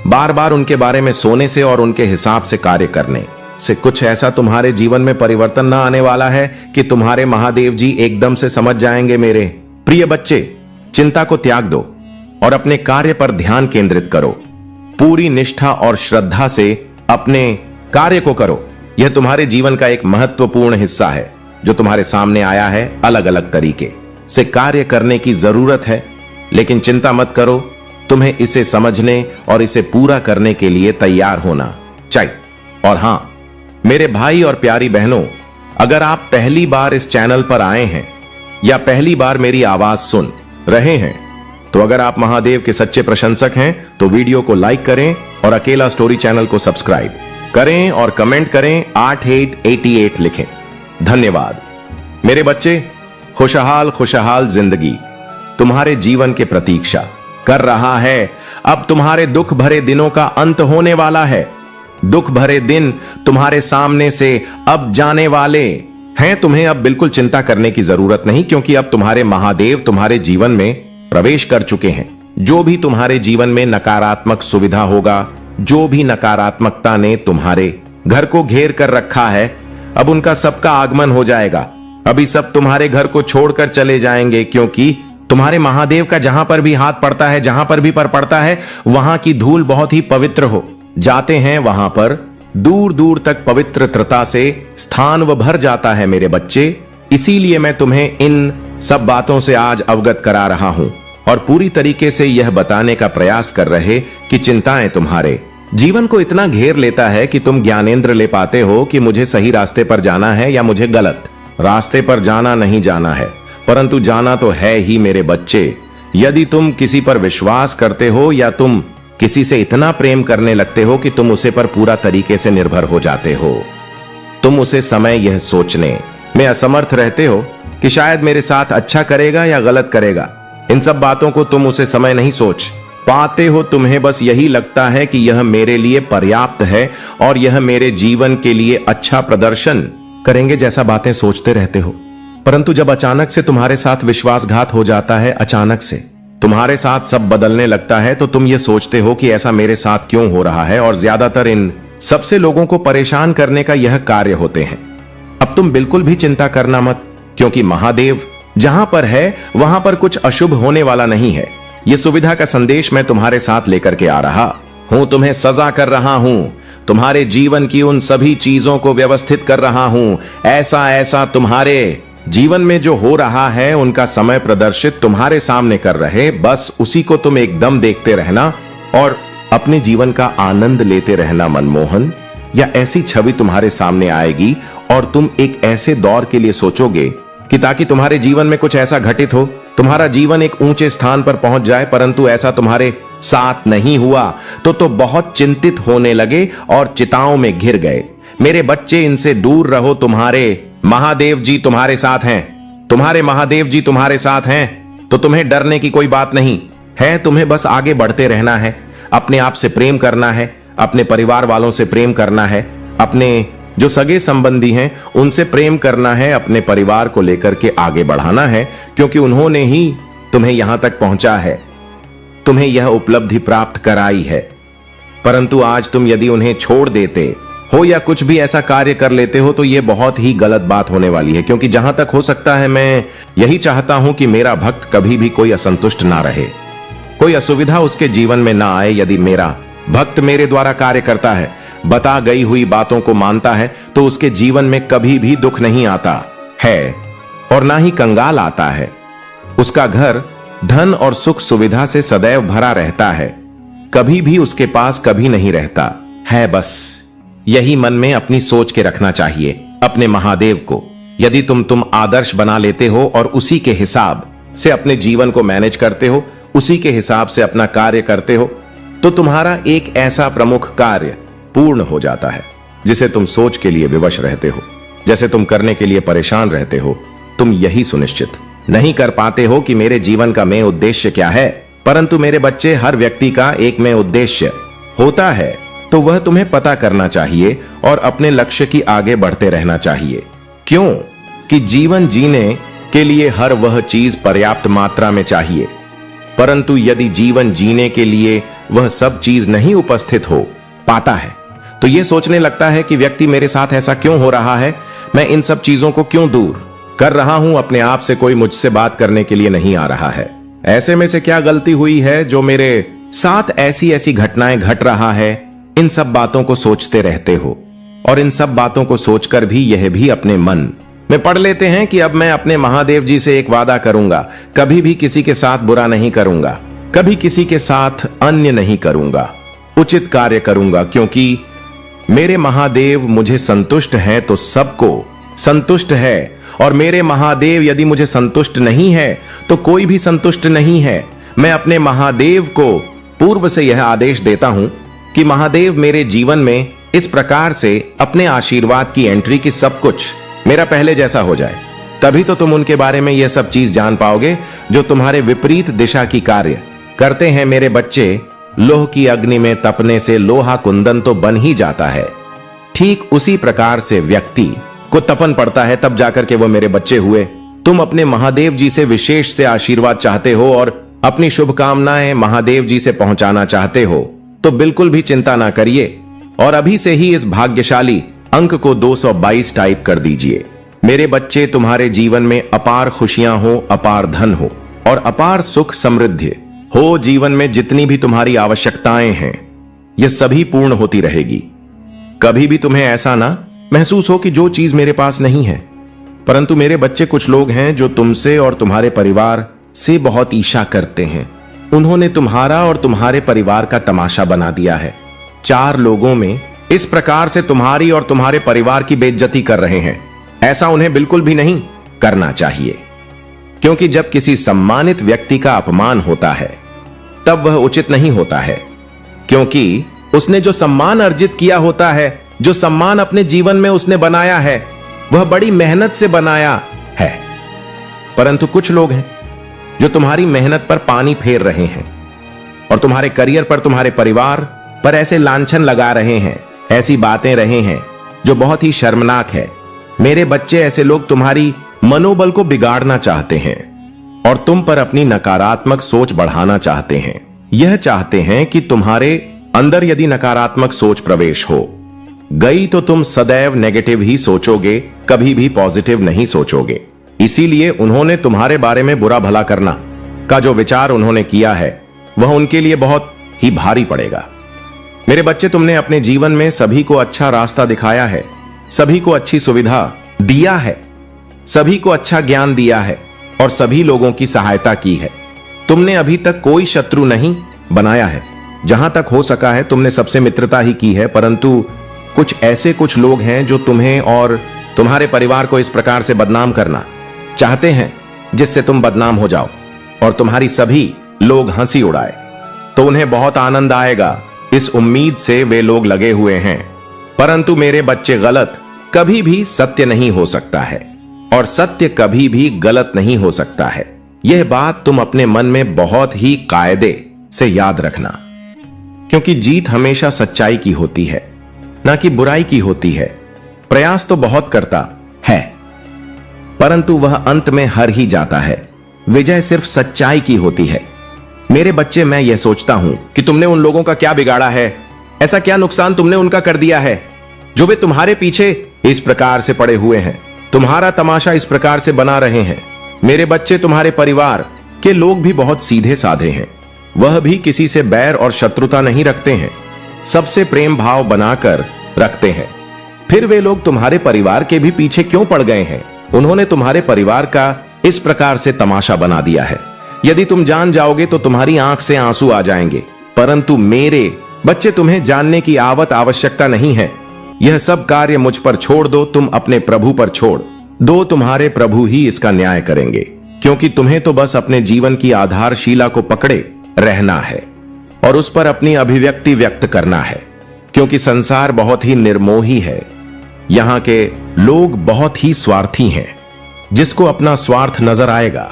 बार बार उनके बारे में सोने से और उनके हिसाब से कार्य करने से कुछ ऐसा तुम्हारे जीवन में परिवर्तन ना आने वाला है कि तुम्हारे महादेव जी एकदम से समझ जाएंगे। मेरे प्रिय बच्चे, चिंता को त्याग दो और अपने कार्य पर ध्यान केंद्रित करो। पूरी निष्ठा और श्रद्धा से अपने कार्य को करो। यह तुम्हारे जीवन का एक महत्वपूर्ण हिस्सा है जो तुम्हारे सामने आया है। अलग अलग तरीके से कार्य करने की जरूरत है, लेकिन चिंता मत करो, तुम्हें इसे समझने और इसे पूरा करने के लिए तैयार होना चाहिए। और हां मेरे भाई और प्यारी बहनों, अगर आप पहली बार इस चैनल पर आए हैं या पहली बार मेरी आवाज सुन रहे हैं, तो अगर आप महादेव के सच्चे प्रशंसक हैं तो वीडियो को लाइक करें और अकेला स्टोरी चैनल को सब्सक्राइब करें और कमेंट करें 8888 लिखें। धन्यवाद। मेरे बच्चे, खुशहाल खुशहाल जिंदगी तुम्हारे जीवन के प्रतीक्षा कर रहा है। अब तुम्हारे दुख भरे दिनों का अंत होने वाला है। दुख भरे दिन तुम्हारे सामने से अब जाने वाले हैं। तुम्हें अब बिल्कुल चिंता करने की जरूरत नहीं, क्योंकि अब तुम्हारे महादेव तुम्हारे जीवन में प्रवेश कर चुके हैं। जो भी तुम्हारे जीवन में नकारात्मक सुविधा होगा, जो भी नकारात्मकता ने तुम्हारे घर को घेर कर रखा है, अब उनका सबका आगमन हो जाएगा। अभी सब तुम्हारे घर को छोड़कर चले जाएंगे, क्योंकि तुम्हारे महादेव का जहां पर भी हाथ पड़ता है, जहां पर भी पर पड़ता है, वहां की धूल बहुत ही पवित्र हो जाते हैं। वहां पर दूर दूर तक पवित्रता से स्थान व भर जाता है। मेरे बच्चे, इसीलिए मैं तुम्हें इन सब बातों से आज अवगत करा रहा हूं और पूरी तरीके से यह बताने का प्रयास कर रहे कि चिंताएं तुम्हारे जीवन को इतना घेर लेता है कि तुम ज्ञानेंद्र ले पाते हो कि मुझे सही रास्ते पर जाना है या मुझे गलत रास्ते पर जाना नहीं जाना है, परंतु जाना तो है ही। मेरे बच्चे, यदि तुम किसी पर विश्वास करते हो या तुम किसी से इतना प्रेम करने लगते हो कि तुम उसे पर पूरा तरीके से निर्भर हो जाते हो, तुम उसे समय यह सोचने में असमर्थ रहते हो कि शायद मेरे साथ अच्छा करेगा या गलत करेगा। इन सब बातों को तुम उसे समय नहीं सोच पाते हो। तुम्हें बस यही लगता है कि यह मेरे लिए पर्याप्त है और यह मेरे जीवन के लिए अच्छा प्रदर्शन करेंगे जैसा बातें सोचते रहते हो। परंतु जब अचानक से तुम्हारे साथ विश्वासघात हो जाता है, अचानक से तुम्हारे साथ सब बदलने लगता है, तो तुम ये सोचते हो कि ऐसा मेरे साथ क्यों हो रहा है। और ज्यादातर इन सबसे लोगों को परेशान करने का यह कार्य होते हैं। अब तुम बिल्कुल भी चिंता करना मत, क्योंकि महादेव जहां पर है वहां पर कुछ अशुभ होने वाला नहीं है। यह सुविधा का संदेश मैं तुम्हारे साथ लेकर के आ रहा हूं। तुम्हें सजा कर रहा हूं, तुम्हारे जीवन की उन सभी चीजों को व्यवस्थित कर रहा हूं। ऐसा तुम्हारे जीवन में जो हो रहा है उनका समय प्रदर्शित तुम्हारे सामने कर रहे। बस उसी को तुम एकदम देखते रहना और अपने जीवन का आनंद लेते रहना। मनमोहन या ऐसी छवि तुम्हारे सामने आएगी और तुम एक ऐसे दौर के लिए सोचोगे कि ताकि तुम्हारे जीवन में कुछ ऐसा घटित हो, तुम्हारा जीवन एक ऊंचे स्थान पर पहुंच जाए, परंतु ऐसा तुम्हारे साथ नहीं हुआ तो बहुत चिंतित होने लगे और चिताओं में घिर गए। मेरे बच्चे, इनसे दूर रहो। तुम्हारे महादेव जी तुम्हारे साथ हैं, तुम्हारे महादेव जी तुम्हारे साथ हैं, तो तुम्हें डरने की कोई बात नहीं है। तुम्हें बस आगे बढ़ते रहना है, अपने आप से प्रेम करना है, अपने परिवार वालों से प्रेम करना है, अपने जो सगे संबंधी हैं उनसे प्रेम करना है, अपने परिवार को लेकर के आगे बढ़ाना है, क्योंकि उन्होंने ही तुम्हें यहां तक पहुंचा है, तुम्हें यह उपलब्धि प्राप्त कराई है। परंतु आज तुम यदि उन्हें छोड़ देते हो या कुछ भी ऐसा कार्य कर लेते हो तो यह बहुत ही गलत बात होने वाली है, क्योंकि जहां तक हो सकता है मैं यही चाहता हूं कि मेरा भक्त कभी भी कोई असंतुष्ट ना रहे, कोई असुविधा उसके जीवन में ना आए। यदि मेरा भक्त मेरे द्वारा कार्य करता है, बता गई हुई बातों को मानता है, तो उसके जीवन में कभी भी दुख नहीं आता है और ना ही कंगाल आता है। उसका घर धन और सुख सुविधा से सदैव भरा रहता है, कभी भी उसके पास कभी नहीं रहता है। बस यही मन में अपनी सोच के रखना चाहिए अपने महादेव को। यदि तुम आदर्श बना लेते हो और उसी के हिसाब से अपने जीवन को मैनेज करते हो, उसी के हिसाब से अपना कार्य करते हो, तो तुम्हारा एक ऐसा प्रमुख कार्य पूर्ण हो जाता है जिसे तुम सोच के लिए विवश रहते हो, जैसे तुम करने के लिए परेशान रहते हो। तुम यही सुनिश्चित नहीं कर पाते हो कि मेरे जीवन का मैं उद्देश्य क्या है, परंतु मेरे बच्चे, हर व्यक्ति का एक मैं उद्देश्य होता है। तो वह तुम्हें पता करना चाहिए और अपने लक्ष्य की आगे बढ़ते रहना चाहिए। क्यों कि जीवन जीने के लिए हर वह चीज पर्याप्त मात्रा में चाहिए, परंतु यदि जीवन जीने के लिए वह सब चीज नहीं उपस्थित हो पाता है तो यह सोचने लगता है कि व्यक्ति मेरे साथ ऐसा क्यों हो रहा है, मैं इन सब चीजों को क्यों दूर कर रहा हूं, अपने आप से कोई मुझसे बात करने के लिए नहीं आ रहा है, ऐसे में से क्या गलती हुई है जो मेरे साथ ऐसी ऐसी घटनाएं घट रहा है। इन सब बातों को सोचते रहते हो और इन सब बातों को सोचकर भी यह भी अपने मन में पढ़ लेते हैं कि अब मैं अपने महादेव जी से एक वादा करूंगा, कभी भी किसी के साथ बुरा नहीं करूंगा, कभी किसी के साथ अन्य नहीं करूंगा, उचित कार्य करूंगा, क्योंकि मेरे महादेव मुझे संतुष्ट है तो सबको संतुष्ट है, और मेरे महादेव यदि मुझे संतुष्ट नहीं है तो कोई भी संतुष्ट नहीं है। मैं अपने महादेव को पूर्व से यह आदेश देता हूं कि महादेव मेरे जीवन में इस प्रकार से अपने आशीर्वाद की एंट्री की सब कुछ मेरा पहले जैसा हो जाए, तभी तो तुम उनके बारे में यह सब चीज जान पाओगे जो तुम्हारे विपरीत दिशा की कार्य करते हैं। मेरे बच्चे, लोह की अग्नि में तपने से लोहा कुंदन तो बन ही जाता है, ठीक उसी प्रकार से व्यक्ति को तपन पड़ता है, तब जाकर के वो मेरे बच्चे हुए। तुम अपने महादेव जी से विशेष से आशीर्वाद चाहते हो और अपनी शुभकामनाएं महादेव जी से पहुंचाना चाहते हो, तो बिल्कुल भी चिंता ना करिए और अभी से ही इस भाग्यशाली अंक को 222 टाइप कर दीजिए। मेरे बच्चे, तुम्हारे जीवन में अपार खुशियां हो, अपार धन हो और अपार सुख समृद्धि हो। जीवन में जितनी भी तुम्हारी आवश्यकताएं हैं यह सभी पूर्ण होती रहेगी। कभी भी तुम्हें ऐसा ना महसूस हो कि जो चीज मेरे पास नहीं है। परंतु मेरे बच्चे, कुछ लोग हैं जो तुमसे और तुम्हारे परिवार से बहुत ईर्ष्या करते हैं। उन्होंने तुम्हारा और तुम्हारे परिवार का तमाशा बना दिया है। 4 लोगों में इस प्रकार से तुम्हारी और तुम्हारे परिवार की बेइज्जती कर रहे हैं। ऐसा उन्हें बिल्कुल भी नहीं करना चाहिए, क्योंकि जब किसी सम्मानित व्यक्ति का अपमान होता है तब वह उचित नहीं होता है, क्योंकि उसने जो सम्मान अर्जित किया होता है, जो सम्मान अपने जीवन में उसने बनाया है, वह बड़ी मेहनत से बनाया है। परंतु कुछ लोग हैं जो तुम्हारी मेहनत पर पानी फेर रहे हैं और तुम्हारे करियर पर, तुम्हारे परिवार पर ऐसे लांछन लगा रहे हैं, ऐसी बातें रहे हैं जो बहुत ही शर्मनाक है। मेरे बच्चे, ऐसे लोग तुम्हारी मनोबल को बिगाड़ना चाहते हैं और तुम पर अपनी नकारात्मक सोच बढ़ाना चाहते हैं। यह चाहते हैं कि तुम्हारे अंदर यदि नकारात्मक सोच प्रवेश हो गई तो तुम सदैव नेगेटिव ही सोचोगे, कभी भी पॉजिटिव नहीं सोचोगे। इसीलिए उन्होंने तुम्हारे बारे में बुरा भला करना का जो विचार उन्होंने किया है वह उनके लिए बहुत ही भारी पड़ेगा। मेरे बच्चे, तुमने अपने जीवन में सभी को अच्छा रास्ता दिखाया है, सभी को अच्छी सुविधा दिया है, सभी को अच्छा ज्ञान दिया है और सभी लोगों की सहायता की है। तुमने अभी तक कोई शत्रु नहीं बनाया है। जहां तक हो सका है तुमने सबसे मित्रता ही की है, परंतु कुछ लोग हैं जो तुम्हें और तुम्हारे परिवार को इस प्रकार से बदनाम करना चाहते हैं जिससे तुम बदनाम हो जाओ और तुम्हारी सभी लोग हंसी उड़ाए, तो उन्हें बहुत आनंद आएगा। इस उम्मीद से वे लोग लगे हुए हैं। परंतु मेरे बच्चे, गलत कभी भी सत्य नहीं हो सकता है और सत्य कभी भी गलत नहीं हो सकता है। यह बात तुम अपने मन में बहुत ही कायदे से याद रखना, क्योंकि जीत हमेशा सच्चाई की होती है, ना कि बुराई की होती है। प्रयास तो बहुत करता है, परंतु वह अंत में हार ही जाता है। विजय सिर्फ सच्चाई की होती है। मेरे बच्चे, मैं यह सोचता हूं कि तुमने उन लोगों का क्या बिगाड़ा है, ऐसा क्या नुकसान तुमने उनका कर दिया है जो वे तुम्हारे पीछे इस प्रकार से पड़े हुए हैं, तुम्हारा तमाशा इस प्रकार से बना रहे हैं। मेरे बच्चे, तुम्हारे परिवार के लोग भी बहुत सीधे साधे हैं। वह भी किसी से बैर और शत्रुता नहीं रखते हैं, सबसे प्रेम भाव बनाकर रखते हैं। फिर वे लोग तुम्हारे परिवार के भी पीछे क्यों पड़ गए हैं? उन्होंने तुम्हारे परिवार का इस प्रकार से तमाशा बना दिया है। यदि तुम जान जाओगे तो तुम्हारी आंख से आंसू आ जाएंगे। परंतु मेरे बच्चे, तुम्हें जानने की आवश्यकता नहीं है। यह सब कार्य मुझ पर छोड़ दो, तुम अपने प्रभु पर छोड़ दो। तुम्हारे प्रभु ही इसका न्याय करेंगे, क्योंकि तुम्हें तो बस अपने जीवन की आधारशिला को पकड़े रहना है और उस पर अपनी अभिव्यक्ति व्यक्त करना है, क्योंकि संसार बहुत ही निर्मोही है। यहां के लोग बहुत ही स्वार्थी हैं। जिसको अपना स्वार्थ नजर आएगा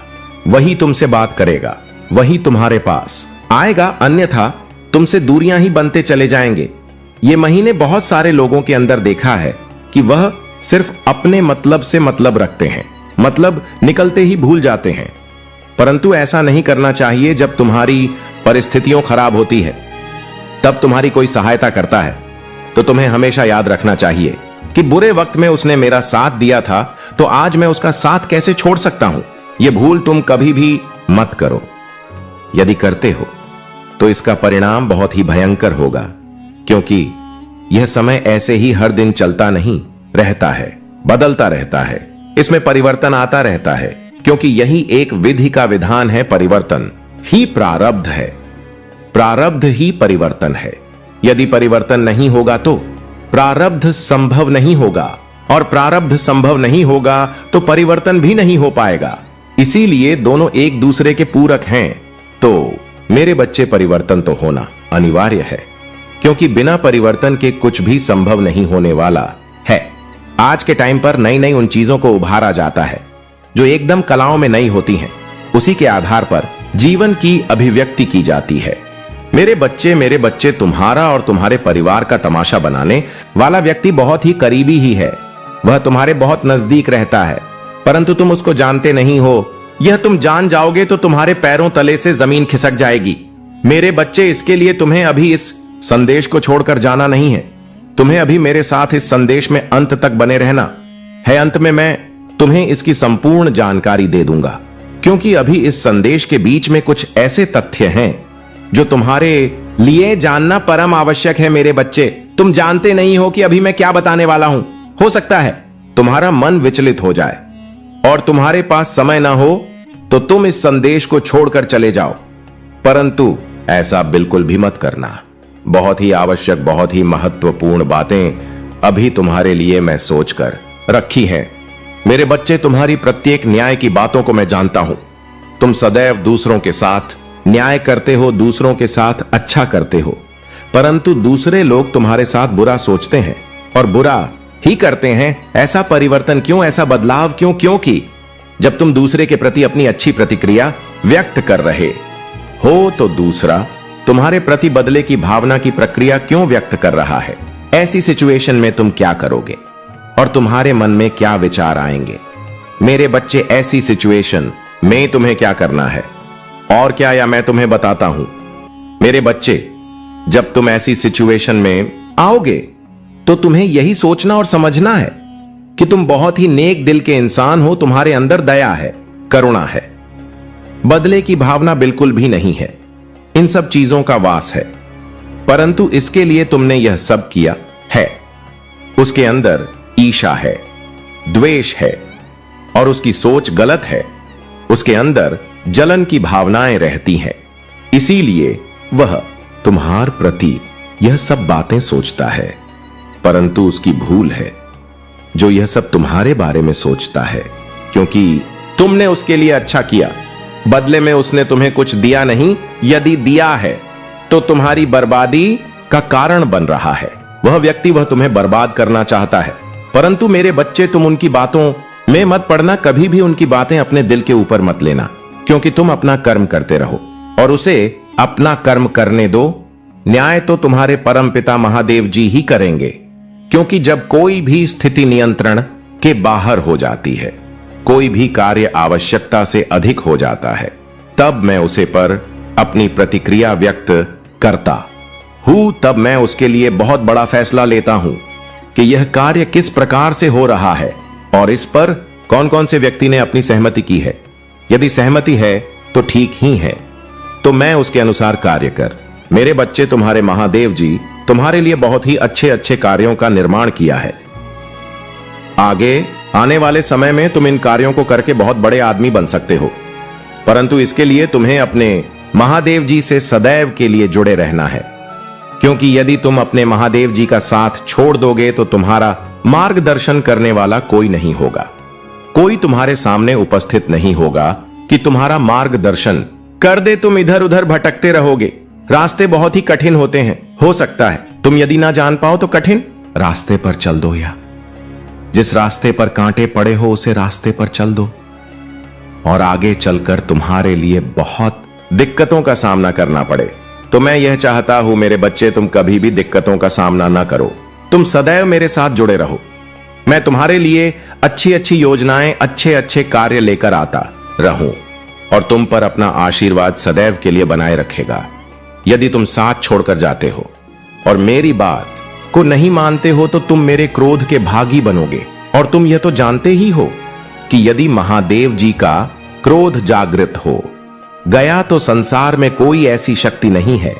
वही तुमसे बात करेगा, वही तुम्हारे पास आएगा, अन्यथा तुमसे दूरियां ही बनते चले जाएंगे। ये महीने बहुत सारे लोगों के अंदर देखा है कि वह सिर्फ अपने मतलब से मतलब रखते हैं, मतलब निकलते ही भूल जाते हैं। परंतु ऐसा नहीं करना चाहिए। जब तुम्हारी परिस्थितियों खराब होती है, तब तुम्हारी कोई सहायता करता है, तो तुम्हें हमेशा याद रखना चाहिए कि बुरे वक्त में उसने मेरा साथ दिया था, तो आज मैं उसका साथ कैसे छोड़ सकता हूं। यह भूल तुम कभी भी मत करो। यदि करते हो तो इसका परिणाम बहुत ही भयंकर होगा, क्योंकि यह समय ऐसे ही हर दिन चलता नहीं रहता है, बदलता रहता है। इसमें परिवर्तन आता रहता है, क्योंकि यही एक विधि का विधान है। परिवर्तन ही प्रारब्ध है, प्रारब्ध ही परिवर्तन है। यदि परिवर्तन नहीं होगा तो प्रारब्ध संभव नहीं होगा, और प्रारब्ध संभव नहीं होगा तो परिवर्तन भी नहीं हो पाएगा। इसीलिए दोनों एक दूसरे के पूरक हैं। तो मेरे बच्चे, परिवर्तन तो होना अनिवार्य है, क्योंकि बिना परिवर्तन के कुछ भी संभव नहीं होने वाला है। आज के टाइम पर नई नई उन चीजों को उभारा जाता है जो एकदम कलाओं में नई होती हैं। उसी के आधार पर जीवन की अभिव्यक्ति की जाती है। मेरे बच्चे, तुम्हारा और तुम्हारे परिवार का तमाशा बनाने वाला व्यक्ति बहुत ही करीबी ही है। वह तुम्हारे बहुत नजदीक रहता है, परंतु तुम उसको जानते नहीं हो। यह तुम जान जाओगे तो तुम्हारे पैरों तले से जमीन खिसक जाएगी। मेरे बच्चे, इसके लिए तुम्हें अभी इस संदेश को छोड़कर जाना नहीं है। तुम्हें अभी मेरे साथ इस संदेश में अंत तक बने रहना है। अंत में मैं तुम्हें इसकी संपूर्ण जानकारी दे दूंगा, क्योंकि अभी इस संदेश के बीच में कुछ ऐसे तथ्य हैं जो तुम्हारे लिए जानना परम आवश्यक है। मेरे बच्चे, तुम जानते नहीं हो कि अभी मैं क्या बताने वाला हूं। हो सकता है तुम्हारा मन विचलित हो जाए और तुम्हारे पास समय ना हो तो तुम इस संदेश को छोड़कर चले जाओ, परंतु ऐसा बिल्कुल भी मत करना। बहुत ही आवश्यक, बहुत ही महत्वपूर्ण बातें अभी तुम्हारे लिए मैं सोचकर रखी हैं। मेरे बच्चे, तुम्हारी प्रत्येक न्याय की बातों को मैं जानता हूं। तुम सदैव दूसरों के साथ न्याय करते हो, दूसरों के साथ अच्छा करते हो, परंतु दूसरे लोग तुम्हारे साथ बुरा सोचते हैं और बुरा ही करते हैं। ऐसा परिवर्तन क्यों, ऐसा बदलाव क्यों? क्योंकि जब तुम दूसरे के प्रति अपनी अच्छी प्रतिक्रिया व्यक्त कर रहे हो तो दूसरा तुम्हारे प्रति बदले की भावना की प्रक्रिया क्यों व्यक्त कर रहा है। ऐसी सिचुएशन में तुम क्या करोगे और तुम्हारे मन में क्या विचार आएंगे? मेरे बच्चे, ऐसी सिचुएशन में तुम्हें क्या करना है और क्या, या मैं तुम्हें बताता हूं। मेरे बच्चे, जब तुम ऐसी सिचुएशन में आओगे तो तुम्हें यही सोचना और समझना है कि तुम बहुत ही नेक दिल के इंसान हो। तुम्हारे अंदर दया है, करुणा है, बदले की भावना बिल्कुल भी नहीं है। इन सब चीजों का वास है, परंतु इसके लिए तुमने यह सब किया है। उसके अंदर ईर्ष्या है, द्वेष है और उसकी सोच गलत है। उसके अंदर जलन की भावनाएं रहती हैं, इसीलिए वह तुम्हार प्रति यह सब बातें सोचता है। परंतु उसकी भूल है जो यह सब तुम्हारे बारे में सोचता है, क्योंकि तुमने उसके लिए अच्छा किया, बदले में उसने तुम्हें कुछ दिया नहीं। यदि दिया है तो तुम्हारी बर्बादी का कारण बन रहा है। वह व्यक्ति, वह तुम्हें बर्बाद करना चाहता है। परंतु मेरे बच्चे, तुम उनकी बातों में मत पड़ना। कभी भी उनकी बातें अपने दिल के ऊपर मत लेना, क्योंकि तुम अपना कर्म करते रहो और उसे अपना कर्म करने दो। न्याय तो तुम्हारे परम पिता महादेव जी ही करेंगे, क्योंकि जब कोई भी स्थिति नियंत्रण के बाहर हो जाती है, कोई भी कार्य आवश्यकता से अधिक हो जाता है, तब मैं उसे पर अपनी प्रतिक्रिया व्यक्त करता हूं। तब मैं उसके लिए बहुत बड़ा फैसला लेता हूं कि यह कार्य किस प्रकार से हो रहा है और इस पर कौन कौन से व्यक्ति ने अपनी सहमति की है। यदि सहमति है तो ठीक ही है, तो मैं उसके अनुसार कार्य कर। मेरे बच्चे, तुम्हारे महादेव जी तुम्हारे लिए बहुत ही अच्छे अच्छे कार्यों का निर्माण किया है। आगे आने वाले समय में तुम इन कार्यों को करके बहुत बड़े आदमी बन सकते हो, परंतु इसके लिए तुम्हें अपने महादेव जी से सदैव के लिए जुड़े रहना है, क्योंकि यदि तुम अपने महादेव जी का साथ छोड़ दोगे तो तुम्हारा मार्गदर्शन करने वाला कोई नहीं होगा। कोई तुम्हारे सामने उपस्थित नहीं होगा कि तुम्हारा मार्गदर्शन कर दे। तुम इधर उधर भटकते रहोगे। रास्ते बहुत ही कठिन होते हैं। हो सकता है तुम यदि ना जान पाओ तो कठिन रास्ते पर चल दो, या जिस रास्ते पर कांटे पड़े हो उसे रास्ते पर चल दो, और आगे चलकर तुम्हारे लिए बहुत दिक्कतों का सामना करना पड़े तो मैं यह चाहता हूं मेरे बच्चे, तुम कभी भी दिक्कतों का सामना ना करो। तुम सदैव मेरे साथ जुड़े रहो। मैं तुम्हारे लिए अच्छी अच्छी योजनाएं, अच्छे अच्छे कार्य लेकर आता रहूं और तुम पर अपना आशीर्वाद सदैव के लिए बनाए रखेगा। यदि तुम साथ छोड़कर जाते हो और मेरी बात को नहीं मानते हो तो तुम मेरे क्रोध के भागी बनोगे। और तुम यह तो जानते ही हो कि यदि महादेव जी का क्रोध जागृत हो गया तो संसार में कोई ऐसी शक्ति नहीं है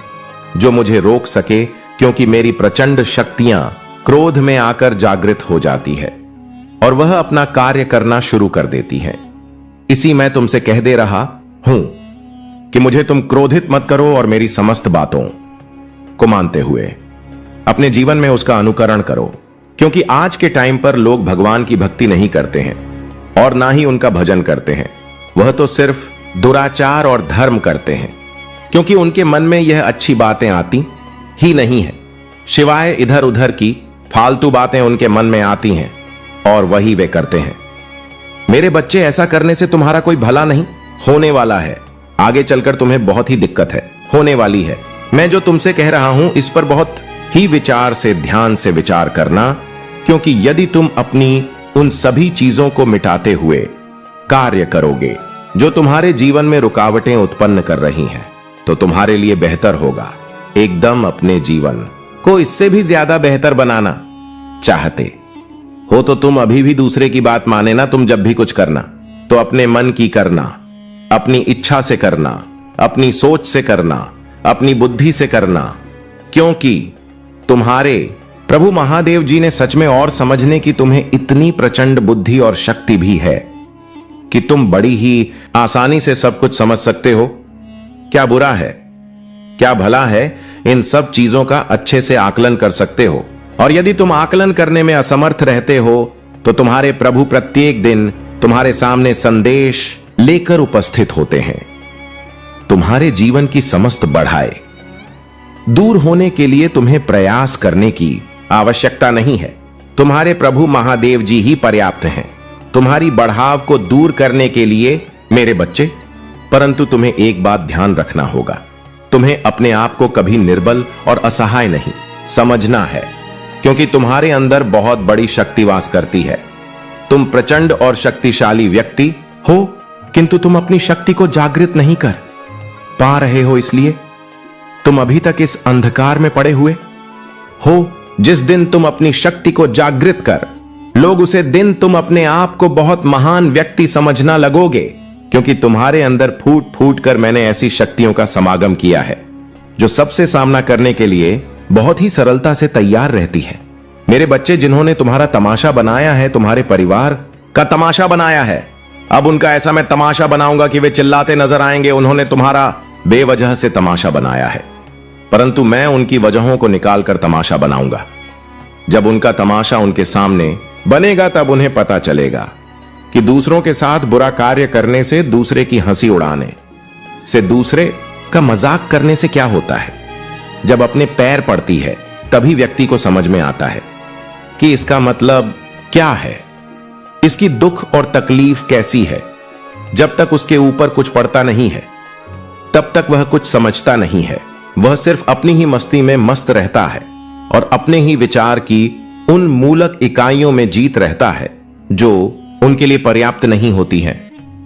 जो मुझे रोक सके, क्योंकि मेरी प्रचंड शक्तियां क्रोध में आकर जागृत हो जाती है और वह अपना कार्य करना शुरू कर देती है। इसी मैं तुमसे कह दे रहा हूं कि मुझे तुम क्रोधित मत करो और मेरी समस्त बातों को मानते हुए अपने जीवन में उसका अनुकरण करो, क्योंकि आज के टाइम पर लोग भगवान की भक्ति नहीं करते हैं और ना ही उनका भजन करते हैं। वह तो सिर्फ दुराचार और धर्म करते हैं, क्योंकि उनके मन में यह अच्छी बातें आती ही नहीं है, सिवाय इधर उधर की फालतू बातें उनके मन में आती हैं और वही वे करते हैं। मेरे बच्चे, ऐसा करने से तुम्हारा कोई भला नहीं होने वाला है। आगे चलकर तुम्हें बहुत ही दिक्कत है, होने वाली है। मैं जो तुमसे कह रहा हूं इस पर बहुत ही विचार से, ध्यान से विचार करना, क्योंकि यदि तुम अपनी उन सभी चीजों को मिटाते हुए कार्य करोगे जो तुम्हारे जीवन में रुकावटें उत्पन्न कर रही हैं, तो तुम्हारे लिए बेहतर होगा। एकदम अपने जीवन को इससे भी ज्यादा बेहतर बनाना चाहते हो तो तुम अभी भी दूसरे की बात माने ना। तुम जब भी कुछ करना तो अपने मन की करना, अपनी इच्छा से करना, अपनी सोच से करना, अपनी बुद्धि से करना, क्योंकि तुम्हारे प्रभु महादेव जी ने सच में और समझने की तुम्हें इतनी प्रचंड बुद्धि और शक्ति भी है कि तुम बड़ी ही आसानी से सब कुछ समझ सकते हो। क्या बुरा है, क्या भला है, इन सब चीजों का अच्छे से आकलन कर सकते हो। और यदि तुम आकलन करने में असमर्थ रहते हो तो तुम्हारे प्रभु प्रत्येक दिन तुम्हारे सामने संदेश लेकर उपस्थित होते हैं। तुम्हारे जीवन की समस्त बढ़ाए दूर होने के लिए तुम्हें प्रयास करने की आवश्यकता नहीं है। तुम्हारे प्रभु महादेव जी ही पर्याप्त हैं तुम्हारी बढ़ाव को दूर करने के लिए मेरे बच्चे। परंतु तुम्हें एक बात ध्यान रखना होगा, तुम्हें अपने आप को कभी निर्बल और असहाय नहीं समझना है, क्योंकि तुम्हारे अंदर बहुत बड़ी शक्ति वास करती है। तुम प्रचंड और शक्तिशाली व्यक्ति हो, किंतु तुम अपनी शक्ति को जागृत नहीं कर पा रहे हो, इसलिए तुम अभी तक इस अंधकार में पड़े हुए हो। जिस दिन तुम अपनी शक्ति को जागृत कर लोग, उसे दिन तुम अपने आप को बहुत महान व्यक्ति समझना लगोगे, क्योंकि तुम्हारे अंदर फूट फूट कर मैंने ऐसी शक्तियों का समागम किया है जो सबसे सामना करने के लिए बहुत ही सरलता से तैयार रहती है। मेरे बच्चे, जिन्होंने तुम्हारा तमाशा बनाया है, तुम्हारे परिवार का तमाशा बनाया है, अब उनका ऐसा मैं तमाशा बनाऊंगा कि वे चिल्लाते नजर आएंगे। उन्होंने तुम्हारा बेवजह से तमाशा बनाया है, परंतु मैं उनकी वजहों को निकालकर तमाशा बनाऊंगा। जब उनका तमाशा उनके सामने बनेगा तब उन्हें पता चलेगा कि दूसरों के साथ बुरा कार्य करने से, दूसरे की हंसी उड़ाने से, दूसरे का मजाक करने से क्या होता है। जब अपने पैर पड़ती है तभी व्यक्ति को समझ में आता है कि इसका मतलब क्या है, इसकी दुख और तकलीफ कैसी है। जब तक उसके ऊपर कुछ पड़ता नहीं है तब तक वह कुछ समझता नहीं है। वह सिर्फ अपनी ही मस्ती में मस्त रहता है और अपने ही विचार की उन मूलक इकाइयों में जीत रहता है जो उनके लिए पर्याप्त नहीं होती है।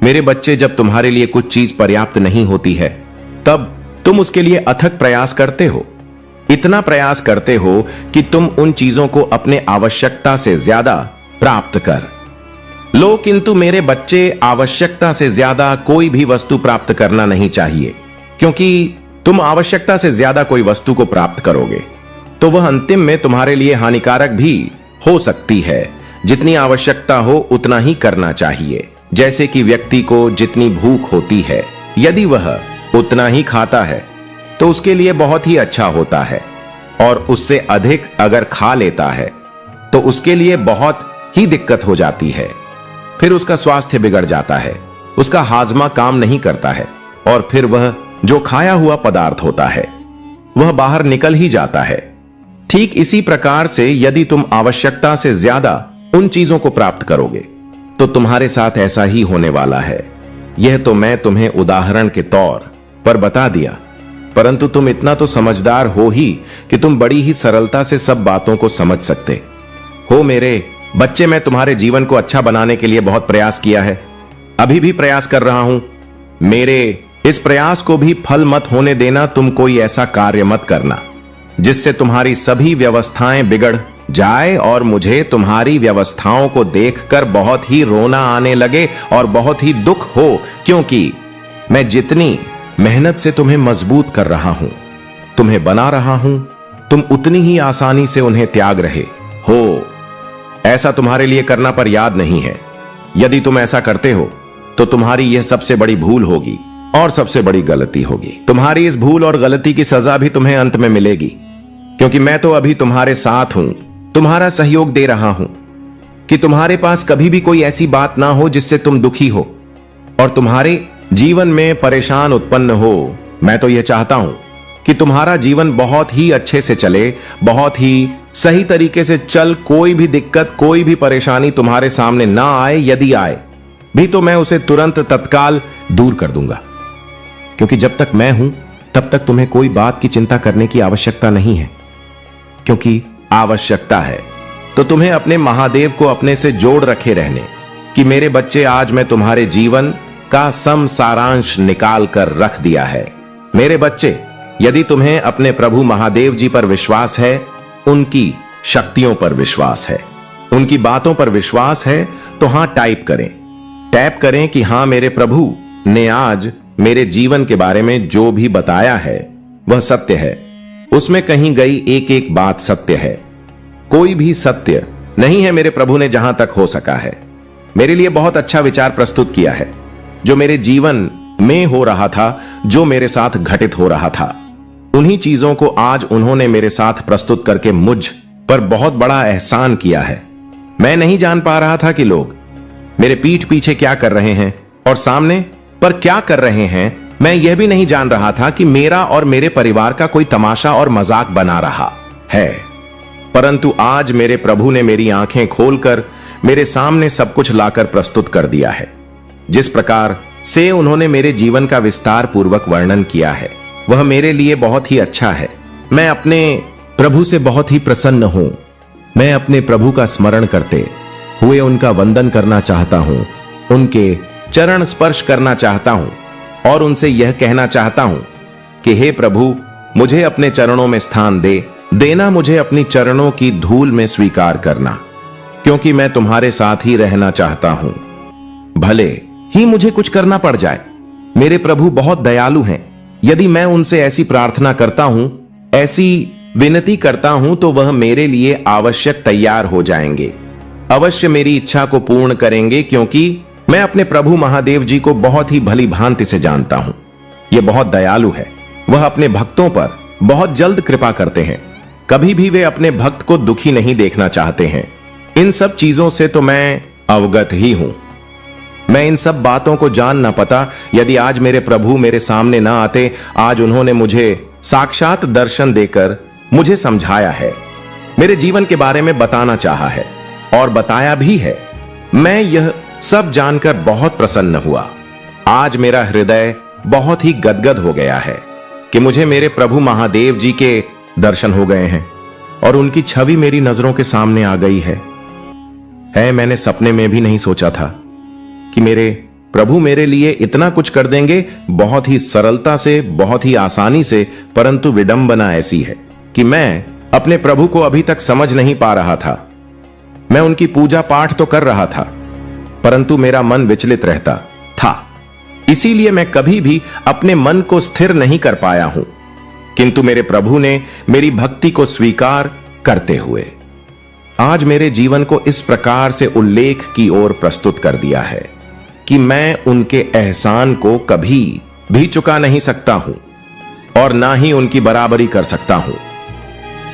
मेरे बच्चे, जब तुम्हारे लिए कुछ चीज पर्याप्त नहीं होती है तब तुम उसके लिए अथक प्रयास करते हो। इतना प्रयास करते हो कि तुम उन चीजों को अपने आवश्यकता से ज्यादा प्राप्त कर लो। किंतु मेरे बच्चे, आवश्यकता से ज्यादा कोई भी वस्तु प्राप्त करना नहीं चाहिए, क्योंकि तुम आवश्यकता से ज्यादा कोई वस्तु को प्राप्त करोगे तो वह अंतिम में तुम्हारे लिए हानिकारक भी हो सकती है। जितनी आवश्यकता हो उतना ही करना चाहिए। जैसे कि व्यक्ति को जितनी भूख होती है, यदि वह उतना ही खाता है तो उसके लिए बहुत ही अच्छा होता है, और उससे अधिक अगर खा लेता है तो उसके लिए बहुत ही दिक्कत हो जाती है। फिर उसका स्वास्थ्य बिगड़ जाता है, उसका हाजमा काम नहीं करता है, और फिर वह जो खाया हुआ पदार्थ होता है वह बाहर निकल ही जाता है। ठीक इसी प्रकार से यदि तुम आवश्यकता से ज्यादा उन चीजों को प्राप्त करोगे तो तुम्हारे साथ ऐसा ही होने वाला है। यह तो मैं तुम्हें उदाहरण के तौर पर बता दिया, परंतु तुम इतना तो समझदार हो ही कि तुम बड़ी ही सरलता से सब बातों को समझ सकते हो। मेरे बच्चे, मैं तुम्हारे जीवन को अच्छा बनाने के लिए बहुत प्रयास किया है, अभी भी प्रयास कर रहा हूं। मेरे इस प्रयास को भी फल मत होने देना। तुम कोई ऐसा कार्य मत करना जिससे तुम्हारी सभी व्यवस्थाएं बिगड़ जाए और मुझे तुम्हारी व्यवस्थाओं को देखकर बहुत ही रोना आने लगे और बहुत ही दुख हो, क्योंकि मैं जितनी मेहनत से तुम्हें मजबूत कर रहा हूं, तुम्हें बना रहा हूं, तुम उतनी ही आसानी से उन्हें त्याग रहे हो। ऐसा तुम्हारे लिए करना पर याद नहीं है। यदि तुम ऐसा करते हो तो तुम्हारी यह सबसे बड़ी भूल होगी और सबसे बड़ी गलती होगी। तुम्हारी इस भूल और गलती की सजा भी तुम्हें अंत में मिलेगी, क्योंकि मैं तो अभी तुम्हारे साथ हूं, तुम्हारा सहयोग दे रहा हूं कि तुम्हारे पास कभी भी कोई ऐसी बात ना हो जिससे तुम दुखी हो और तुम्हारे जीवन में परेशान उत्पन्न हो। मैं तो यह चाहता हूं कि तुम्हारा जीवन बहुत ही अच्छे से चले, बहुत ही सही तरीके से चल, कोई भी दिक्कत, कोई भी परेशानी तुम्हारे सामने ना आए। यदि आए भी तो मैं उसे तुरंत तत्काल दूर कर दूंगा, क्योंकि जब तक मैं हूं तब तक तुम्हें कोई बात की चिंता करने की आवश्यकता नहीं है। क्योंकि आवश्यकता है तो तुम्हें अपने महादेव को अपने से जोड़ रखे रहने कि मेरे बच्चे, आज मैं तुम्हारे जीवन का सम सारांश निकाल कर रख दिया है। मेरे बच्चे, यदि तुम्हें अपने प्रभु महादेव जी पर विश्वास है, उनकी शक्तियों पर विश्वास है, उनकी बातों पर विश्वास है, तो हां टैप करें कि हां, मेरे प्रभु ने आज मेरे जीवन के बारे में जो भी बताया है वह सत्य है। उसमें कहीं गई एक एक बात सत्य है, कोई भी सत्य नहीं है मेरे प्रभु ने जहां तक हो सका है मेरे लिए बहुत अच्छा विचार प्रस्तुत किया है। जो मेरे जीवन में हो रहा था, जो मेरे साथ घटित हो रहा था, उन्हीं चीजों को आज उन्होंने मेरे साथ प्रस्तुत करके मुझ पर बहुत बड़ा एहसान किया है। मैं नहीं जान पा रहा था कि लोग मेरे पीठ पीछे क्या कर रहे हैं और सामने पर क्या कर रहे हैं। मैं यह भी नहीं जान रहा था कि मेरा और मेरे परिवार का कोई तमाशा और मजाक बना रहा है। परंतु आज मेरे प्रभु ने मेरी आंखें खोलकर मेरे सामने सब कुछ लाकर प्रस्तुत कर दिया है। जिस प्रकार से उन्होंने मेरे जीवन का विस्तार पूर्वक वर्णन किया है, वह मेरे लिए बहुत ही अच्छा है। मैं अपने प्रभु से बहुत ही प्रसन्न हूं। मैं अपने प्रभु का स्मरण करते हुए उनका वंदन करना चाहता हूं, उनके चरण स्पर्श करना चाहता हूं और उनसे यह कहना चाहता हूं कि हे प्रभु, मुझे अपने चरणों में स्थान देना, मुझे अपनी चरणों की धूल में स्वीकार करना, क्योंकि मैं तुम्हारे साथ ही रहना चाहता हूं, भले ही मुझे कुछ करना पड़ जाए। मेरे प्रभु बहुत दयालु हैं। यदि मैं उनसे ऐसी प्रार्थना करता हूं, ऐसी विनती करता हूं, तो वह मेरे लिए आवश्यक तैयार हो जाएंगे, अवश्य मेरी इच्छा को पूर्ण करेंगे, क्योंकि मैं अपने प्रभु महादेव जी को बहुत ही भली भांति से जानता हूं। यह बहुत दयालु है। वह अपने भक्तों पर बहुत जल्द कृपा करते हैं। कभी भी वे अपने भक्त को दुखी नहीं देखना चाहते हैं। इन सब चीजों से तो मैं अवगत ही हूं। मैं इन सब बातों को जान न पाता यदि आज मेरे प्रभु मेरे सामने ना आते। आज उन्होंने मुझे साक्षात दर्शन देकर मुझे समझाया है, मेरे जीवन के बारे में बताना चाहा है और बताया भी है। मैं यह सब जानकर बहुत प्रसन्न हुआ। आज मेरा हृदय बहुत ही गदगद हो गया है कि मुझे मेरे प्रभु महादेव जी के दर्शन हो गए हैं और उनकी छवि मेरी नजरों के सामने आ गई है। मैंने सपने में भी नहीं सोचा था कि मेरे प्रभु मेरे लिए इतना कुछ कर देंगे, बहुत ही सरलता से, बहुत ही आसानी से। परंतु विडंबना ऐसी है कि मैं अपने प्रभु को अभी तक समझ नहीं पा रहा था। मैं उनकी पूजा पाठ तो कर रहा था, परंतु मेरा मन विचलित रहता था, इसीलिए मैं कभी भी अपने मन को स्थिर नहीं कर पाया हूं। किंतु मेरे प्रभु ने मेरी भक्ति को स्वीकार करते हुए आज मेरे जीवन को इस प्रकार से उल्लेख की ओर प्रस्तुत कर दिया है कि मैं उनके एहसान को कभी भी चुका नहीं सकता हूं और ना ही उनकी बराबरी कर सकता हूं।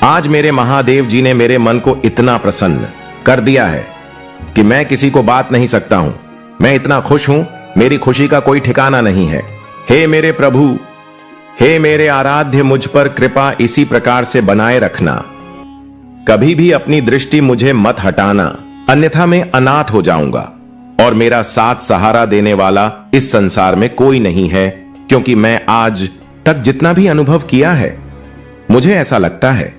आज मेरे महादेव जी ने मेरे मन को इतना प्रसन्न कर दिया है कि मैं किसी को बात नहीं सकता हूं। मैं इतना खुश हूं, मेरी खुशी का कोई ठिकाना नहीं है। हे मेरे प्रभु, हे मेरे आराध्य, मुझ पर कृपा इसी प्रकार से बनाए रखना। कभी भी अपनी दृष्टि मुझे मत हटाना, अन्यथा मैं अनाथ हो जाऊंगा और मेरा साथ सहारा देने वाला इस संसार में कोई नहीं है, क्योंकि मैं आज तक जितना भी अनुभव किया है, मुझे ऐसा लगता है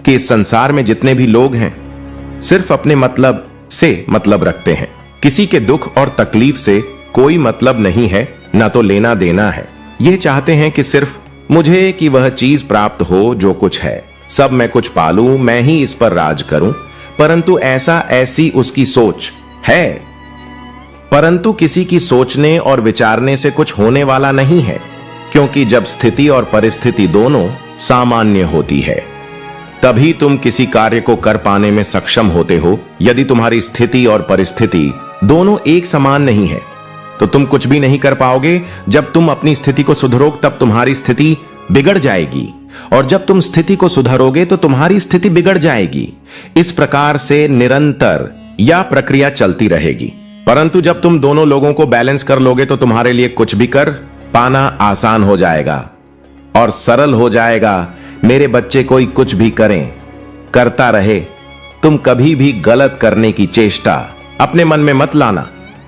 कि इस संसार में जितने भी लोग हैं सिर्फ अपने मतलब से मतलब रखते हैं। किसी के दुख और तकलीफ से कोई मतलब नहीं है, ना तो लेना देना है। ये चाहते हैं कि सिर्फ मुझे कि वह चीज प्राप्त हो जो कुछ है, सब मैं कुछ पालूं, मैं ही इस पर राज करूं। परंतु ऐसी उसकी सोच है, परंतु किसी की सोचने और विचारने से कुछ होने वाला नहीं है, क्योंकि जब स्थिति और परिस्थिति दोनों सामान्य होती है तभी तुम किसी कार्य को कर पाने में सक्षम होते हो। यदि तुम्हारी स्थिति और परिस्थिति दोनों एक समान नहीं है तो तुम कुछ भी नहीं कर पाओगे। जब तुम अपनी स्थिति को सुधारोगे तब तुम्हारी स्थिति बिगड़ जाएगी, और जब तुम स्थिति को सुधारोगे तो तुम्हारी स्थिति बिगड़ जाएगी। इस प्रकार से निरंतर यह प्रक्रिया चलती रहेगी। परंतु जब तुम दोनों लोगों को बैलेंस कर लोगे तो तुम्हारे लिए कुछ भी कर पाना आसान हो जाएगा और सरल हो जाएगा। मेरे बच्चे, कोई कुछ भी करें, करता रहे, तुम कभी भी गलत करने की चेष्टा अपने मन में मत लाना,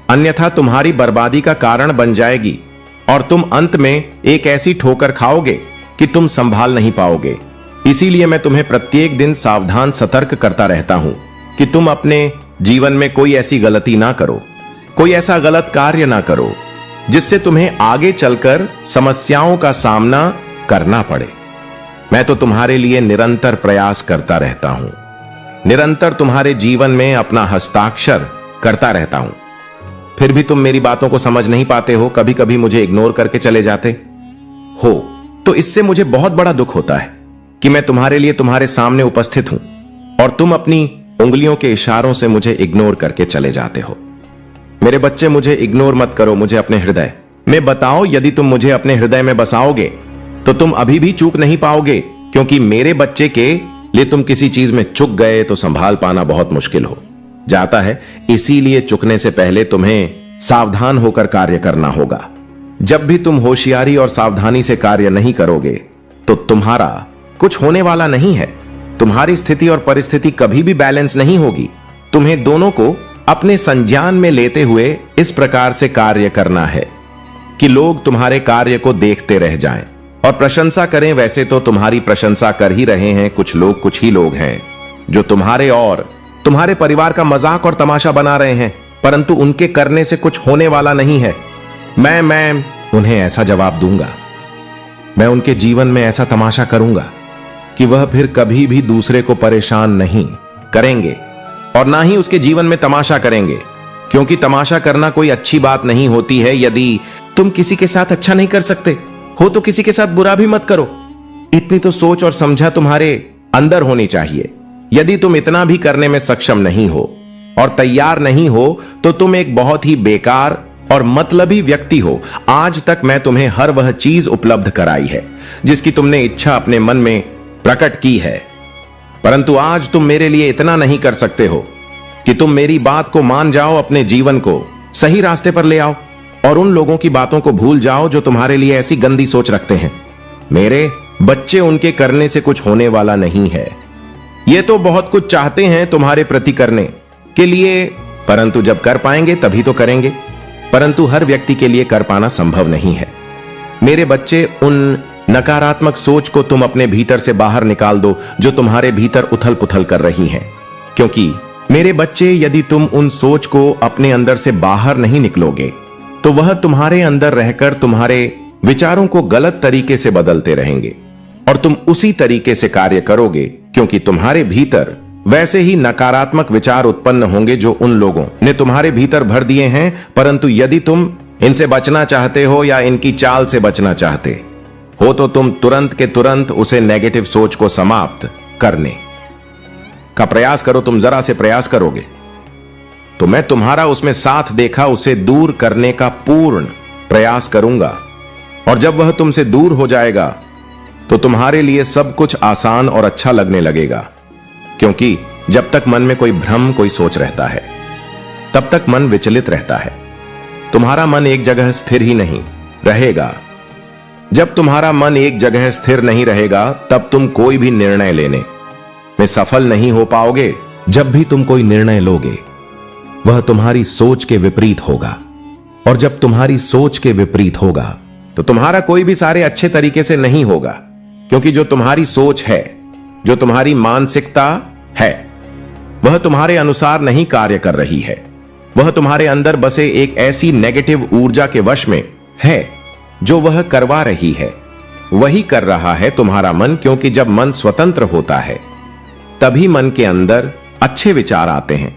अन्यथा तुम्हारी बर्बादी का कारण बन जाएगी और तुम अंत में एक ऐसी ठोकर खाओगे कि तुम संभाल नहीं पाओगे। इसीलिए मैं तुम्हें प्रत्येक दिन सावधान सतर्क करता रहता हूं कि तुम अपने जीवन में कोई ऐसी गलती ना करो, कोई ऐसा गलत कार्य ना करो जिससे तुम्हें आगे चलकर समस्याओं का सामना करना पड़े। मैं तो तुम्हारे लिए निरंतर प्रयास करता रहता हूं, निरंतर तुम्हारे जीवन में अपना हस्ताक्षर करता रहता हूं। फिर भी तुम मेरी बातों को समझ नहीं पाते हो, कभी कभी मुझे इग्नोर करके चले जाते हो। तो इससे मुझे बहुत बड़ा दुख होता है कि मैं तुम्हारे लिए तुम्हारे सामने उपस्थित हूं और तुम अपनी उंगलियों के इशारों से मुझे इग्नोर करके चले जाते हो। मेरे बच्चे, मुझे इग्नोर मत करो, मुझे अपने हृदय में बताओ। यदि तुम मुझे अपने हृदय में बसाओगे तो तुम अभी भी चूक नहीं पाओगे, क्योंकि मेरे बच्चे के लिए तुम किसी चीज में चूक गए तो संभाल पाना बहुत मुश्किल हो जाता है। इसीलिए चुकने से पहले तुम्हें सावधान होकर कार्य करना होगा। जब भी तुम होशियारी और सावधानी से कार्य नहीं करोगे तो तुम्हारा कुछ होने वाला नहीं है। तुम्हारी स्थिति और परिस्थिति कभी भी बैलेंस नहीं होगी। तुम्हें दोनों को अपने संज्ञान में लेते हुए इस प्रकार से कार्य करना है कि लोग तुम्हारे कार्य को देखते रह जाएं और प्रशंसा करें। वैसे तो तुम्हारी प्रशंसा कर ही रहे हैं कुछ ही लोग हैं जो तुम्हारे और तुम्हारे परिवार का मजाक और तमाशा बना रहे हैं, परंतु उनके करने से कुछ होने वाला नहीं है। मैं उन्हें ऐसा जवाब दूंगा, मैं उनके जीवन में ऐसा तमाशा करूंगा कि वह फिर कभी भी दूसरे को परेशान नहीं करेंगे और ना ही उसके जीवन में तमाशा करेंगे, क्योंकि तमाशा करना कोई अच्छी बात नहीं होती है। यदि तुम किसी के साथ अच्छा नहीं कर सकते हो तो किसी के साथ बुरा भी मत करो। इतनी तो सोच और समझा तुम्हारे अंदर होनी चाहिए। यदि तुम इतना भी करने में सक्षम नहीं हो और तैयार नहीं हो तो तुम एक बहुत ही बेकार और मतलबी व्यक्ति हो। आज तक मैं तुम्हें हर वह चीज उपलब्ध कराई है जिसकी तुमने इच्छा अपने मन में प्रकट की है, परंतु आज तुम मेरे लिए इतना नहीं कर सकते हो कि तुम मेरी बात को मान जाओ, अपने जीवन को सही रास्ते पर ले आओ और उन लोगों की बातों को भूल जाओ जो तुम्हारे लिए ऐसी गंदी सोच रखते हैं। मेरे बच्चे, उनके करने से कुछ होने वाला नहीं है। ये तो बहुत कुछ चाहते हैं तुम्हारे प्रति करने के लिए, परंतु जब कर पाएंगे तभी तो करेंगे, परंतु हर व्यक्ति के लिए कर पाना संभव नहीं है। मेरे बच्चे, उन नकारात्मक सोच को तुम अपने भीतर से बाहर निकाल दो जो तुम्हारे भीतर उथल पुथल कर रही हैं, क्योंकि मेरे बच्चे, यदि तुम उन सोच को अपने अंदर से बाहर नहीं निकलोगे तो वह तुम्हारे अंदर रहकर तुम्हारे विचारों को गलत तरीके से बदलते रहेंगे और तुम उसी तरीके से कार्य करोगे, क्योंकि तुम्हारे भीतर वैसे ही नकारात्मक विचार उत्पन्न होंगे जो उन लोगों ने तुम्हारे भीतर भर दिए हैं। परंतु यदि तुम इनसे बचना चाहते हो या इनकी चाल से बचना चाहते हो तो तुम तुरंत के तुरंत उसे नेगेटिव सोच को समाप्त करने का प्रयास करो। तुम जरा से प्रयास करोगे तो मैं तुम्हारा उसमें साथ देखा उसे दूर करने का पूर्ण प्रयास करूंगा, और जब वह तुमसे दूर हो जाएगा तो तुम्हारे लिए सब कुछ आसान और अच्छा लगने लगेगा, क्योंकि जब तक मन में कोई भ्रम, कोई सोच रहता है तब तक मन विचलित रहता है। तुम्हारा मन एक जगह स्थिर ही नहीं रहेगा। जब तुम्हारा मन एक जगह स्थिर नहीं रहेगा तब तुम कोई भी निर्णय लेने में सफल नहीं हो पाओगे। जब भी तुम कोई निर्णय लोगे वह तुम्हारी सोच के विपरीत होगा, और जब तुम्हारी सोच के विपरीत होगा तो तुम्हारा कोई भी कार्य अच्छे तरीके से नहीं होगा, क्योंकि जो तुम्हारी सोच है, जो तुम्हारी मानसिकता है, वह तुम्हारे अनुसार नहीं कार्य कर रही है। वह तुम्हारे अंदर बसे एक ऐसी नेगेटिव ऊर्जा के वश में है जो वह करवा रही है। वही कर रहा है तुम्हारा मन, क्योंकि जब मन स्वतंत्र होता है तभी मन के अंदर अच्छे विचार आते हैं,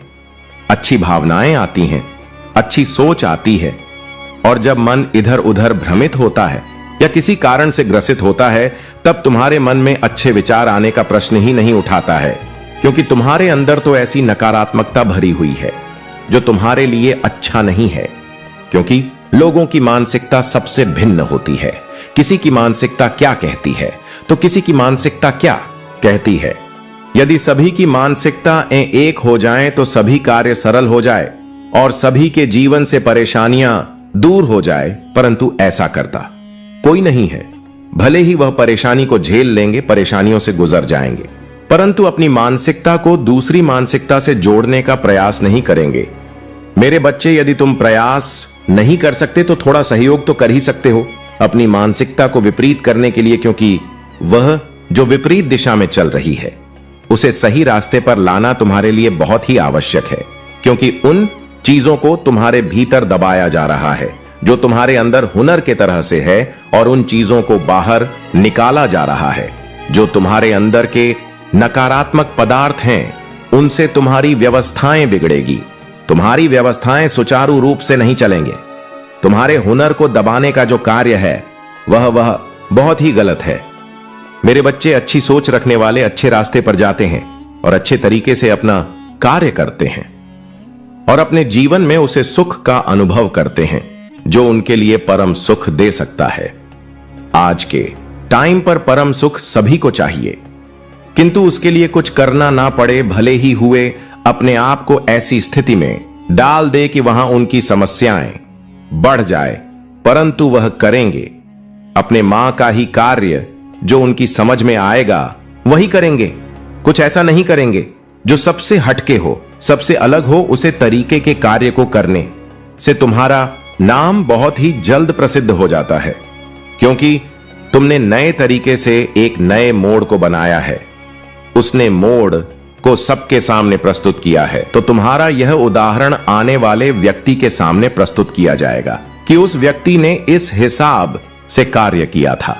अच्छी भावनाएं आती हैं, अच्छी सोच आती है। और जब मन इधर उधर भ्रमित होता है या किसी कारण से ग्रसित होता है, तब तुम्हारे मन में अच्छे विचार आने का प्रश्न ही नहीं उठाता है, क्योंकि तुम्हारे अंदर तो ऐसी नकारात्मकता भरी हुई है जो तुम्हारे लिए अच्छा नहीं है। क्योंकि लोगों की मानसिकता सबसे भिन्न होती है। किसी की मानसिकता क्या कहती है तो किसी की मानसिकता क्या कहती है। यदि सभी की मानसिकताएं एक हो जाएं तो सभी कार्य सरल हो जाए और सभी के जीवन से परेशानियां दूर हो जाए, परंतु ऐसा करता कोई नहीं है। भले ही वह परेशानी को झेल लेंगे, परेशानियों से गुजर जाएंगे, परंतु अपनी मानसिकता को दूसरी मानसिकता से जोड़ने का प्रयास नहीं करेंगे। मेरे बच्चे, यदि तुम प्रयास नहीं कर सकते तो थोड़ा सहयोग तो कर ही सकते हो अपनी मानसिकता को विपरीत करने के लिए, क्योंकि वह जो विपरीत दिशा में चल रही है उसे सही रास्ते पर लाना तुम्हारे लिए बहुत ही आवश्यक है। क्योंकि उन चीजों को तुम्हारे भीतर दबाया जा रहा है जो तुम्हारे अंदर हुनर के तरह से है, और उन चीजों को बाहर निकाला जा रहा है जो तुम्हारे अंदर के नकारात्मक पदार्थ हैं। उनसे तुम्हारी व्यवस्थाएं बिगड़ेगी, तुम्हारी व्यवस्थाएं सुचारू रूप से नहीं चलेंगे। तुम्हारे हुनर को दबाने का जो कार्य है वह बहुत ही गलत है। मेरे बच्चे, अच्छी सोच रखने वाले अच्छे रास्ते पर जाते हैं और अच्छे तरीके से अपना कार्य करते हैं और अपने जीवन में उसे सुख का अनुभव करते हैं जो उनके लिए परम सुख दे सकता है। आज के टाइम पर परम सुख सभी को चाहिए, किंतु उसके लिए कुछ करना ना पड़े, भले ही हुए अपने आप को ऐसी स्थिति में डाल दे कि वहां उनकी समस्याएं बढ़ जाए, परंतु वह करेंगे। अपने मां का ही कार्य जो उनकी समझ में आएगा वही करेंगे। कुछ ऐसा नहीं करेंगे जो सबसे हटके हो, सबसे अलग हो। उसे तरीके के कार्य को करने से तुम्हारा नाम बहुत ही जल्द प्रसिद्ध हो जाता है, क्योंकि तुमने नए तरीके से एक नए मोड़ को बनाया है। उसने मोड़ को सबके सामने प्रस्तुत किया है, तो तुम्हारा यह उदाहरण आने वाले व्यक्ति के सामने प्रस्तुत किया जाएगा कि उस व्यक्ति ने इस हिसाब से कार्य किया था।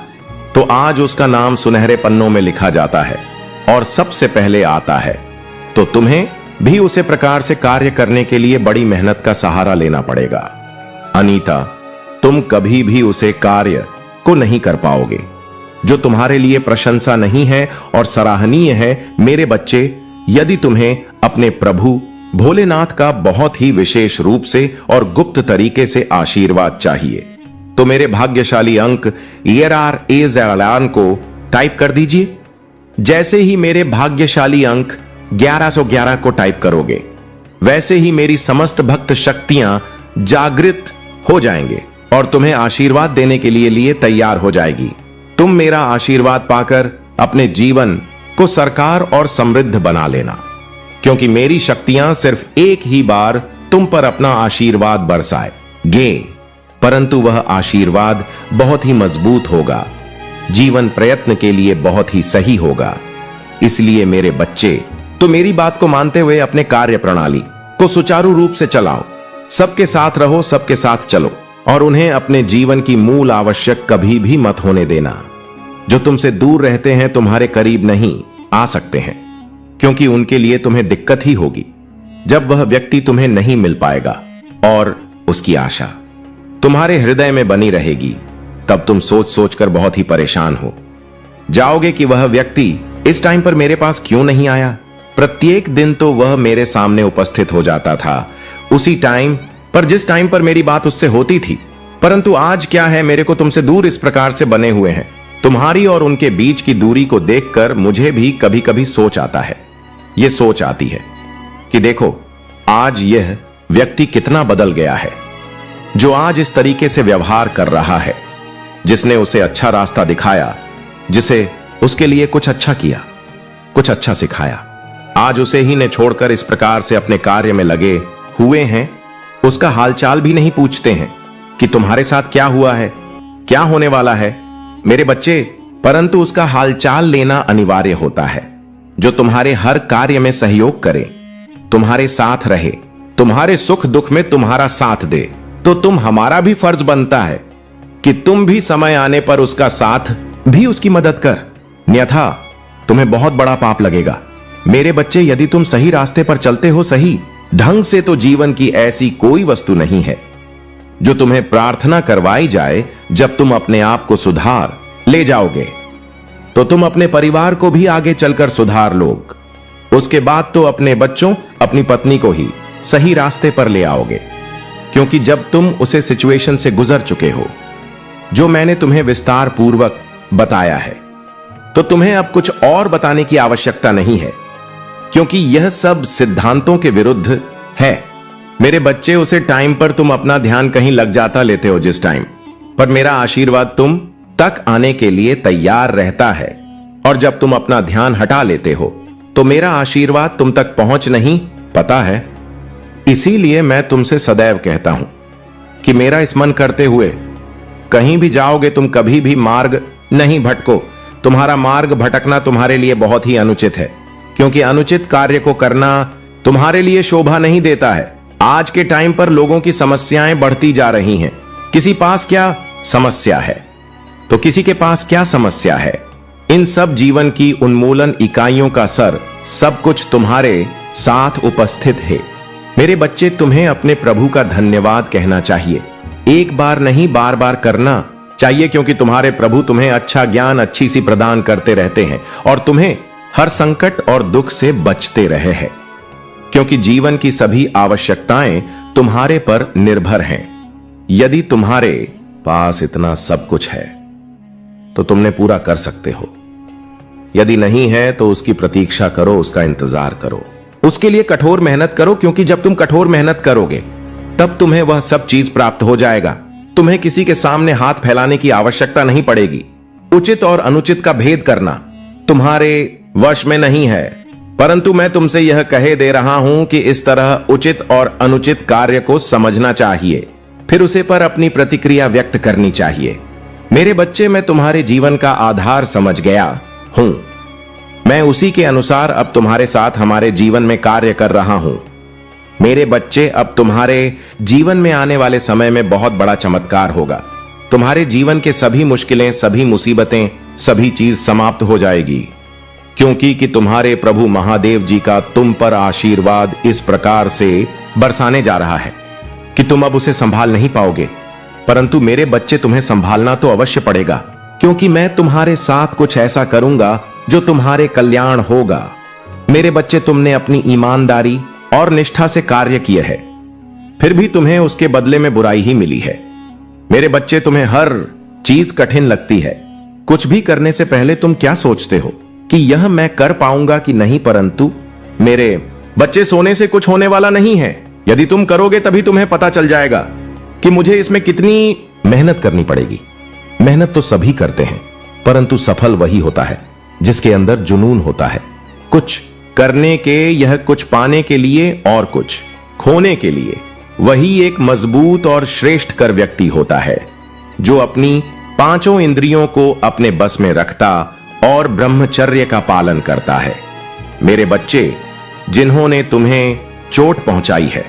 तो आज उसका नाम सुनहरे पन्नों में लिखा जाता है और सबसे पहले आता है। तो तुम्हें भी उसी प्रकार से कार्य करने के लिए बड़ी मेहनत का सहारा लेना पड़ेगा। अनीता, तुम कभी भी उसे कार्य को नहीं कर पाओगे जो तुम्हारे लिए प्रशंसा नहीं है और सराहनीय है। मेरे बच्चे, यदि तुम्हें अपने प्रभु भोलेनाथ का बहुत ही विशेष रूप से और गुप्त तरीके से आशीर्वाद चाहिए, तो मेरे भाग्यशाली अंक ERA को टाइप कर दीजिए। जैसे ही मेरे भाग्यशाली अंक 1111 को टाइप करोगे, वैसे ही मेरी समस्त भक्त शक्तियां जागृत हो जाएंगे और तुम्हें आशीर्वाद देने के लिए तैयार हो जाएगी। तुम मेरा आशीर्वाद पाकर अपने जीवन को सरकार और समृद्ध बना लेना, क्योंकि मेरी शक्तियां सिर्फ एक ही बार तुम पर अपना आशीर्वाद बरसाएंगे, परंतु वह आशीर्वाद बहुत ही मजबूत होगा, जीवन प्रयत्न के लिए बहुत ही सही होगा। इसलिए मेरे बच्चे, तो मेरी बात को मानते हुए अपने कार्य प्रणाली को सुचारू रूप से चलाओ। सबके साथ रहो, सबके साथ चलो और उन्हें अपने जीवन की मूल आवश्यक कभी भी मत होने देना। जो तुमसे दूर रहते हैं तुम्हारे करीब नहीं आ सकते हैं, क्योंकि उनके लिए तुम्हें दिक्कत ही होगी जब वह व्यक्ति तुम्हें नहीं मिल पाएगा और उसकी आशा तुम्हारे हृदय में बनी रहेगी। तब तुम सोच सोचकर बहुत ही परेशान हो जाओगे कि वह व्यक्ति इस टाइम पर मेरे पास क्यों नहीं आया। प्रत्येक दिन तो वह मेरे सामने उपस्थित हो जाता था उसी टाइम पर जिस टाइम पर मेरी बात उससे होती थी, परंतु आज क्या है, मेरे को तुमसे दूर इस प्रकार से बने हुए हैं। तुम्हारी और उनके बीच की दूरी को देखकर मुझे भी कभी कभी सोच आता है। यह सोच आती है कि देखो आज यह व्यक्ति कितना बदल गया है, जो आज इस तरीके से व्यवहार कर रहा है। जिसने उसे अच्छा रास्ता दिखाया, जिसे उसके लिए कुछ अच्छा किया, कुछ अच्छा सिखाया, आज उसे ही ने छोड़कर इस प्रकार से अपने कार्य में लगे हुए हैं। उसका हालचाल भी नहीं पूछते हैं कि तुम्हारे साथ क्या हुआ है, क्या होने वाला है मेरे बच्चे, परंतु उसका हालचाल लेना अनिवार्य होता है, जो तुम्हारे हर कार्य में सहयोग करे, तुम्हारे साथ रहे, तुम्हारे सुख दुख में तुम्हारा साथ दे। तो तुम हमारा भी फर्ज बनता है कि तुम भी समय आने पर उसका साथ भी उसकी मदद कर, अन्यथा तुम्हें बहुत बड़ा पाप लगेगा। मेरे बच्चे, यदि तुम सही रास्ते पर चलते हो सही ढंग से, तो जीवन की ऐसी कोई वस्तु नहीं है जो तुम्हें प्रार्थना करवाई जाए। जब तुम अपने आप को सुधार ले जाओगे तो तुम अपने परिवार को भी आगे चलकर सुधार लोग। उसके बाद तो अपने बच्चों, अपनी पत्नी को ही सही रास्ते पर ले आओगे, क्योंकि जब तुम उसे सिचुएशन से गुजर चुके हो जो मैंने तुम्हें विस्तार पूर्वक बताया है, तो तुम्हें अब कुछ और बताने की आवश्यकता नहीं है, क्योंकि यह सब सिद्धांतों के विरुद्ध है। मेरे बच्चे, उसे टाइम पर तुम अपना ध्यान कहीं लग जाता लेते हो जिस टाइम पर मेरा आशीर्वाद तुम तक आने के लिए तैयार रहता है, और जब तुम अपना ध्यान हटा लेते हो तो मेरा आशीर्वाद तुम तक पहुंच नहीं पाता है। इसीलिए मैं तुमसे सदैव कहता हूं कि मेरा स्मरण करते हुए कहीं भी जाओगे तुम कभी भी मार्ग नहीं भटको। तुम्हारा मार्ग भटकना तुम्हारे लिए बहुत ही अनुचित है, क्योंकि अनुचित कार्य को करना तुम्हारे लिए शोभा नहीं देता है। आज के टाइम पर लोगों की समस्याएं बढ़ती जा रही हैं। किसी पास क्या समस्या है तो किसी के पास क्या समस्या है। इन सब जीवन की उन्मूलन इकाइयों का सर सब कुछ तुम्हारे साथ उपस्थित है। मेरे बच्चे, तुम्हें अपने प्रभु का धन्यवाद कहना चाहिए, एक बार नहीं बार बार करना चाहिए, क्योंकि तुम्हारे प्रभु तुम्हें अच्छा ज्ञान अच्छी सी प्रदान करते रहते हैं और तुम्हें हर संकट और दुख से बचते रहे हैं, क्योंकि जीवन की सभी आवश्यकताएं तुम्हारे पर निर्भर हैं। यदि तुम्हारे पास इतना सब कुछ है तो तुमने पूरा कर सकते हो। यदि नहीं है तो उसकी प्रतीक्षा करो, उसका इंतजार करो, उसके लिए कठोर मेहनत करो, क्योंकि जब तुम कठोर मेहनत करोगे तब तुम्हें वह सब चीज प्राप्त हो जाएगा। तुम्हें किसी के सामने हाथ फैलाने की आवश्यकता नहीं पड़ेगी। उचित और अनुचित का भेद करना तुम्हारे वश में नहीं है, परंतु मैं तुमसे यह कहे दे रहा हूं कि इस तरह उचित और अनुचित कार्य को समझना चाहिए, फिर उसे पर अपनी प्रतिक्रिया व्यक्त करनी चाहिए। मेरे बच्चे, मैं तुम्हारे जीवन का आधार समझ गया हूं। मैं उसी के अनुसार अब तुम्हारे साथ हमारे जीवन में कार्य कर रहा हूं। मेरे बच्चे, अब तुम्हारे जीवन में आने वाले समय में बहुत बड़ा चमत्कार होगा। तुम्हारे जीवन के सभी मुश्किलें, सभी मुसीबतें, सभी चीज समाप्त हो जाएगी, क्योंकि कि तुम्हारे प्रभु महादेव जी का तुम पर आशीर्वाद इस प्रकार से बरसाने जा रहा है कि तुम अब उसे संभाल नहीं पाओगे। परंतु मेरे बच्चे, तुम्हें संभालना तो अवश्य पड़ेगा, क्योंकि मैं तुम्हारे साथ कुछ ऐसा करूंगा जो तुम्हारे कल्याण होगा। मेरे बच्चे, तुमने अपनी ईमानदारी और निष्ठा से कार्य किए है, फिर भी तुम्हें उसके बदले में बुराई ही मिली है। मेरे बच्चे, तुम्हें हर चीज कठिन लगती है। कुछ भी करने से पहले तुम क्या सोचते हो कि यह मैं कर पाऊंगा कि नहीं, परंतु मेरे बच्चे, सोने से कुछ होने वाला नहीं है। यदि तुम करोगे तभी तुम्हें पता चल जाएगा कि मुझे इसमें कितनी मेहनत करनी पड़ेगी। मेहनत तो सभी करते हैं, परंतु सफल वही होता है जिसके अंदर जुनून होता है, कुछ करने के, यह कुछ पाने के लिए और कुछ खोने के लिए। वही एक मजबूत और श्रेष्ठ कर व्यक्ति होता है जो अपनी पांचों इंद्रियों को अपने बस में रखता और ब्रह्मचर्य का पालन करता है। मेरे बच्चे, जिन्होंने तुम्हें चोट पहुंचाई है,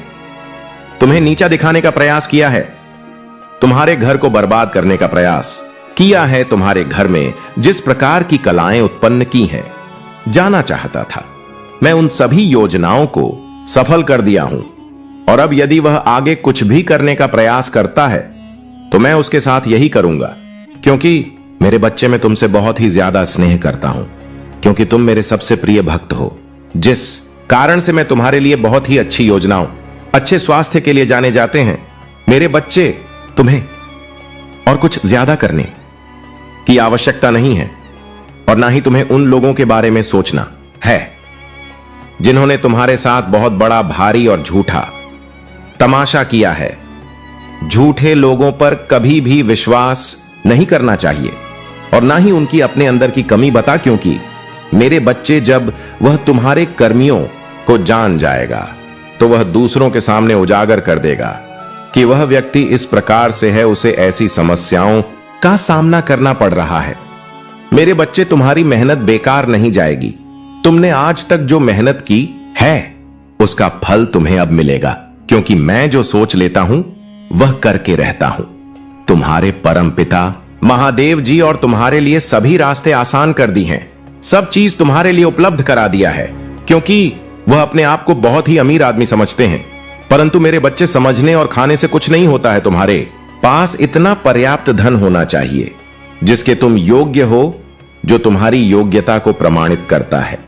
तुम्हें नीचा दिखाने का प्रयास किया है, तुम्हारे घर को बर्बाद करने का प्रयास किया है, तुम्हारे घर में जिस प्रकार की कलाएं उत्पन्न की हैं, जाना चाहता था। मैं उन सभी योजनाओं को सफल कर दिया हूं, और अब यदि वह आगे कुछ भी करने का प्रयास करता है तो मैं उसके साथ यही करूंगा, क्योंकि मेरे बच्चे, मैं तुमसे बहुत ही ज्यादा स्नेह करता हूं, क्योंकि तुम मेरे सबसे प्रिय भक्त हो, जिस कारण से मैं तुम्हारे लिए बहुत ही अच्छी योजनाओं, अच्छे स्वास्थ्य के लिए जाने जाते हैं। मेरे बच्चे, तुम्हें और कुछ ज्यादा करने की आवश्यकता नहीं है, और ना ही तुम्हें उन लोगों के बारे में सोचना है जिन्होंने तुम्हारे साथ बहुत बड़ा, भारी और झूठा तमाशा किया है। झूठे लोगों पर कभी भी विश्वास नहीं करना चाहिए, और ना ही उनकी अपने अंदर की कमी बता, क्योंकि मेरे बच्चे, जब वह तुम्हारे कर्मियों को जान जाएगा तो वह दूसरों के सामने उजागर कर देगा कि वह व्यक्ति इस प्रकार से है, उसे ऐसी समस्याओं का सामना करना पड़ रहा है। मेरे बच्चे, तुम्हारी मेहनत बेकार नहीं जाएगी। तुमने आज तक जो मेहनत की है उसका फल तुम्हें अब मिलेगा, क्योंकि मैं जो सोच लेता हूं वह करके रहता हूं। तुम्हारे परम पिता महादेव जी और तुम्हारे लिए सभी रास्ते आसान कर दी हैं, सब चीज तुम्हारे लिए उपलब्ध करा दिया है, क्योंकि वह अपने आप को बहुत ही अमीर आदमी समझते हैं। परंतु मेरे बच्चे, समझने और खाने से कुछ नहीं होता है। तुम्हारे पास इतना पर्याप्त धन होना चाहिए जिसके तुम योग्य हो, जो तुम्हारी योग्यता को प्रमाणित करता है।